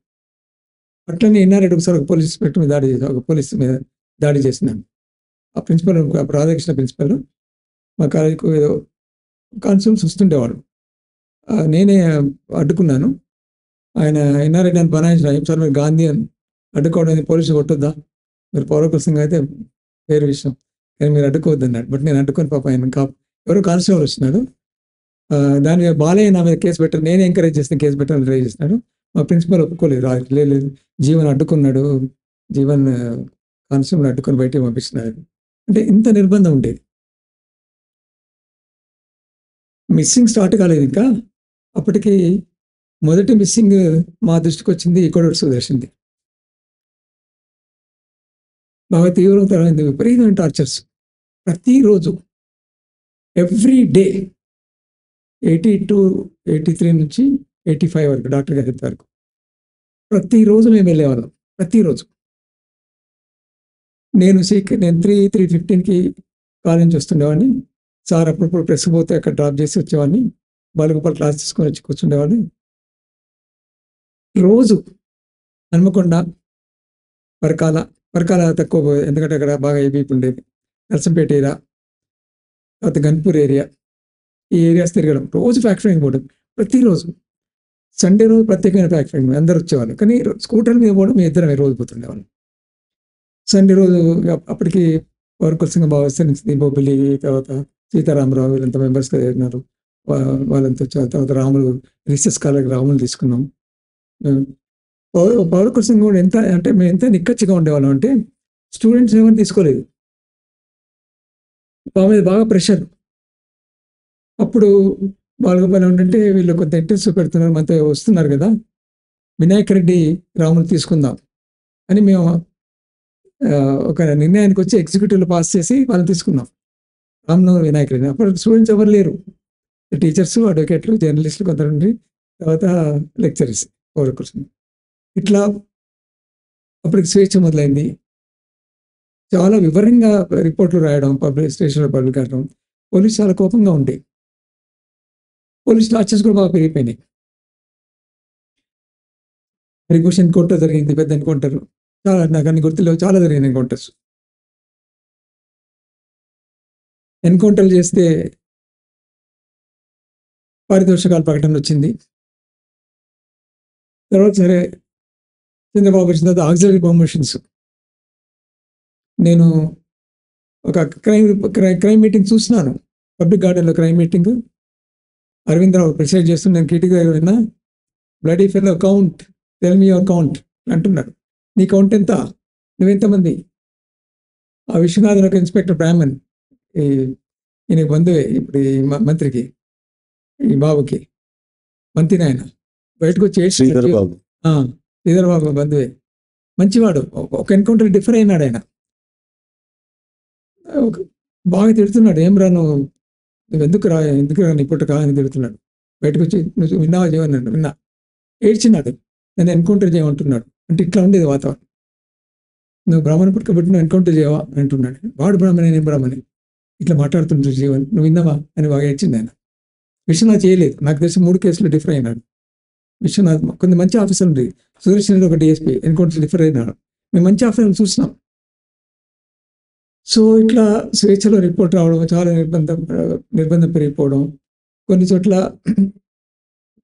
అట్లనే ఎన్నారెడ్డి ఒకసారి ఒక పోలీస్ ఇన్స్పెక్టర్ మీద దాడి చేసినాను. ఆ ప్రిన్సిపల్ రాధాకృష్ణ ప్రిన్సిపల్ మా కాలేజీకి ఏదో కాన్స్టేబుల్స్ వస్తుండేవాడు. నేనే అడ్డుకున్నాను. ఆయన ఎన్నారెడ్డి అని బనాయించిన సార్ మీరు గాంధీ అని అడ్డుకోవడం పోలీసులు కొట్టొద్దా, మీరు పౌరకులసంగా అయితే వేరే విషయం, కానీ మీరు అడ్డుకోవద్దు అన్నాడు. బట్ నేను అడ్డుకొని పాప ఆయన ఎవరో కానిస్టేబుల్ వస్తున్నాడు. దాని మీద బాలయ్య నా మీద కేసు పెట్టారు. నేనే ఎంకరేజ్ చేసిన కేసు పెట్టాలని ట్రై చేస్తున్నాడు. మా ప్రిన్సిపల్ ఒప్పుకోలేదు. లేదు జీవన్ అడ్డుకున్నాడు, జీవన్ కానిస్టేబుల్ అడ్డుకొని బయటకు పంపిస్తున్నారు. అంటే ఇంత నిర్బంధం ఉండేది. మిస్సింగ్ స్టార్ట్ కాలేదు ఇంకా. అప్పటికి మొదటి మిస్సింగ్ మా దృష్టికి వచ్చింది కోడూరు సుదర్శన్ది. బాగా తీవ్రతరమైంది, విపరీతమైన టార్చర్స్ ప్రతిరోజు, ఎవ్రీ డే. 82, 83 నుంచి 85 వరకు డాక్టర్ గారి వరకు ప్రతిరోజు మేము వెళ్ళేవాళ్ళం. ప్రతిరోజు నేను 3:15కి కాలేజ్ నుంచి వస్తుండేవాడిని. సార్ అప్పుడప్పుడు ప్రెస్ పోతే అక్కడ డ్రాప్ చేసి వచ్చేవాడిని. బాలగోపాల్ క్లాస్ తీసుకొని వచ్చి కూర్చుండేవాడిని. రోజు హన్మకొండ, పరకాల తక్కువ, ఎందుకంటే అక్కడ బాగా ఏబీపీ ఉండేది. నర్సంపేట ఏరియా, తర్వాత గన్పూర్ ఏరియా, ఈ ఏరియాస్ తిరగడం. రోజు ఫ్యాక్టరీకి పోవడం ప్రతిరోజు. సండే రోజు ప్రత్యేకమైన ఫ్యాక్టరీ అందరు వచ్చేవాళ్ళు. కానీ స్కూటర్ మీద పోవడం మేము ఇద్దరం రోజు పోతుండేవాళ్ళం. సండే రోజు అప్పటికి పౌరకులసంగా బాగా విస్తరించింది. బొబ్బిలి, తర్వాత సీతారామరావు వీళ్ళంతా మెంబర్స్గా చేరినారు. వాళ్ళంతా తర్వాత రాములు రీసెర్చ్ స్కాలర్ రాములు తీసుకున్నాం. పౌర కోసం కూడా ఎంత అంటే మేము ఎంత నిక్కచ్చిగా ఉండేవాళ్ళం అంటే స్టూడెంట్స్ ఏమైనా తీసుకోలేదు. మా మీద బాగా ప్రెషర్. అప్పుడు బాలగోపాల్ ఏంటంటే వీళ్ళు కొంత ఇంట్రెస్ట్ పెడుతున్నారు, మనతో వస్తున్నారు కదా, వినాయక్ రెడ్డి రాములు తీసుకుందాం అని మేము ఒక నిర్ణయానికి వచ్చి ఎగ్జిక్యూటివ్లో పాస్ చేసి వాళ్ళని తీసుకున్నాం. రామ్నగర్ వినాయక్ రెడ్డి. అప్పుడు స్టూడెంట్స్ ఎవరు లేరు, టీచర్స్, అడ్వకేట్లు, జర్నలిస్టులు కొంతమంది, తర్వాత లెక్చరర్స్ పౌర కోసం. ఇట్లా అప్పటికి స్వేచ్ఛ మొదలైంది. చాలా వివరంగా రిపోర్ట్లు రాయడం, స్టేషన్లో పబ్లిక్ రాయడం. పోలీసు చాలా కోపంగా ఉండే, పోలీస్ టార్చర్స్ కూడా బాగా పెరిగిపోయినాయి. హరిఘోష్ ఎన్కౌంటర్ జరిగింది, పెద్ద ఎన్కౌంటర్. చాలా నాకు అన్ని గుర్తులేవు, చాలా జరిగింది ఎన్కౌంటర్స్. ఎన్కౌంటర్లు చేస్తే పారితోషికాల ప్రకటన వచ్చింది. తర్వాత సరే చంద్రబాబు వచ్చిన తర్వాత ఆక్సిలరీ ప్రమోషన్స్. నేను ఒక క్రైమ్ మీటింగ్ చూస్తున్నాను, పబ్లిక్ గార్డెన్లో crime meeting. Aravind Rao preside చేస్తూ నేను క్రిటిక్గా విన్నా. Bloody fellow count, tell me your count అంటున్నాడు. నీ కౌంట్ ఎంత, నువ్వెంతమంది? ఆ విశ్వనాథన్ ఒక ఇన్స్పెక్టర్ బ్రాహ్మణ్, ఈయన బంధువే ఇప్పుడు ఈ మంత్రికి, ఈ బాబుకి మంత్రి ఆయన, బయటకు వచ్చి శ్రీధర్ బాబు బంధువే, మంచివాడు. ఒక ఎన్కౌంటర్ డిఫర్ అయినాడు ఆయన. బాగా తిడుతున్నాడు, ఏం రా నువ్వు ఎందుకు రా నీ పుట్టక అని తిడుతున్నాడు. బయటకు వచ్చి నువ్వు విన్నావా చేయమన్నాడు. విన్నా, ఏడ్చినాడు, నన్ను ఎన్కౌంటర్ చేయమంటున్నాడు. అంటే ఇట్లా ఉండేది వాతావరణం. నువ్వు బ్రాహ్మణ పుట్టుకబట్టి నువ్వు ఎన్కౌంటర్ చేయవా అంటున్నాడు. వాడు బ్రాహ్మణ, నేను బ్రాహ్మణి, ఇట్లా మాట్లాడుతుంటారు జీవన్, నువ్వు విన్నావా అని బాగా ఏడ్చింది ఆయన. విశ్వనాథ్ చేయలేదు, నాకు తెలిసి 3 కేసులు డిఫర్ అయినాడు విశ్వనాథ్. కొంత మంచి ఆఫీసర్ ఉంది, సుదర్శన్ ఒక డిఎస్పీ, ఎన్కౌంటర్ డిఫర్ అయినాడు. మేము మంచి ఆఫీసర్లు చూసినాం. సో ఇట్లా స్వేచ్ఛలో రిపోర్ట్ రావడం, చాలా నిర్బంధం పెరిగిపోవడం, కొన్ని చోట్ల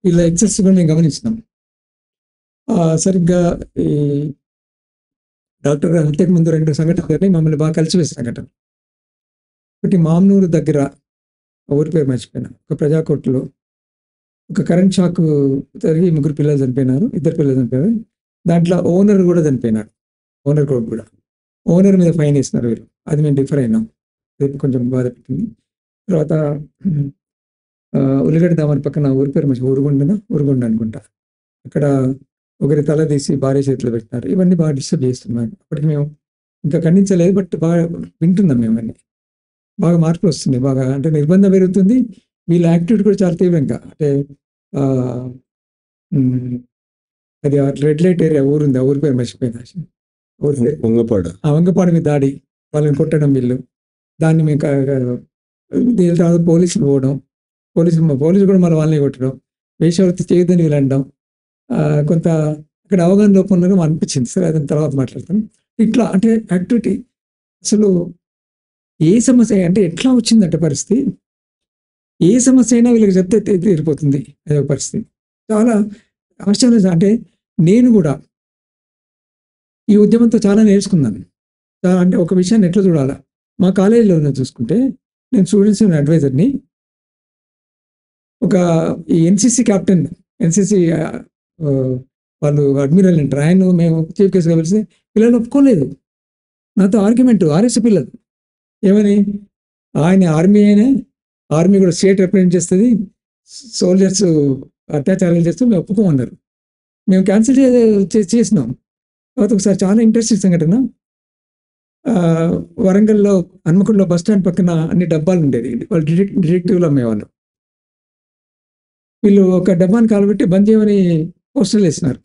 ఇలా ఎక్సెస్ కూడా మేము గమనించినాం. సరిగ్గా ఈ డాక్టర్ హత్యకు ముందు 2 సంఘటనలు మమ్మల్ని బాగా కలిసివేసిన సంఘటన. ఒకటి మామ్నూరు దగ్గర, ఊరి పేరు మర్చిపోయినా, ఒక ప్రజాకోర్టులో ఒక కరెంట్ షాక్ జరిగి 3 పిల్లలు చనిపోయినారు, 2 పిల్లలు చనిపోయారు. దాంట్లో ఓనర్ కూడా చనిపోయినాడు, ఓనర్ కొడుకు కూడా. ఓనర్ మీద ఫైన్ వేసినారు వీళ్ళు, అది మేము డిఫర్ అయినాం, కొంచెం బాధ పెట్టింది. తర్వాత ఉల్లిగడ్డ దామని పక్కన ఊరి పేరు మంచి ఊరుగుండ అనుకుంటా, అక్కడ ఒకరి తల తీసి భార్య చేతిలో పెట్టినారు. ఇవన్నీ బాగా డిస్టర్బ్ చేస్తున్నాం. అప్పటికి మేము ఇంకా ఖండించలేదు, బట్ బాగా వింటున్నాం. మేము అన్నీ బాగా మార్పులు వస్తున్నాయి, బాగా అంటే నిర్బంధం పెరుగుతుంది. వీళ్ళ యాక్టివిటీ కూడా చాలా తీవ్రంగా, అంటే అది రెడ్ లైట్ ఏరియా ఊరుంది, ఆ ఊరి పేరు మర్చిపోయినా, వంగపాడు మీద దాడి, వాళ్ళని కొట్టడం వీళ్ళు. దాన్ని మేము దీని తర్వాత పోలీసులు పోవడం, పోలీసులు కూడా మన వాళ్ళని కొట్టడం, వేషవృత్తి చేయొద్దని వీళ్ళు అనడం, కొంత అక్కడ అవగాహన లోపం ఉన్నది అనిపించింది. సరే అదని తర్వాత మాట్లాడతాను. ఇట్లా అంటే యాక్టివిటీ, అసలు ఏ సమస్య అంటే ఎట్లా వచ్చిందంటే పరిస్థితి, ఏ సమస్య అయినా వీళ్ళకి చెప్తే తీరిపోతుంది అదే పరిస్థితి. చాలా ఆశ్చర్యం. అంటే నేను కూడా ఈ ఉద్యమంతో చాలా నేర్చుకున్నాను. అంటే ఒక విషయాన్ని ఎట్లా చూడాలా, మా కాలేజీలో చూసుకుంటే నేను స్టూడెంట్స్ అడ్వైజర్ని. ఒక ఈ ఎన్సిసి క్యాప్టెన్, ఎన్సిసి వాళ్ళు అడ్మిరల్ అంటారు, ఆయన మేము చీఫ్ గెస్ట్గా పిలిస్తే పిల్లలు ఒప్పుకోలేదు. నాతో ఆర్గ్యుమెంట్, ఆర్ఎస్ పిల్లలు ఏమని, ఆయన ఆర్మీ అయినా, ఆర్మీ కూడా స్టేట్ రిప్రజెంట్ చేస్తుంది, సోల్జర్స్ అత్యాచారాలు చేస్తూ మేము ఒప్పుకోమన్నారు. మేము క్యాన్సిల్ చేసినాం. తర్వాత ఒకసారి చాలా ఇంట్రెస్టింగ్ సంఘటన, వరంగల్లో హన్మకొండలో బస్ స్టాండ్ పక్కన అన్ని డబ్బాలు ఉండేది, వాళ్ళు డిటెక్టివ్లు అమ్మేవాళ్ళు. వీళ్ళు ఒక డబ్బాని కాలబెట్టి బంద్ చేయమని పోస్టర్లు వేసినారు.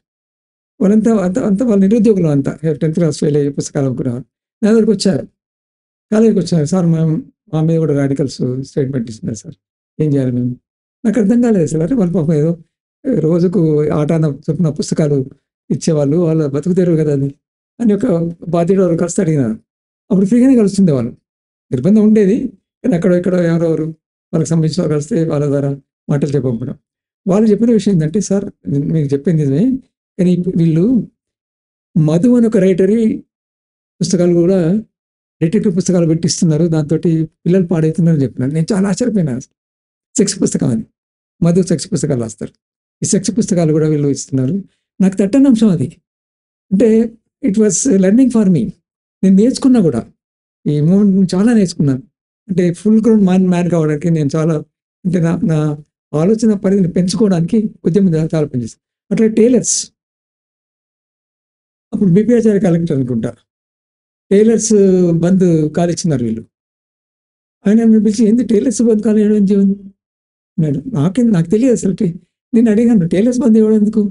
వాళ్ళంతా వాళ్ళ నిరుద్యోగులు అంతా 10th క్లాస్ ఫెయిల్ అయ్యే పుస్తకాలు అనుకున్నారు. నా దగ్గరికి వచ్చారు, కాలేజీకి వచ్చారు. సార్ మా మీద కూడా రాడికల్స్ స్టేట్మెంట్ ఇస్తున్నారు సార్, ఏం చేయాలి మేము? నాకు అర్థం కాలేదు సార్. అంటే వాళ్ళ పాపం ఏదో రోజుకు ఆటాన చొప్పున పుస్తకాలు ఇచ్చేవాళ్ళు, వాళ్ళ బతుకుతారు కదా అది అని ఒక బాధ్యత వాళ్ళు కలిసి అడిగినారు. అప్పుడు ఫ్రీగానే కలుస్తుండే వాళ్ళు, నిర్బంధం ఉండేది కానీ ఎక్కడో ఎవరెవరు వాళ్ళకి సంబంధించిన వాళ్ళు కలిస్తే వాళ్ళ ద్వారా మాటలు చెప్పడం. వాళ్ళు చెప్పిన విషయం ఏంటంటే, సార్ మీకు చెప్పింది నిజమే, కానీ వీళ్ళు మధు అని ఒక రైటరీ పుస్తకాలు కూడా డిటెక్టివ్ పుస్తకాలు పెట్టిస్తున్నారు, దాంతో పిల్లలు పాడవుతున్నారని చెప్పినారు. నేను చాలా ఆశ్చర్యపోయినా. సెక్స్ పుస్తకం అది, మధు సెక్స్ పుస్తకాలు రాస్తారు. ఈ సెక్స్ పుస్తకాలు కూడా వీళ్ళు ఇస్తున్నారు. నాకు తట్టని అంశం అది. అంటే it was learning for me. నేను నేర్చుకున్నా కూడా, ఈ మూమెంట్ చాలా నేర్చుకున్నాను. అంటే ఫుల్ గ్రౌండ్ మ్యాన్ కావడానికి నేను చాలా, అంటే నా ఆలోచన పరిధిని పెంచుకోవడానికి ఉద్యమం చాలా పనిచేస్తాను. అట్లా టైలర్స్, అప్పుడు బిపిఆచార్య కలెక్టర్ అనుకుంటా, టైలర్స్ బంద్ కాలిచ్చినారు వీళ్ళు. ఆయన నన్ను పిలిచి, ఏంది టైలర్స్ బంద్ కాలేయడం జీవన్ అన్నాడు. నాకు తెలియదు అసలు. నేను అడిగాను, టైలర్స్ బంద్ ఇవ్వడం ఎందుకు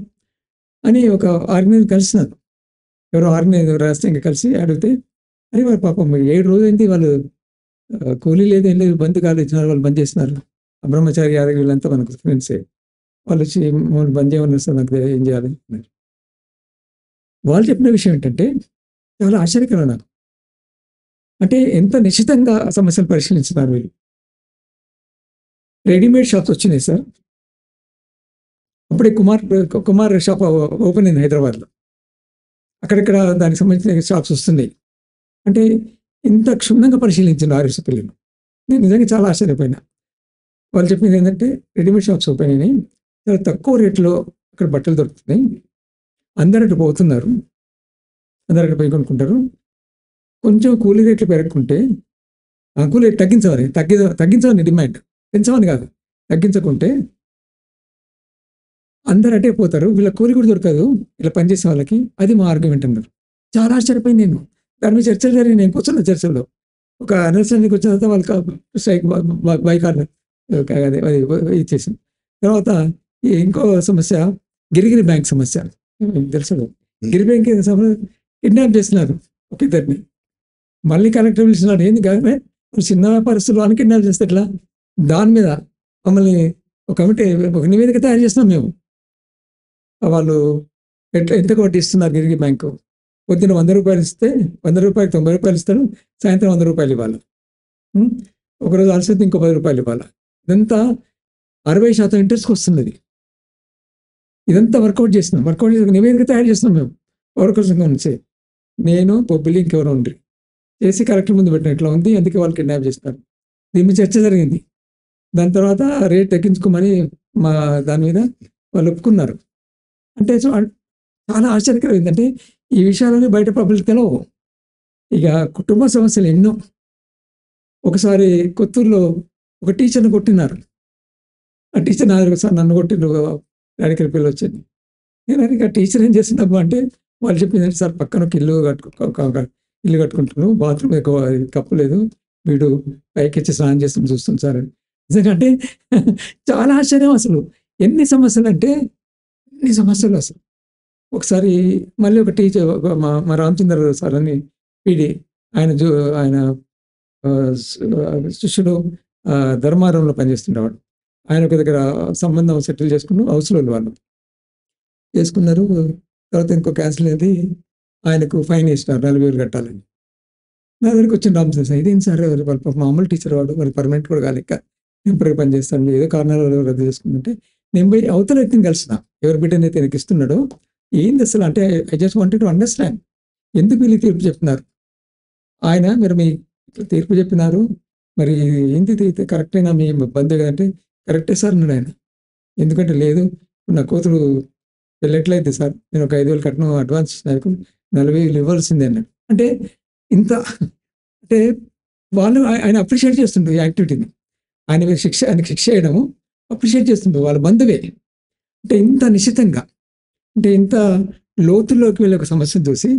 అని ఒక ఆర్గనైజర్ కలిసినారు. ఎవరో ఆర్గనైజర్ రాష్ట్రంగా కలిసి అడిగితే, అరే వారు పాపం 7 రోజులు అయింది, వాళ్ళు కూలీ లేదు, ఏం లేదు, బంద్ కాలిచ్చినారు, వాళ్ళు బంద్ చేసినారు. బ్రహ్మచారి యాదవ్ వీళ్ళంతా మనకు ఫ్రెండ్సే. వాళ్ళు వచ్చి బంద్ చేయమని వస్తారు, నాకు ఏం చేయాలి అన్నారు. వాళ్ళు చెప్పిన విషయం ఏంటంటే చాలా ఆశ్చర్యకరం నాకు. అంటే ఎంత నిశ్చితంగా సమస్యలు పరిశీలించినారు వీళ్ళు. రెడీమేడ్ షాప్స్ వచ్చినాయి సార్. అప్పుడే కుమార్ షాప్ ఓపెన్ అయింది హైదరాబాద్లో. అక్కడక్కడ దానికి సంబంధించిన షాప్స్ వస్తున్నాయి. అంటే ఇంత క్షుణ్ణంగా పరిశీలించిన ఆర్ఎస్ పిల్లలు, నేను నిజంగా చాలా ఆశ్చర్యపోయినా. వాళ్ళు చెప్పింది ఏంటంటే, రెడీమేడ్ షాప్స్ ఓపెన్ అయినాయి, చాలా తక్కువ రేట్లో అక్కడ బట్టలు దొరుకుతున్నాయి, అందరూ అటు పోతున్నారు, అందరూ అక్కడ పోయి కొనుక్కుంటారు. కొంచెం కూలీ రేట్లు పెరగకుంటే, ఆ కూలీ రేట్ తగ్గించమని డిమాండ్, పెంచమని కాదు, తగ్గించకుంటే అందరూ అటే పోతారు, వీళ్ళ కూలి కూడా దొరకదు ఇలా పనిచేసే వాళ్ళకి. అది మా ఆర్గ్యుమెంట్ అన్నారు. చాలా ఆశ్చర్యపోయింది నేను. దాని మీద చర్చలు జరిగి నేను కూర్చున్న చర్చల్లో ఒక అండర్స్టాండింగ్ వచ్చిన తర్వాత వాళ్ళకి స్ట్రైక్ బైకాట్ అదే ఇచ్చేసింది. తర్వాత ఇంకో సమస్య, గిరిగిరి బ్యాంక్ సమస్య తెలుసు. గిరి బ్యాంక్ కిడ్నాప్ చేస్తున్నారు ఒక ఇద్దరిని, మళ్ళీ కలెక్టర్ పిలిచినాడు. ఏంది కాదు, చిన్న వ్యాపారస్తులు అని కిడ్నాప్ చేస్తే ఎట్లా? దాని మీద మమ్మల్ని ఒక కమిటీ, ఒక నివేదిక తయారు చేస్తున్నాం మేము. వాళ్ళు ఎంత వడ్డిస్తున్నారు గిరిగి బ్యాంకు? పొద్దున 100 రూపాయలు ఇస్తే 100 రూపాయలు 90 రూపాయలు ఇస్తారు, సాయంత్రం 100 రూపాయలు ఇవ్వాలి. ఒకరోజు అలసైతే ఇంకో 10 రూపాయలు ఇవ్వాలి. ఇదంతా 60% ఇంట్రెస్ట్కి వస్తున్నది. ఇదంతా వర్కౌట్ చేసి నివేదిక తయారు చేస్తున్నాం మేము ఎవరి సంఘం నుంచి. నేను బొబ్బిలి ఇంకెవరో ఉండి చేసి కలెక్టర్ ముందు పెట్టిన ఇట్లా ఉంది, అందుకే వాళ్ళు కిడ్నాప్ చేస్తున్నారు. దీని మీద చర్చ జరిగింది. దాని తర్వాత రేట్ తగ్గించుకోమని మా దాని మీద వాళ్ళు ఒప్పుకున్నారు. అంటే చాలా ఆశ్చర్యకరం ఏంటంటే, ఈ విషయాలన్నీ బయట పబ్లిక్ తెలవు. ఇక కుటుంబ సమస్యలు ఎన్నో. ఒకసారి కొత్తూరులో ఒక టీచర్ని కొట్టినారు. ఆ టీచర్ నన్ను కొట్టిన డాడీకి పిల్లలు వచ్చింది. నేను ఆ టీచర్ ఏం చేస్తున్నాము అంటే, వాళ్ళు చెప్పిందంటే, సార్ పక్కన ఒక ఇల్లు కట్టుకుంటున్నాను, బాత్రూమ్ ఎక్కువ కప్పు లేదు, వీడు పైకి వచ్చి స్నానం చేస్తాను చూస్తాను సార్ అని. నిజంగా అంటే చాలా ఆశ్చర్యం అసలు. ఎన్ని సమస్యలు అంటే ఎన్ని సమస్యలు అసలు. ఒకసారి మళ్ళీ ఒక టీచర్, మా రామచంద్ర సార్ అని పీడి, ఆయన శిష్యుడు ధర్మారంలో పనిచేస్తుండేవాడు. ఆయన ఒక దగ్గర సంబంధం సెటిల్ హౌస్లో వాళ్ళు చేసుకున్నారు. తర్వాత ఇంకో క్యాన్సిల్ అయింది, ఆయనకు ఫైన్ వేసినారు 40,000 కట్టాలని. నా దగ్గరికి వచ్చిన రామచంద్ర సార్, ఇదేం సార్, వాళ్ళ మామూలు టీచర్ వాడు, వాళ్ళు పర్మనెంట్ కూడా కాలేక టెంపరీ పని చేస్తాను, ఏదో కారణాలు రద్దు చేసుకుంటే, నేను పోయి అవతల వ్యక్తిని కలిసిన, ఎవరి బిడ్డనైతే నాకు ఇస్తున్నాడో. ఏంది అసలు అంటే, I just wanted to understand ఎందుకు వీళ్ళు తీర్పు చెప్తున్నారు. ఆయన, మీరు మీ తీర్పు చెప్పినారు, మరి ఏంటి కరెక్టేనా, మీ బంధు కదంటే, కరెక్టే సార్ అన్నాడు ఆయన. ఎందుకంటే లేదు, నా కూతురు పెళ్ళెట్లయితే సార్, నేను ఒక 5,000 కట్నం అడ్వాన్స్ ఇచ్చినాకు 40,000 ఇవ్వాల్సిందే అన్నాడు. అంటే ఇంత, అంటే వాళ్ళు ఆయన అప్రిషియేట్ చేస్తుండ్రు ఈ యాక్టివిటీని. ఆయనకి శిక్ష చేయడము అప్రిషియేట్ చేస్తుండ్రు వాళ్ళ బంధువే. అంటే ఇంత నిశ్చితంగా, అంటే ఇంత లోతుల్లోకి వెళ్ళే ఒక సమస్యను చూసి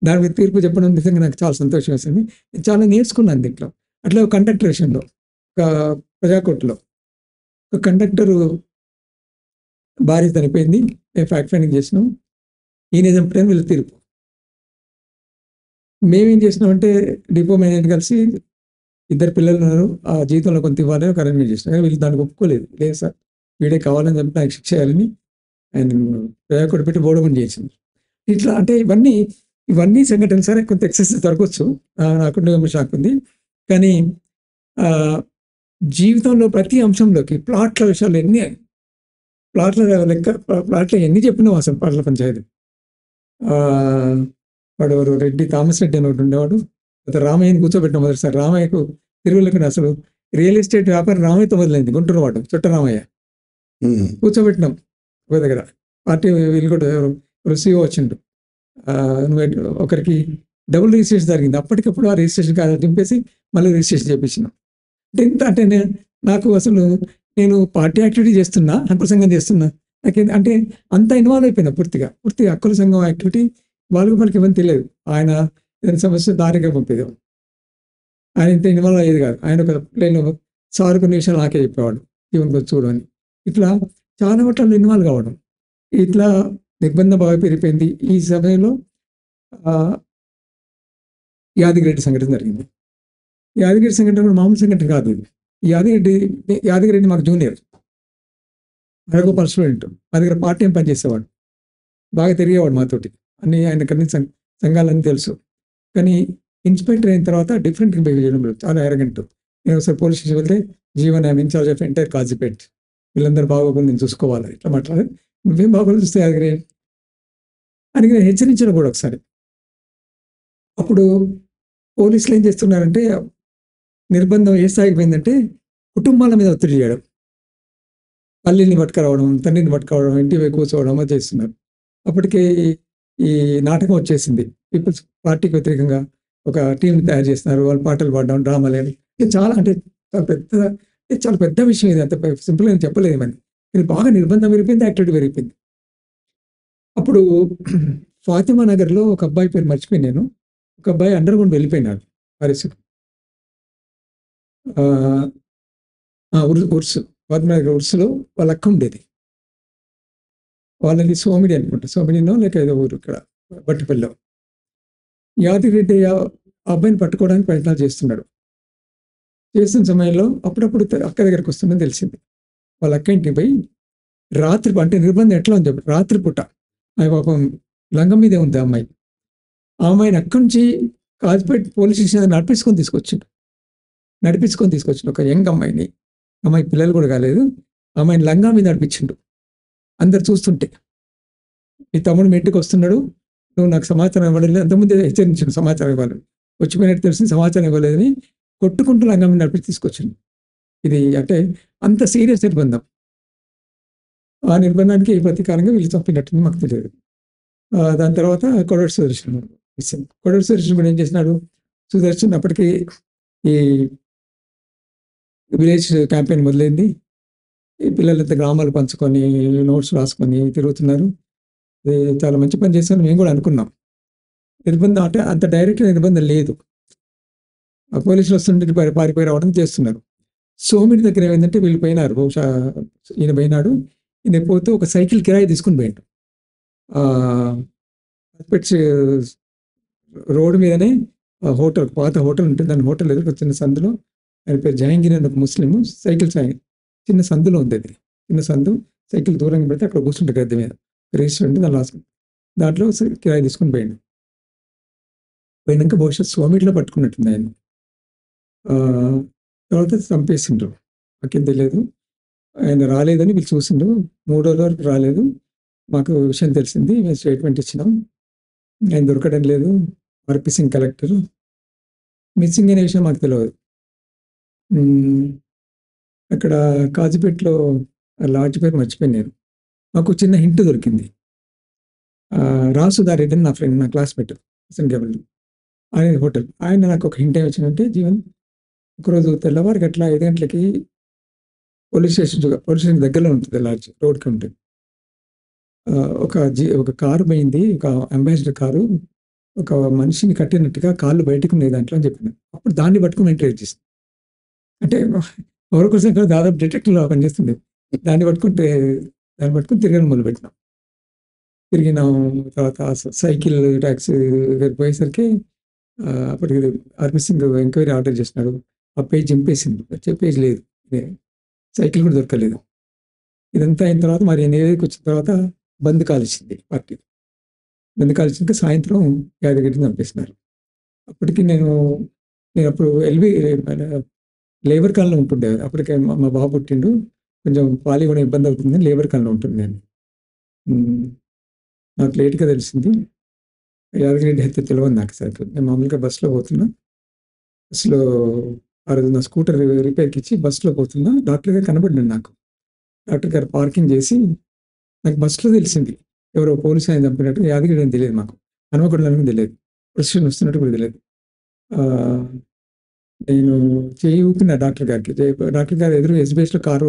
దాని మీద తీర్పు చెప్పడం నిజంగా నాకు చాలా సంతోషం వేసింది. చాలా నేర్చుకున్నాను దీంట్లో. అట్లా ఒక కండక్టర్ విషయంలో, ఒక ప్రజాకోర్టులో ఒక కండక్టరు భార్య చనిపోయింది, మేము ఫ్యాక్ట్ ఫైండింగ్ చేసినాం, ఈయన చంపడానికి వీళ్ళ తీర్పు. మేమేం చేసినామంటే డిపో మేనేజర్ కలిసి, ఇద్దరు పిల్లలు ఉన్నారు, ఆ జీవితంలో కొంత ఇవ్వాలని ఒక అరేంజ్మెంట్ చేసినాం. కానీ వీళ్ళు దానికి ఒప్పుకోలేదు. లేదు సార్, వీడే కావాలని చెప్పి నాకు శిక్ష చేయాలని ఆయన ప్రజాకోర్టు పెట్టి బోడమని చేసింది. ఇట్లా అంటే ఇవన్నీ సంఘటనలు. సరే, కొంత ఎక్సెసెస్ జరగవచ్చు, నాకు షాక్ ఉంది. కానీ జీవితంలో ప్రతి అంశంలోకి ప్లాట్ల విషయాలు ప్లాట్లు ఎన్ని చెప్పినావు అసలు. ప్లాట్ల పంచాయతీ వాడు ఎవరు, థామస్ రెడ్డి అని ఒకటి ఉండేవాడు, తర్వాత రామయ్యని కూర్చోబెట్టిన మొదటిసారి. రామయ్యకు తిరుగులేకుండా అసలు రియల్ ఎస్టేట్ వ్యాపారం రామయ్యతో మొదలైంది. గుంటూరు వాడు చుట్ట రామయ్య. ఉమ్, కూర్చోబెట్టినాం ఒక దగ్గర. పార్టీ వీళ్ళు కూడా ఎవరు సీఓ వచ్చిండు. నువ్వు ఒకరికి డబుల్ రిజిస్ట్రేషన్ జరిగింది. అప్పటికప్పుడు ఆ రిజిస్ట్రేషన్ కాదు దింపేసి మళ్ళీ రిజిస్ట్రేషన్ చేపించినాం. అంటే ఇంత అంటే నాకు అసలు నేను పార్టీ యాక్టివిటీ చేస్తున్నా, హక్కుల సంఘం చేస్తున్నా. అంటే అంత ఇన్వాల్వ్ అయిపోయినా పూర్తిగా హక్కుల సంఘం యాక్టివిటీ వాళ్ళకి ఇవ్వని తెలియదు. ఆయన ఏదైనా సమస్య దారిగా పంపేది. ఆయన ఇంత ఇన్వాల్వ్ అయ్యేది కాదు. ఆయన ఒక ప్లేన్ సార్ కొన్ని విషయాలు నాకే చెప్పేవాడు, జీవన్లో చూడు అని. ఇట్లా చాలా మట్లలో ఇన్వాల్వ్ కావడం, ఇట్లా నిర్బంధం బాగా పెరిగిపోయింది. ఈ సమయంలో యాదగిరెడ్డి సంఘటన జరిగింది. యాదగిరి సంఘటన కూడా మామూలు సంఘటన కాదు ఇది. యాదగిరెడ్డి మాకు జూనియర్, హరగోపాల్ స్టూడెంట్. మా దగ్గర పార్ట్ టైం పనిచేసేవాడు, బాగా తిరిగేవాడు మాతోటి. అన్ని ఆయన కన్నీ సంఘాలన్నీ తెలుసు. కానీ ఇన్స్పెక్టర్ అయిన తర్వాత డిఫరెంట్ బిహేవ్ చేయడం లేదు, చాలా ఎరగెంట్. నేను ఒకసారి పోలీస్ స్టేషన్ వెళ్తే, Jeevan I'm in charge of entire Kazipet, వీళ్ళందరూ బాగోకుండా నేను చూసుకోవాలి, ఇట్లా మాట్లాడి నువ్వేం బాగోలు చూస్తే యాదగిరి అని నేను హెచ్చరించాను కూడా ఒకసారి. అప్పుడు పోలీసులు ఏం చేస్తున్నారంటే, నిర్బంధం ఏ స్థాయికి పోయిందంటే కుటుంబాల మీద ఒత్తిడి చేయడం, తల్లిని పట్టుకురావడం, తండ్రిని పట్టుకోవడం, ఇంటికి కూర్చోవడం అది చేస్తున్నారు. అప్పటికే ఈ నాటకం వచ్చేసింది. పీపుల్స్ పార్టీకి వ్యతిరేకంగా ఒక టీం తయారు చేస్తున్నారు, వాళ్ళు పాటలు పాడడం, డ్రామాలు. ఇది చాలా పెద్ద విషయం. ఇది అంత సింపుల్ అని చెప్పలేదు. మరి ఇది బాగా నిర్బంధం పెరిగిపోయింది, యాక్టివిటీ పెరిగిపోయింది. అప్పుడు ఫాతిమా నగర్లో ఒక అబ్బాయి పేరు మర్చిపోయి నేను, ఒక అబ్బాయి అండర్ గ్రౌండ్ వెళ్ళిపోయినాడు పరిస్థితి. ఉర్సు, ఫాతిమా నగర్ ఉర్సులో వాళ్ళ అక్క ఉండేది. వాళ్ళది సోమిడి అనుకుంటా, సోమిడినో లేక ఏదో ఊరు ఇక్కడ బట్టిపల్లిలో. యాదగిరెడ్డి ఆ అబ్బాయిని పట్టుకోవడానికి ప్రయత్నాలు చేస్తున్నాడు. చేస్తున్న సమయంలో అప్పుడప్పుడు అక్క దగ్గరికి వస్తుందని తెలిసింది. వాళ్ళ అక్క ఇంటికి పోయి రాత్రి, అంటే నిర్బంధం ఎట్లా ఉంది చెప్పి, రాత్రిపూట ఆ పాపం లంగం మీదే ఉంది ఆ అమ్మాయి. ఆ అమ్మాయిని అక్కడి నుంచి కాజిపేట పోలీస్ స్టేషన్ నడిపించుకొని తీసుకొచ్చిండు ఒక యంగ్ అమ్మాయిని. అమ్మాయి పిల్లలు కూడా కాలేదు. అమ్మాయిని లంగా మీద నడిపించిండు అందరు చూస్తుంటే. ఈ తమ్ముడు మీ ఇంటికి వస్తున్నాడు, నువ్వు నాకు సమాచారం ఇవ్వలేదు, అంతకుముందే హెచ్చరించిండు సమాచారం ఇవ్వాలి, వచ్చిపోయినట్టు తెలిసింది సమాచారం ఇవ్వలేదని కొట్టుకుంటూ లంగా మీద నడిపించి తీసుకొచ్చిండు. ఇది అంటే అంత సీరియస్ నిర్బంధం. ఆ నిర్బంధానికి ప్రతీకారంగా వీళ్ళు చంపినట్టుంది మాకు తెలియదు. దాని తర్వాత కొడవటి సుదర్శన్ కూడా ఏం చేసినాడు, సుదర్శన్ అప్పటికి ఈ విలేజ్ క్యాంపెయిన్ మొదలైంది. ఈ పిల్లలంతా గ్రామాలు పంచుకొని నోట్స్ రాసుకొని తిరుగుతున్నారు. చాలా మంచి పని చేస్తాను మేము కూడా అనుకున్నాం. నిర్బంధం అంటే అంత డైరెక్ట్ నిర్బంధం లేదు. ఆ పోలీసులు వస్తుంటే పారిపోయి రావడం చేస్తున్నారు. సోమిడి దగ్గర ఏమైందంటే వీళ్ళు పోయినారు, బహుశా ఈయన పోయినాడు. ఈయన పోతే ఒక సైకిల్ కిరాయి తీసుకుని పోయిండు. రోడ్డు మీదనే హోటల్, పాత హోటల్ ఉంటుంది, దాని హోటల్ ఎదురు చిన్న సందులో, ఆయన పేరు జహాంగీర్ అని ఒక ముస్లిం, సైకిల్ చిన్న సందులో ఉంది. అది చిన్న సందు, సైకిల్ దూరంగా పెడితే అక్కడ కూర్చుంటే గద్దె మీద రిజిస్టర్ ఉంటే దాని రాసుకుని దాంట్లో కిరాయి తీసుకుని పోయినాక బహుశా సోమిడిలో పట్టుకున్నట్టుంది ఆయన. తర్వాత చంపేసిండ్రు, నాకేం తెలియదు. ఆయన రాలేదని వీళ్ళు చూసిండ్రు, 3 రోజుల వరకు రాలేదు. మాకు విషయం తెలిసింది, మేము స్టేట్మెంట్ ఇచ్చినాం, ఆయన దొరకడం లేదు. ఆర్పి సింగ్ కలెక్టర్ మిస్సింగ్ అనే విషయం మాకు తెలియదు. అక్కడ కాజీపేటలో లాడ్జ్ పేరు మర్చిపోయాను నేను. మాకు చిన్న హింట్ దొరికింది. రాసుదారెడ్డి అని నా ఫ్రెండ్, నా క్లాస్మేట్ గేబుల్, ఆయన హోటల్. ఆయన నాకు ఒక హింట్ ఏమి వచ్చిందంటే, జీవన్ ఒకరోజు తెల్లవారికి అట్లా 5 గంటలకి పోలీస్ స్టేషన్ దగ్గరలో ఉంటుంది లాడ్జ్, రోడ్కి ఉంటుంది. ఒక కారు పోయింది, ఒక అంబాసిడర్ కారు, ఒక మనిషిని కట్టినట్టుగా కాళ్ళు బయటకు ఉన్నాయి దాంట్లో అని చెప్పింది. అప్పుడు దాన్ని పట్టుకుని ఎంట్రీ చేసింది. అంటే ఎవరి కోసం దాదాపు డిటెక్టివ్లో పనిచేస్తుంది. దాన్ని పట్టుకుని తిరగడం మొదలుపెట్టినాం. తిరిగినాం. తర్వాత సైకిల్ ట్యాక్సీ దగ్గరికి పోయేసరికి అప్పటికి ఆర్పి సింగ్ ఎంక్వైరీ ఆర్డర్ చేసినాడు. ఆ పేజ్ చింపేసింది, వచ్చే పేజ్ లేదు, సైకిల్ కూడా దొరకలేదు. ఇదంతా అయిన తర్వాత మరి నివేదిక వచ్చిన తర్వాత బంద్ కాల్చింది పార్టీ. బంద్ కాల్చినాక సాయంత్రం యాదగిరిని చంపేసినారు. అప్పటికి నేను అప్పుడు లేబర్ కాలంలో ఉంటుండే. అప్పటికే మా బాబు పుట్టిండు, కొంచెం పాలి కూడా ఇబ్బంది అవుతుంది, లేబర్ కాలంలో ఉంటుంది నేను. నాకు లేట్గా తెలిసింది యాదగిరెడ్డి హత్య తెలియదు నాకు. సైకిల్ నేను మామూలుగా బస్సులో పోతున్నా, బస్సులో ఆ రోజు నా స్కూటర్ రిపేర్కి ఇచ్చి బస్సులో పోతున్నా. డాక్టర్ గారు కనబడినాడు నాకు. డాక్టర్ గారు పార్కింగ్ చేసి నాకు బస్సులో తెలిసింది. ఎవరో పోలీస్ ఆయన చంపినట్టు. యాదగిరి అని తెలియదు మాకు. హన్మకొండలో అని తెలియదు. ప్రొసెషన్ వస్తున్నట్టు కూడా తెలియదు. ఆహ్, నేను చెయ్యి ఊపిన డాక్టర్ గారికి. డాక్టర్ గారు ఎదురు ఎస్బీఎస్‌లో కారు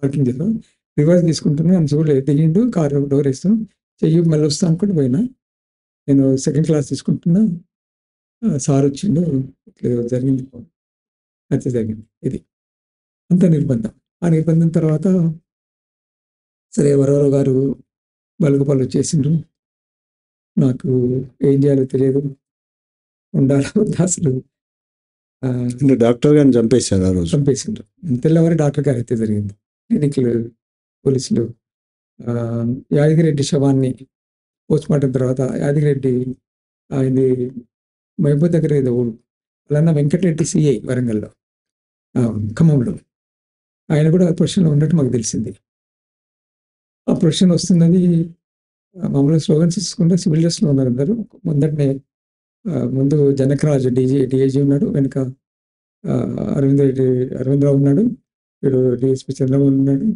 పార్కింగ్ చేసాం. రివర్స్ తీసుకుంటున్నా. నన్ను చూడలేదు. దిగిండు. కారు డోర్ ఏస్తున్నాం. చెయ్యి ఊపి మళ్ళీ వస్తా అనుకుంటూ పోయినా. నేను సెకండ్ క్లాస్ తీసుకుంటున్నా. సార్ వచ్చిండు. ఇట్లా జరిగింది. హత్య జరిగింది. ఇది. అంత నిర్బంధం. ఆ నిర్బంధం తర్వాత సరే వరవర గారు బలగపల్లి వచ్చేసిండ్రు. నాకు ఏం చేయాలో తెలియదు. ఉండాలా వద్దా అసలు అంటే డాక్టర్ గారిని చంపేశారు ఆ రోజు. చంపేసిండ్రు. తెల్లవారి డాక్టర్ గారి హత్య జరిగింది. క్లినిక్‌లో పోలీసులు యాదగిరెడ్డి శవాన్ని పోస్ట్‌మార్టం తర్వాత యాదగిరెడ్డి ఆయనది మహబూబ్ దగ్గర ఏదో ఊరు. వాళ్ళన్న వెంకటరెడ్డి సీఐ వరంగల్‌లో, ఖమ్మంలో. ఆయన కూడా పొజిషన్‌లో ఉన్నట్టు మాకు తెలిసింది. ఆ పొజిషన్ వస్తున్నది మామూలుగా స్లోగన్స్ ఇచ్చుకుంటే సివిల్ డ్రెస్‌లో ఉన్నారు అందరూ. ముందటనే ముందు జనకరాజు డీఐజీ ఉన్నాడు. వెనక అరవిందరావు ఉన్నాడు. వీడు డీఎస్పీ చంద్రమోహన్ ఉన్నాడు.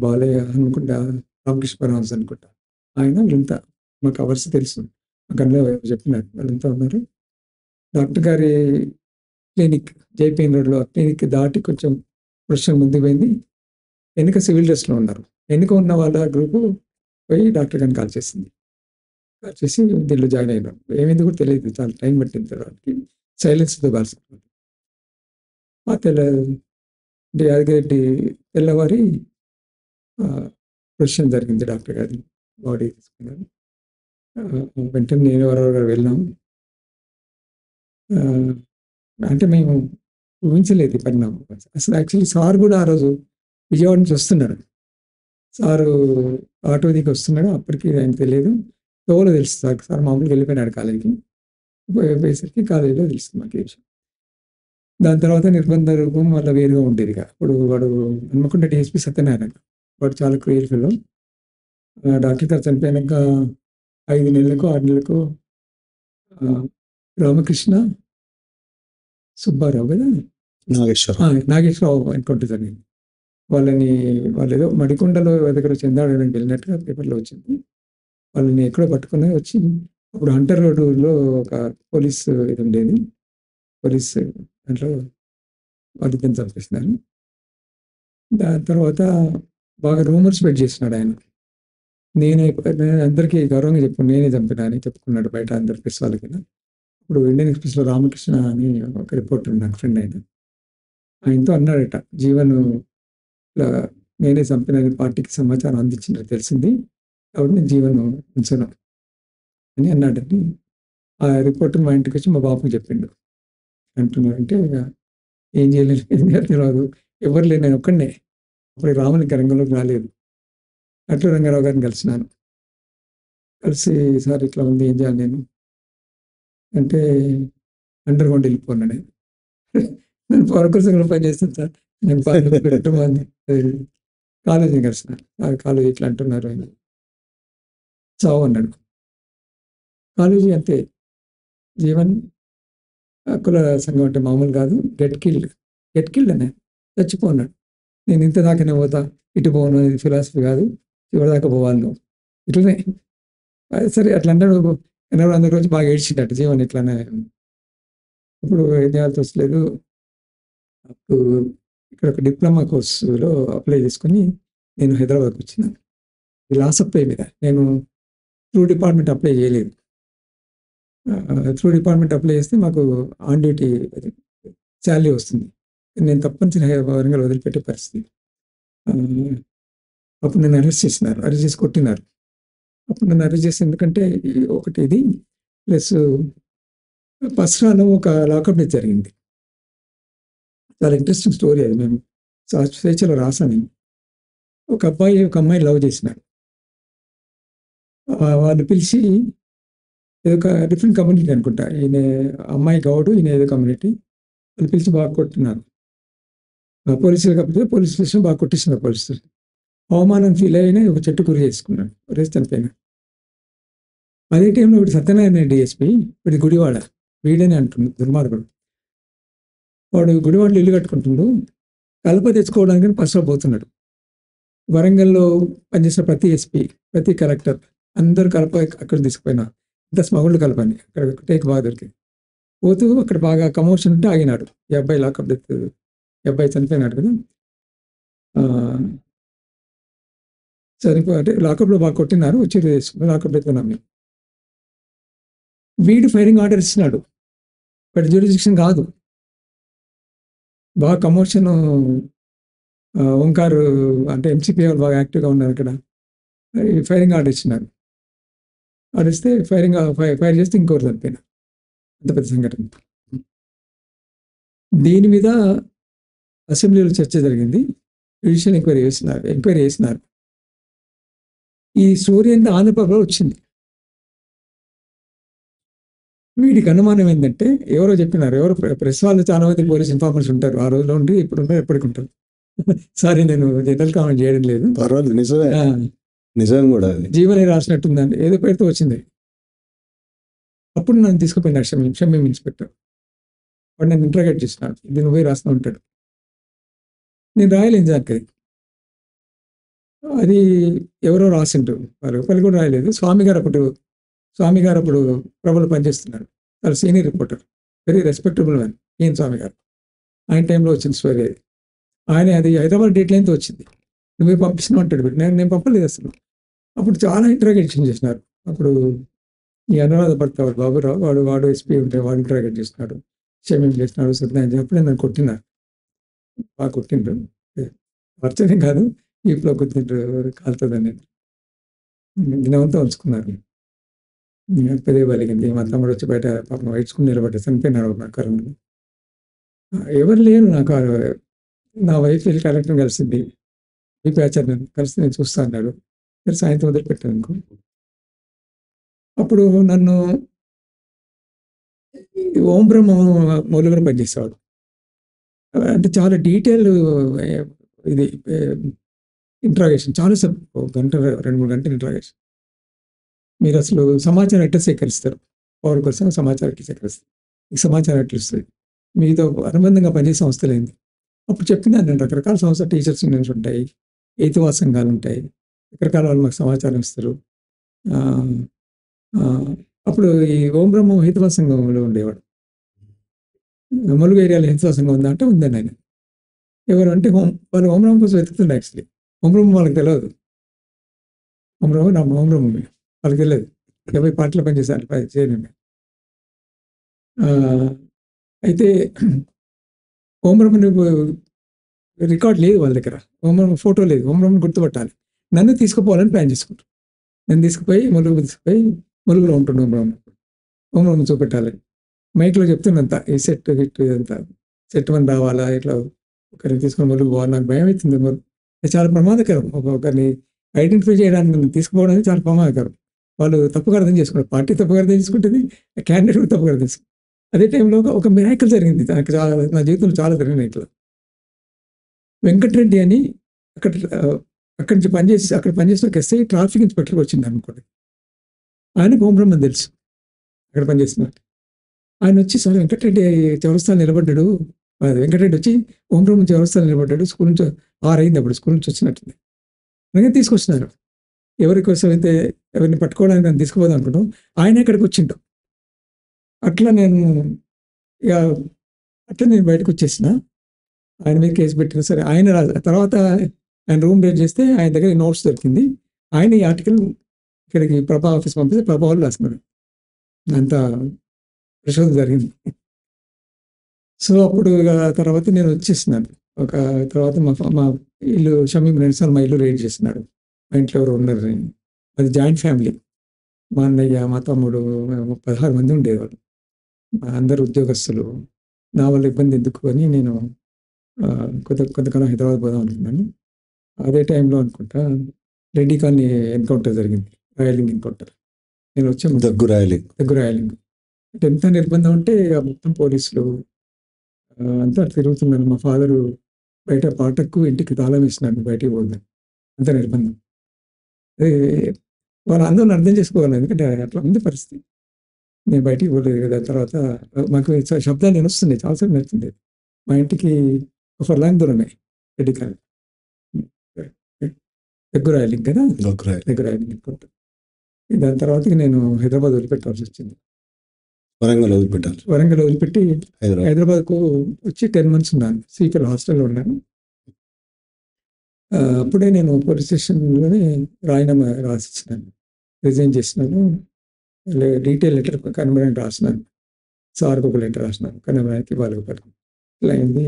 బాలయ్య అనుకుంటా, రామకృష్ణ పరమహంస అనుకుంటా. ఆయన వీళ్ళంతా మాకు అవర్స్ తెలుసు. మాకు అన్నీ చెప్పినారు. వాళ్ళంతా ఉన్నారు. డాక్టర్ గారి క్లినిక్ జైపీఎన్ రోడ్‌లో క్లినిక్ దాటి కొంచెం పొజిషన్ ముందుకు పోయింది. వెనుక సివిల్ డ్రెస్‌లో ఉన్నారు. వెనుక ఉన్న వాళ్ళ గ్రూపు పోయి డాక్టర్ గారిని కాల్ చేసింది. కాల్ చేసి దీంట్లో జాయిన్ అయినాం. ఏమైంది కూడా తెలియదు. చాలా టైం పట్టింది తర్వాతకి. సైలెన్స్‌తో కాల్చుకున్నాం. ఆ అంటే యాదగిరెడ్డి తెల్లవారి పొజిషన్ జరిగింది. డాక్టర్ గారి బాడీ తీసుకున్నారు. వెంటనే నేను వరవర గారు వెళ్ళాం. అంటే మేము ఊహించలేదు ఈ పరిణామం. అసలు యాక్చువల్లీ సార్ కూడా ఆ రోజు విజయవాడ నుంచి వస్తున్నాడు. సారు ఆటో దిగి వస్తున్నాడు. అప్పటికి ఆయనకు తెలియదు. తోవలో తెలుసు సార్‌కి. సార్ మామూలుగా వెళ్ళిపోయినాడు కాలేజీకి. పోయేసరికి కాలేజీలో తెలుస్తుంది మాకు ఈ విషయం. దాని తర్వాత నిర్బంధ రూపం మళ్ళా వేరుగా ఉండేదిక. ఇప్పుడు వాడు హన్మకొండ డీఎస్పీ సత్యనారాయణ. వాడు చాలా క్రూయల్ ఫెలో. డాక్టర్ గారు చనిపోయినాక 5 నెలలకో, 6 నెలలకో రామకృష్ణ, సుబ్బారావు కదా! నాగేశ్వరరావు ఎన్కౌంటర్ జరిగింది. వాళ్ళేదో మడికొండలో దగ్గర చందాడడానికి వెళ్ళినట్టుగా పేపర్‌లో వచ్చింది. వాళ్ళని ఎక్కడో పట్టుకొని వచ్చి అప్పుడు హంటర్ రోడ్‌లో ఒక పోలీస్ ఇది ఉండేది. పోలీస్ దాంట్లో వాళ్ళిద్దరిని చంపేసినారు. దాని తర్వాత బాగా రూమర్ స్ప్రెడ్ చేసినాడు ఆయన. నేను అందరికీ గౌరవంగా చెప్పాను. నేనే చంపినా అని చెప్పుకున్నాడు బయట అందరి ప్రెస్ వాళ్ళకి. ఇప్పుడు ఇండియన్ ఎక్స్‌ప్రెస్‌లో రామకృష్ణ అని ఒక రిపోర్టర్ నాకు ఫ్రెండ్ ఆయన. ఆయనతో అన్నాడట, జీవన్ ఇట్లా నేనే చంపినని పార్టీకి సమాచారం అందించినట్టు తెలిసింది. కాబట్టి నేను జీవన్ ఉంచను అని అన్నాడండి. ఆ రిపోర్టర్ మా ఇంటికి వచ్చి మా బాబుకి చెప్పిండు. అంటున్నారంటే ఏం చేయలేదు, ఏం చేయాలో తెలవదు. ఎవరు లేరు, నేను ఒక్కడినే. అప్పుడు రాములు ఇంకా రంగంలోకి రాలేదు. అట్లా రంగారావు గారిని కలిసినాను. కలిసి సార్ ఇట్లా ఉంది, ఏం చేయాలి నేను అంటే అండర్ గ్రౌండ్ వెళ్ళిపోన్నాడు ఆయన. నేను పవర్ సంఘంలో పనిచేస్తాను సార్. నేను కుటుంబాన్ని కాలేజీని కలిసిన. కాలేజీ ఇట్లా అంటున్నారు ఆయన. చావు అన్నాడు. కాలేజీ అంతే. జీవన్ కుల సంఘం అంటే మామూలు కాదు. గెట్ కిల్డ్ అనే చచ్చిపోన్నాడు. నేను ఇంత దాకానే పోతా, ఇటు పోను, ఇది ఫిలాసఫీ కాదు, చివరిదాకా పోవాలి నువ్వు ఇట్లనే. సరే అట్లా అన్నాడు. ఎన్నో అందరి రోజు బాగా ఏడ్చిండట జీవన్ ఇట్లానే. ఇప్పుడు ఏం చేయాల్సి వస్తలేదు. అప్పుడు ఇక్కడ ఒక డిప్లొమా కోర్సులో అప్లై చేసుకొని నేను హైదరాబాద్కి వచ్చినాను. ఇది లాసప్ పే మీద. నేను త్రూ డిపార్ట్మెంట్ అప్లై చేయలేదు. త్రూ డిపార్ట్మెంట్ అప్లై చేస్తే మాకు ఆన్ డ్యూటీ శాలరీ వస్తుంది. నేను తప్పనిసరి వరంగల్ వదిలిపెట్టే పరిస్థితి. అప్పుడు నన్ను అరెస్ట్ చేసినారు. అరెస్ట్ చేసి కొట్టినారు. అప్పుడు నన్ను అరెస్ట్ చేసి ఎందుకంటే ఒకటి ఇది ప్లస్ పస్రాలో ఒక లాకప్ డెత్ జరిగింది. చాలా ఇంట్రెస్టింగ్ స్టోరీ అది. మేము స్వేచ్ఛలో రాసాను. ఒక అబ్బాయి ఒక అమ్మాయి లవ్ చేసినాడు. వాళ్ళు పిలిచి ఏదో ఒక డిఫరెంట్ కమ్యూనిటీ అనుకుంటా. ఈయన అమ్మాయి గౌడు, ఈయన ఏదో కమ్యూనిటీ. వాళ్ళు పిలిచి బాగా కొట్టినారు. పోలీసులు కాకపోతే పోలీస్ స్టేషన్ బాగా కొట్టిస్తున్నారు పోలీసులు. అవమానం ఫీల్ అయినా ఒక చెట్టు గురి చేసుకున్నాడు. రేసి చనిపోయినాడు. అదే టైంలో వీడు సత్యనారాయణ డీఎస్పీ, వీడి గుడివాడ, వీడని అంటున్నాడు దుర్మార్గుడు. వాడు గుడివాడలో ఇల్లు కట్టుకుంటుండు, కలప తెచ్చుకోవడానికి బస్సులో పోతున్నాడు. వరంగల్లో పనిచేసిన ప్రతి ఎస్పీ, ప్రతి కలెక్టర్ అందరూ కలప అక్కడ తీసుకుపోయినా, ఇంత స్మగుళ్ళు కలపని అక్కడ టేక్ బాగా దొరికింది. పోతూ అక్కడ బాగా కమోషన్ ఉంటే ఆగినాడు. ఈ అబ్బాయి లాకప్ డెత్, ఈ అబ్బాయి చనిపోయినాడు కదా. అంటే లాకప్లో బాగా కొట్టినారు, వచ్చి లాకప్ డెత్ ఉన్నాం మేము. వీడు ఫైరింగ్ ఆర్డర్ ఇచ్చినాడు, బట్ జ్యూరిడిక్షన్ కాదు. బాగా కమోషన్, ఓంకార్ అంటే ఎంసీపీ వాళ్ళు బాగా యాక్టివ్గా ఉన్నారు అక్కడ. ఫైరింగ్ ఆర్డర్ ఇచ్చినారు. ఆర్డర్ ఇస్తే ఫైర్ చేస్తే ఇంకోటి చనిపోయినా. అంత పెద్ద సంఘటన. దీని మీద అసెంబ్లీలో చర్చ జరిగింది, జ్యుడిషియల్ ఎంక్వైరీ చేసినారు. ఈ స్టోరీ అంతా ఆంధ్రప్రభలో వచ్చింది. వీడికి అనుమానం ఏంటంటే ఎవరో చెప్పినారు, ఎవరో ప్రెస్ వాళ్ళు చాలా మంది పోలీస్ ఇన్ఫార్మర్స్ ఉంటారు, ఆ రోజులో ఉండి ఇప్పుడు ఉంటారు, ఎప్పటికి ఉంటారు. సారీ, నేను జనరల్ కామెంట్ చేయడం లేదు. పర్వాలేదు, నిజమే, నిజం కూడా. జీవనే రాసినట్టుందండి, ఏదో పేరుతో వచ్చింది. అప్పుడు నన్ను తీసుకుపోయినాడు షమీం ఇన్స్పెక్టర్. వాడు నన్ను ఇంట్రాగేట్ చేసినాడు, ఇది నువ్వే రాస్తూ ఉంటాడు. నేను రాయలేను దానికి, అది ఎవరో రాసింటారు, వాళ్ళు కూడా రాయలేదు. స్వామి గారు అప్పుడు ప్రభలు పనిచేస్తున్నారు, వాళ్ళు senior reporter, very respectable man ఈయన స్వామి గారు. ఆయన టైంలో వచ్చింది స్టోరీ. ఆయన అది హైదరాబాద్ డేట్ లైన్తో వచ్చింది, నువ్వే పంపిస్తున్నావు అంటాడు. నేను పంపలేదు అసలు. అప్పుడు చాలా ఇంటరాగేషన్ చేసినారు. అప్పుడు ఈ అనురాధ భర్త బాబురావు, వాడు ఎస్పీ ఉంటే వాడు ఇంటరాగేట్ చేస్తున్నాడు, క్షేమం చేస్తున్నాడు, సత్యనారాయణ చెప్పి నన్ను కొట్టినారు, బాగా కొట్టిండ్రు. ఆశ్చర్యం కాదు, ఈప్లో కొట్టిండ్రు, కాలుతుందని దినవంతా ఉంచుకున్నారు. పెద్ద బలిగింది. మా తమ్ముడు వచ్చి బయట పాపం వైడ్చుకుని నిలబడ్డా, చనిపోయినాడు నా కరోనా. ఎవరు లేరు నాకు. నా వైఫ్ వెళ్ళి కలెక్టర్ని కలిసింది, ఆచార్య కలిసి నేను చూస్తా అన్నాడు. సాయంత్రం వదిలిపెట్టాను అనుకో. అప్పుడు నన్ను ఓం బ్రహ్మ మౌలుగా పనిచేసేవాడు. అంటే చాలా డీటెయిల్ ఇది ఇంట్రాగేషన్, చాలాసేపు గంట 2-3 గంటలు ఇంట్రాగేషన్. మీరు అసలు సమాచారం ఎట్లా సేకరిస్తారు, పవర్ కోసం సమాచారం ఎట్లా సేకరిస్తారు, ఈ సమాచారం ఎట్లా ఇస్తుంది, మీతో అనుబంధంగా పనిచేసే సంస్థలు ఏంది. అప్పుడు చెప్పినాను నేను, రకరకాల సంస్థ టీచర్స్ యూనియన్స్ ఉంటాయి, హేతువా సంఘాలు ఉంటాయి, రకరకాల వాళ్ళు మాకు సమాచారం ఇస్తారు. అప్పుడు ఈ ఓం బ్రహ్మ హేతువా సంఘంలో ఉండేవాడు. ములుగు ఏరియాలో హేతువా సంఘం ఉందా అంటే ఉందని ఆయన. ఎవరు అంటే వాళ్ళు ఓం బ్రహ్మ కోసం వెతుకుతుండే. యాక్చువల్లీ ఓం బ్రహ్మ వాళ్ళకి తెలియదు, ఓం బ్రహ్మ వాళ్ళకి తెలియదు. 50 పార్టీలో పనిచేశారు, చేయను. అయితే ఓం బ్రహ్మని రికార్డ్ లేదు వాళ్ళ దగ్గర, ఓం బ్రహ్మ ఫోటో లేదు, ఓం బ్రహ్మని గుర్తుపట్టాలి. నన్ను తీసుకుపోవాలని ప్లాన్ చేసుకుంటారు. నన్ను తీసుకుపోయి ములుగులో ఉంటుండే ఓం బ్రహ్మ చూపెట్టాలి. మైక్లో చెప్తున్నంత ఈ సెట్ హిట్ ఇదంతా, సెట్ 1 రావాలా, ఇట్లా ఒకరిని తీసుకొని ములుగు పోవాలి. నాకు భయం అవుతుంది. చాలా ప్రమాదకరం, ఒకరిని ఐడెంటిఫై చేయడానికి నన్ను తీసుకుపోవడానికి చాలా ప్రమాదకరం. వాళ్ళు తప్పుగా అర్థం చేసుకుంటారు, పార్టీ తప్పుగా అర్థం చేసుకుంటుంది, క్యాండిడేట్ కూడా తప్పుగా అర్థం చేసుకుంటారు. అదే టైంలో ఒక మిరాకిల్ జరిగింది నాకు, నా జీవితంలో చాలా జరిగినాయి ఇట్లా. వెంకటరెడ్డి అని అక్కడి నుంచి అక్కడ పనిచేసిన ఒక ఎస్ఐ ట్రాఫిక్ ఇన్స్పెక్టర్కి వచ్చింది అనుకోండి. ఆయనకు ఓం బ్రహ్మ తెలుసు, అక్కడ పనిచేస్తున్నట్టు. ఆయన వచ్చి సార్ వెంకటరెడ్డి చౌరస్తాలో నిలబడ్డాడు, వెంకటరెడ్డి వచ్చి ఓం బ్రహ్మ చౌరస్తాలో నిలబడ్డాడు, స్కూల్ నుంచి 6 అయింది అప్పుడు, స్కూల్ నుంచి వచ్చినట్టుంది. అలాగే తీసుకొచ్చినారు. ఎవరి కోసం అయితే ఎవరిని పట్టుకోవడానికి నన్ను తీసుకుపోదాం అనుకుంటాం, ఆయన ఇక్కడికి వచ్చింటాం. అట్లా నేను బయటకు వచ్చేసిన. ఆయన మీద కేసు పెట్టిన సరే, ఆయన తర్వాత ఆయన రూమ్ రేట్ చేస్తే ఆయన దగ్గర నోట్స్ దొరికింది. ఆయన ఈ ఆర్టికల్ ఇక్కడికి ప్రభా ఆఫీస్ పంపిస్తే ప్రభా వాళ్ళు రాసుకున్నారు. అంత పరిశోధన జరిగింది. సో అప్పుడు తర్వాత నేను వచ్చేసినాను. తర్వాత మా ఇల్లు షమీం 2 సార్లు మా ఇల్లు రేట్ చేస్తున్నాడు. మా ఇంట్లో ఎవరు ఉన్నారు, అది జాయింట్ ఫ్యామిలీ. మా అన్నయ్య, మా తమ్ముడు, 16 మంది ఉండేవాళ్ళు. అందరు ఉద్యోగస్తులు. నా వల్ల ఇబ్బంది ఎందుకు అని నేను కొంతకాలం హైదరాబాద్ పోదాం అనుకున్నాను. అదే టైంలో అనుకుంటా రెడ్డి కాలనీ ఎన్కౌంటర్ జరిగింది, రాయలింగ్ ఎన్కౌంటర్. నేను వచ్చాను దగ్గు రాయలింగ్. అంటే ఎంత నిర్బంధం అంటే మొత్తం పోలీసులు అంతా తిరుగుతున్నాను. మా ఫాదరు బయట పాటకు ఇంటికి తాళం వేసినాడు, బయటికి పోయింది, అంత నిర్బంధం. వాళ్ళ అందరిని అర్థం చేసుకోవాలి, ఎందుకంటే అట్లా ఉంది పరిస్థితి. నేను బయటికి పోలేదు కదా. తర్వాత మాకు శబ్దాలు వినొస్తున్నాయి, చాలాసేపు నడుస్తుంది. మా ఇంటికి ఒక ఫర్లాంగ్ దూరమే రెడ్డికాయలు దగ్గరాయలింగ్ కదా, గొగ్రాయ్ దగ్గరాయలింగ్ అనుకుంటా. దాని తర్వాత నేను హైదరాబాద్ వదిలిపెట్టాల్సి వచ్చింది. వరంగల్ వదిలిపెట్టారు, వరంగల్ వదిలిపెట్టి హైదరాబాద్. హైదరాబాద్కు వచ్చి 10 months ఉన్నాను. సీపీఎల్ హాస్టల్లో ఉన్నాను. అప్పుడే నేను పోలీస్ స్టేషన్లోనే రాజీనామా రాసిచ్చినాను, రిజైన్ చేసినాను. డీటెయిల్ లెటర్ కనబడని రాసినాను. సార్కి ఒక లెటర్ రాసినాను, కనబడానికి వాళ్ళకి పడుతుంది. ఇట్లా అయింది.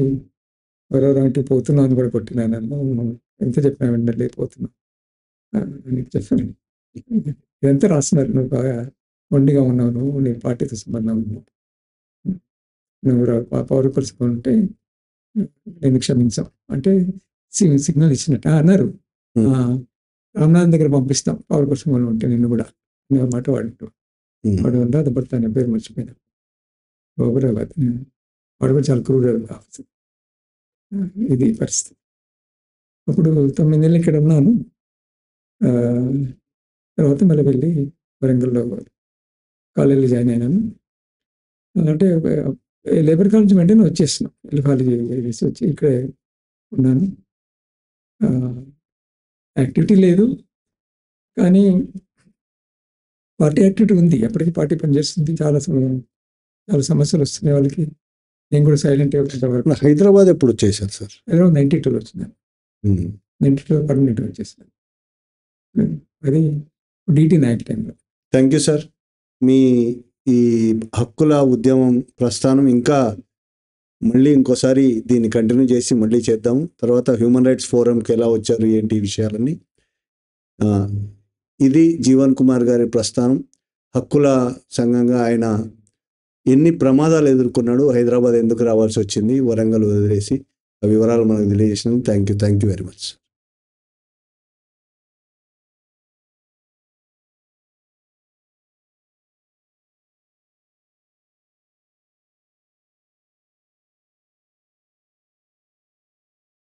ఎవరెవరో ఇంటికి పోతున్నావు అని కూడా కొట్టినాను. ఎంత చెప్పినా వెంటనే లేకపోతున్నాను అని చెప్పాను. ఇదంతా రాస్తున్నారు. నువ్వు బాగా మొండిగా ఉన్నావు, నువ్వు నీ పార్టీతో సంబంధం ఉన్నావు, నువ్వు పౌరకులుగా ఉంటే నేను క్షమించాం అంటే సిగ్నల్ ఇచ్చినట్టు అన్నారు. రామనాథన్ దగ్గర పంపిస్తాం పౌరకులుగా ఉంటే నిన్ను కూడా అనే మాట వాడు రాధపడతాను, పేరు మర్చిపోయినా. హైదరాబాద్ వాడు కూడా చాలా క్రూడ్ ఆఫీసర్. ఇది పరిస్థితి. అప్పుడు 9 నెలలు ఇక్కడ ఉన్నాను. తర్వాత మళ్ళీ వెళ్ళి వరంగల్లో కాలేజీలో జాయిన్ అయినాను. అంటే లేబర్ కాలేజ్ వెంటనే వచ్చేసినాం. కాలేజీ చేసి వచ్చి ఇక్కడే ఉన్నాను. యాక్టివిటీ లేదు, కానీ పార్టీ యాక్టివిటీ ఉంది. ఎప్పటికీ పార్టీ పనిచేస్తుంది. చాలా సమస్యలు వస్తున్నాయి వాళ్ళకి. నేను కూడా సైలెంట్గా కొంతవరకు. హైదరాబాద్ ఎప్పుడు వచ్చేసారు సార్? హైదరాబాద్ 92లో వచ్చినాను. 92లో పర్మనెంట్గా వచ్చేసాను. అది డిటి నాయక్ టైంలో. Thank you sir. మీ ఈ హక్కుల ఉద్యమం ప్రస్థానం ఇంకా మళ్ళీ ఇంకోసారి దీన్ని కంటిన్యూ చేసి మళ్ళీ చేద్దాము. తర్వాత హ్యూమన్ రైట్స్ ఫోరంకి ఎలా వచ్చారు ఏంటి విషయాలన్నీ. ఇది జీవన్ కుమార్ గారి ప్రస్థానం. హక్కుల సంఘంగా ఆయన ఎన్ని ప్రమాదాలు ఎదుర్కొన్నాడు, హైదరాబాద్ ఎందుకు రావాల్సి వచ్చింది, వరంగల్ వదిలేసి, ఆ వివరాలు మనకు తెలియజేసినందుకు థ్యాంక్ యూ వెరీ మచ్.